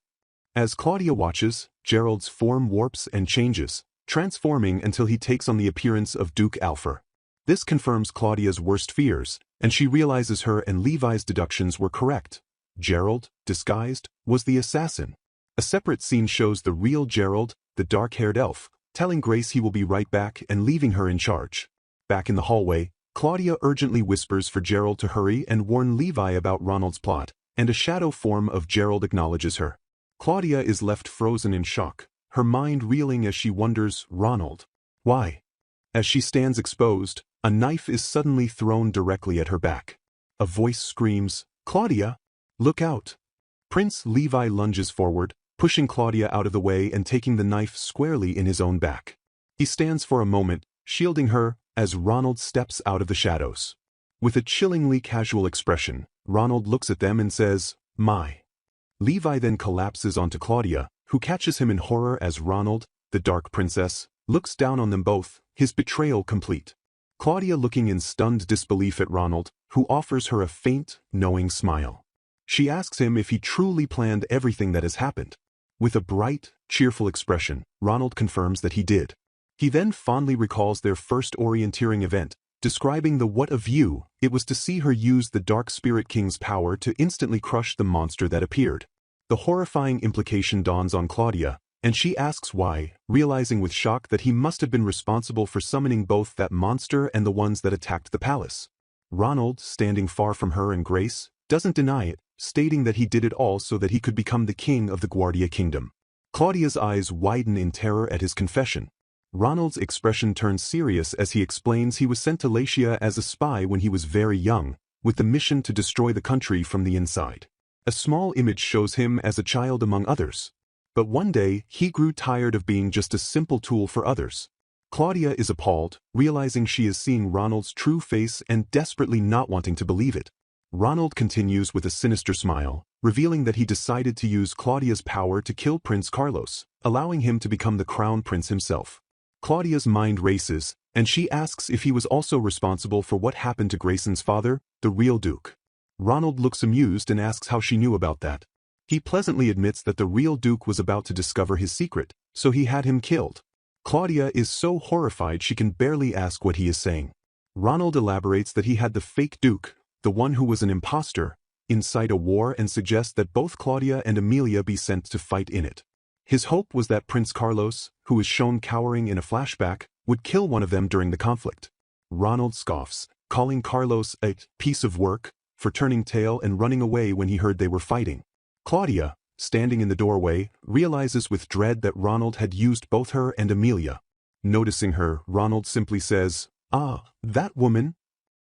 As Claudia watches, Gerald's form warps and changes, transforming until he takes on the appearance of Duke Alpha. This confirms Claudia's worst fears, and she realizes her and Levi's deductions were correct. Gerald, disguised, was the assassin. A separate scene shows the real Gerald, the dark-haired elf, telling Grace he will be right back and leaving her in charge. Back in the hallway, Claudia urgently whispers for Gerald to hurry and warn Levi about Ronald's plot, and a shadow form of Gerald acknowledges her. Claudia is left frozen in shock, her mind reeling as she wonders, Ronald, why? As she stands exposed, a knife is suddenly thrown directly at her back. A voice screams, Claudia, look out! Prince Levi lunges forward, pushing Claudia out of the way and taking the knife squarely in his own back. He stands for a moment, shielding her, as Ronald steps out of the shadows. With a chillingly casual expression, Ronald looks at them and says, my. Levi then collapses onto Claudia, who catches him in horror as Ronald, the Dark Princess, looks down on them both, his betrayal complete. Claudia looking in stunned disbelief at Ronald, who offers her a faint, knowing smile. She asks him if he truly planned everything that has happened. With a bright, cheerful expression, Ronald confirms that he did. He then fondly recalls their first orienteering event, describing the what of view it was to see her use the Dark Spirit King's power to instantly crush the monster that appeared. The horrifying implication dawns on Claudia, and she asks why, realizing with shock that he must have been responsible for summoning both that monster and the ones that attacked the palace. Ronald, standing far from her and Grace, doesn't deny it, stating that he did it all so that he could become the king of the Guardia Kingdom. Claudia's eyes widen in terror at his confession. Ronald's expression turns serious as he explains he was sent to Latium as a spy when he was very young, with the mission to destroy the country from the inside. A small image shows him as a child among others. But one day, he grew tired of being just a simple tool for others. Claudia is appalled, realizing she is seeing Ronald's true face and desperately not wanting to believe it. Ronald continues with a sinister smile, revealing that he decided to use Claudia's power to kill Prince Carlos, allowing him to become the crown prince himself. Claudia's mind races, and she asks if he was also responsible for what happened to Grayson's father, the real Duke. Ronald looks amused and asks how she knew about that. He pleasantly admits that the real Duke was about to discover his secret, so he had him killed. Claudia is so horrified she can barely ask what he is saying. Ronald elaborates that he had the fake Duke, the one who was an imposter, incite a war and suggests that both Claudia and Emilia be sent to fight in it. His hope was that Prince Carlos, who is shown cowering in a flashback, would kill one of them during the conflict. Ronald scoffs, calling Carlos a piece of work for turning tail and running away when he heard they were fighting. Claudia, standing in the doorway, realizes with dread that Ronald had used both her and Emilia. Noticing her, Ronald simply says, "Ah, that woman."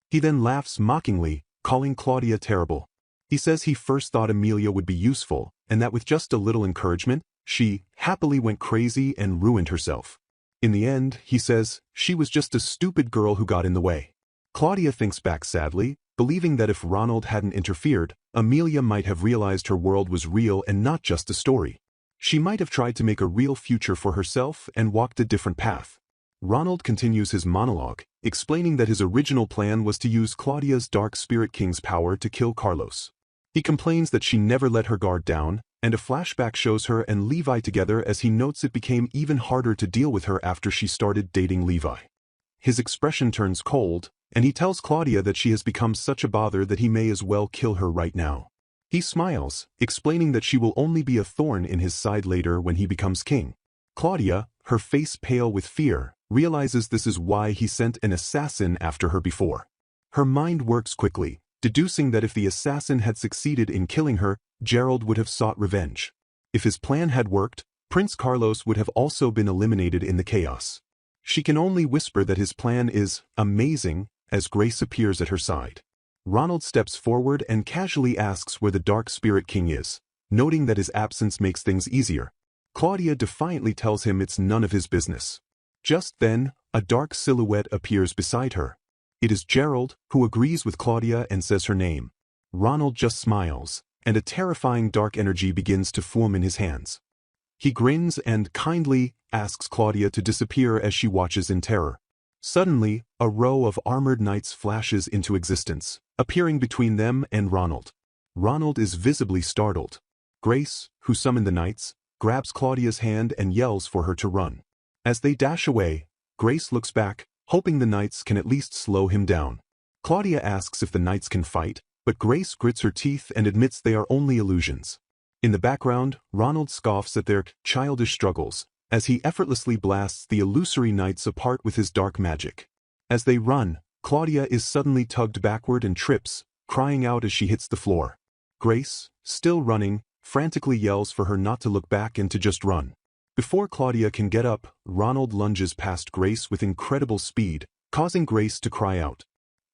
He then laughs mockingly, calling Claudia terrible. He says he first thought Emilia would be useful, and that with just a little encouragement, she happily went crazy and ruined herself. In the end, he says, she was just a stupid girl who got in the way. Claudia thinks back sadly, believing that if Ronald hadn't interfered, Emilia might have realized her world was real and not just a story. She might have tried to make a real future for herself and walked a different path. Ronald continues his monologue, explaining that his original plan was to use Claudia's Dark Spirit King's power to kill Carlos. He complains that she never let her guard down, and a flashback shows her and Levi together as he notes it became even harder to deal with her after she started dating Levi. His expression turns cold, and he tells Claudia that she has become such a bother that he may as well kill her right now. He smiles, explaining that she will only be a thorn in his side later when he becomes king. Claudia, her face pale with fear, realizes this is why he sent an assassin after her before. Her mind works quickly, deducing that if the assassin had succeeded in killing her, Gerald would have sought revenge. If his plan had worked, Prince Carlos would have also been eliminated in the chaos. She can only whisper that his plan is amazing as Grace appears at her side. Ronald steps forward and casually asks where the Dark Spirit King is, noting that his absence makes things easier. Claudia defiantly tells him it's none of his business. Just then, a dark silhouette appears beside her. It is Gerald, who agrees with Claudia and says her name. Ronald just smiles, and a terrifying dark energy begins to form in his hands. He grins and kindly asks Claudia to disappear as she watches in terror. Suddenly, a row of armored knights flashes into existence, appearing between them and Ronald. Ronald is visibly startled. Grace, who summoned the knights, grabs Claudia's hand and yells for her to run. As they dash away, Grace looks back, hoping the knights can at least slow him down. Claudia asks if the knights can fight, but Grace grits her teeth and admits they are only illusions. In the background, Ronald scoffs at their childish struggles, as he effortlessly blasts the illusory knights apart with his dark magic. As they run, Claudia is suddenly tugged backward and trips, crying out as she hits the floor. Grace, still running, frantically yells for her not to look back and to just run. Before Claudia can get up, Ronald lunges past Grace with incredible speed, causing Grace to cry out.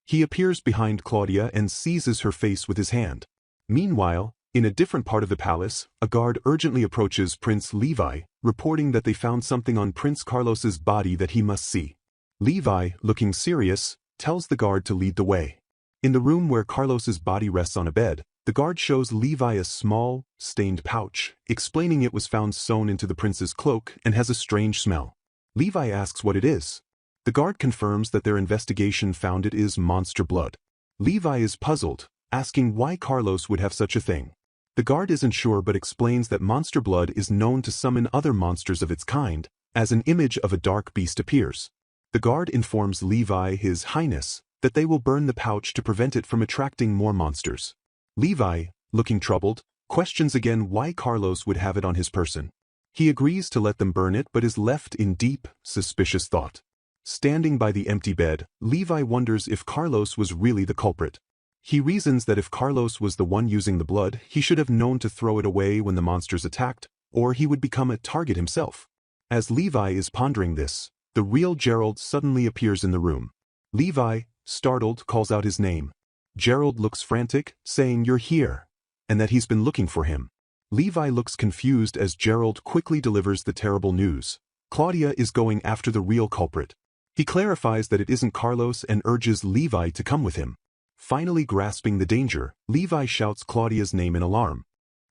He appears behind Claudia and seizes her face with his hand. Meanwhile, in a different part of the palace, a guard urgently approaches Prince Levi, reporting that they found something on Prince Carlos's body that he must see. Levi, looking serious, tells the guard to lead the way. In the room where Carlos's body rests on a bed, the guard shows Levi a small, stained pouch, explaining it was found sewn into the prince's cloak and has a strange smell. Levi asks what it is. The guard confirms that their investigation found it is monster blood. Levi is puzzled, asking why Carlos would have such a thing. The guard isn't sure but explains that monster blood is known to summon other monsters of its kind, as an image of a dark beast appears. The guard informs Levi, His Highness, that they will burn the pouch to prevent it from attracting more monsters. Levi, looking troubled, questions again why Carlos would have it on his person. He agrees to let them burn it but is left in deep, suspicious thought. Standing by the empty bed, Levi wonders if Carlos was really the culprit. He reasons that if Carlos was the one using the blood, he should have known to throw it away when the monsters attacked, or he would become a target himself. As Levi is pondering this, the real Gerald suddenly appears in the room. Levi, startled, calls out his name. Gerald looks frantic, saying "You're here," and that he's been looking for him. Levi looks confused as Gerald quickly delivers the terrible news. Claudia is going after the real culprit. He clarifies that it isn't Carlos and urges Levi to come with him. Finally grasping the danger, Levi shouts Claudia's name in alarm.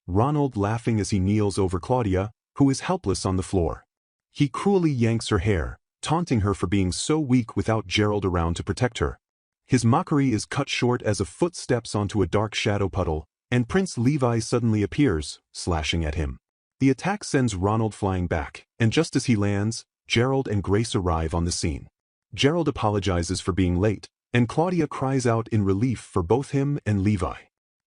Ronald laughing as he kneels over Claudia, who is helpless on the floor. He cruelly yanks her hair, taunting her for being so weak without Gerald around to protect her. His mockery is cut short as a foot steps onto a dark shadow puddle, and Prince Levi suddenly appears, slashing at him. The attack sends Ronald flying back, and just as he lands, Gerald and Grace arrive on the scene. Gerald apologizes for being late, and Claudia cries out in relief for both him and Levi.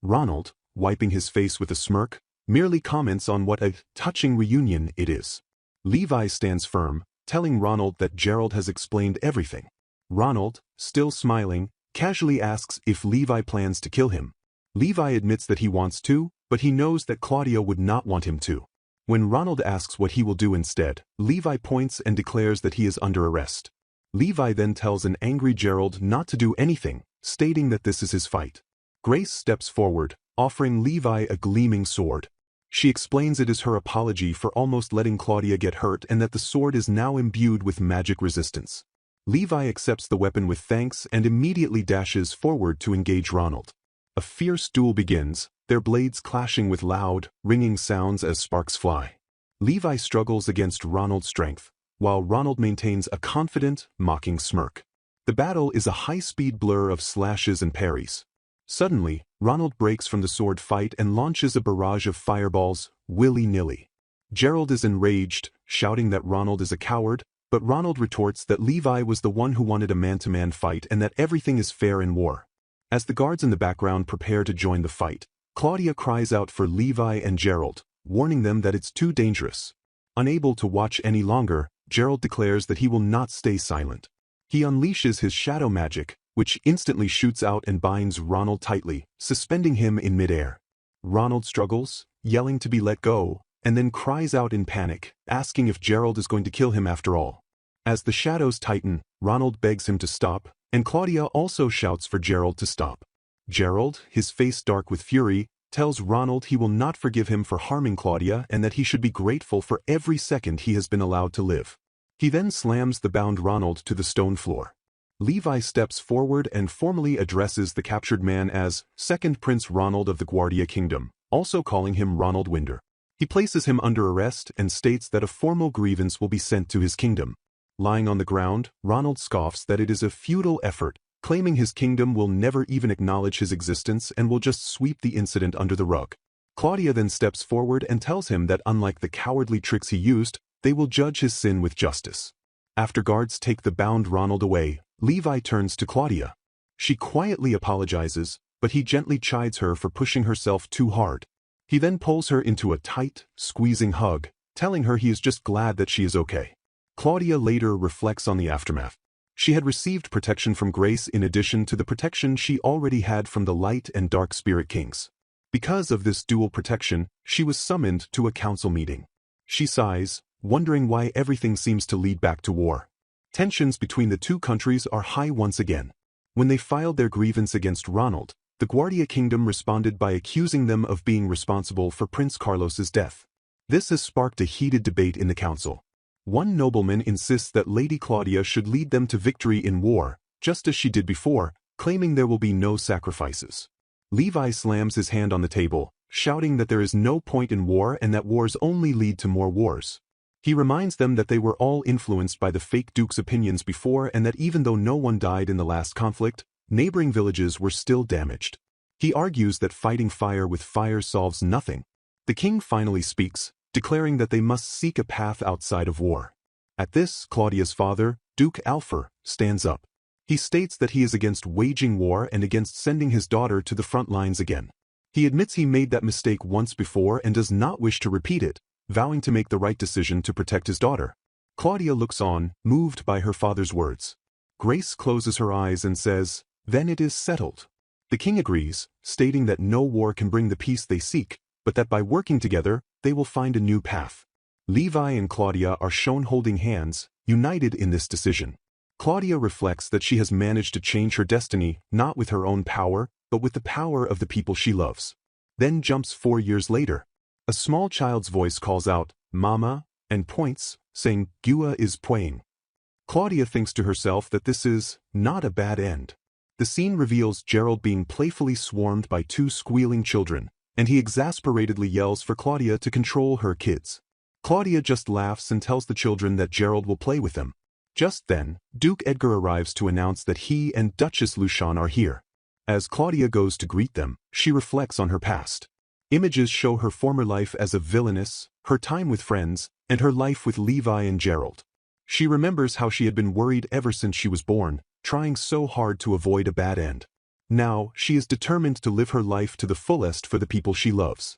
Ronald, wiping his face with a smirk, merely comments on what a touching reunion it is. Levi stands firm, telling Ronald that Gerald has explained everything. Ronald, still smiling, casually asks if Levi plans to kill him. Levi admits that he wants to, but he knows that Claudia would not want him to. When Ronald asks what he will do instead, Levi points and declares that he is under arrest. Levi then tells an angry Gerald not to do anything, stating that this is his fight. Grace steps forward, offering Levi a gleaming sword. She explains it is her apology for almost letting Claudia get hurt and that the sword is now imbued with magic resistance. Levi accepts the weapon with thanks and immediately dashes forward to engage Ronald. A fierce duel begins, their blades clashing with loud, ringing sounds as sparks fly. Levi struggles against Ronald's strength, while Ronald maintains a confident, mocking smirk. The battle is a high-speed blur of slashes and parries. Suddenly, Ronald breaks from the sword fight and launches a barrage of fireballs, willy-nilly. Gerald is enraged, shouting that Ronald is a coward, but Ronald retorts that Levi was the one who wanted a man-to-man fight and that everything is fair in war. As the guards in the background prepare to join the fight, Claudia cries out for Levi and Gerald, warning them that it's too dangerous. Unable to watch any longer, Gerald declares that he will not stay silent. He unleashes his shadow magic, which instantly shoots out and binds Ronald tightly, suspending him in midair. Ronald struggles, yelling to be let go, and then cries out in panic, asking if Gerald is going to kill him after all. As the shadows tighten, Ronald begs him to stop, and Claudia also shouts for Gerald to stop. Gerald, his face dark with fury, tells Ronald he will not forgive him for harming Claudia and that he should be grateful for every second he has been allowed to live. He then slams the bound Ronald to the stone floor. Levi steps forward and formally addresses the captured man as Second Prince Ronald of the Guardia Kingdom, also calling him Ronald Winder. He places him under arrest and states that a formal grievance will be sent to his kingdom. Lying on the ground, Ronald scoffs that it is a futile effort, claiming his kingdom will never even acknowledge his existence and will just sweep the incident under the rug. Claudia then steps forward and tells him that unlike the cowardly tricks he used, they will judge his sin with justice. After guards take the bound Ronald away, Levi turns to Claudia. She quietly apologizes, but he gently chides her for pushing herself too hard. He then pulls her into a tight, squeezing hug, telling her he is just glad that she is okay. Claudia later reflects on the aftermath. She had received protection from Grace in addition to the protection she already had from the Light and Dark Spirit Kings. Because of this dual protection, she was summoned to a council meeting. She sighs, wondering why everything seems to lead back to war. Tensions between the two countries are high once again. When they filed their grievance against Ronald, the Guardia Kingdom responded by accusing them of being responsible for Prince Carlos's death. This has sparked a heated debate in the council. One nobleman insists that Lady Claudia should lead them to victory in war, just as she did before, claiming there will be no sacrifices. Levi slams his hand on the table, shouting that there is no point in war and that wars only lead to more wars. He reminds them that they were all influenced by the fake duke's opinions before and that even though no one died in the last conflict, neighboring villages were still damaged. He argues that fighting fire with fire solves nothing. The king finally speaks, declaring that they must seek a path outside of war. At this, Claudia's father, Duke Alfred, stands up. He states that he is against waging war and against sending his daughter to the front lines again. He admits he made that mistake once before and does not wish to repeat it, vowing to make the right decision to protect his daughter. Claudia looks on, moved by her father's words. Grace closes her eyes and says, "Then it is settled." The king agrees, stating that no war can bring the peace they seek, but that by working together, they will find a new path. Levi and Claudia are shown holding hands, united in this decision. Claudia reflects that she has managed to change her destiny, not with her own power, but with the power of the people she loves. Then jumps 4 years later. A small child's voice calls out, "Mama," and points, saying, "Gua is playing." Claudia thinks to herself that this is not a bad end. The scene reveals Gerald being playfully swarmed by 2 squealing children, and he exasperatedly yells for Claudia to control her kids. Claudia just laughs and tells the children that Gerald will play with them. Just then, Duke Edgar arrives to announce that he and Duchess Lucian are here. As Claudia goes to greet them, she reflects on her past. Images show her former life as a villainess, her time with friends, and her life with Levi and Gerald. She remembers how she had been worried ever since she was born, trying so hard to avoid a bad end. Now, she is determined to live her life to the fullest for the people she loves.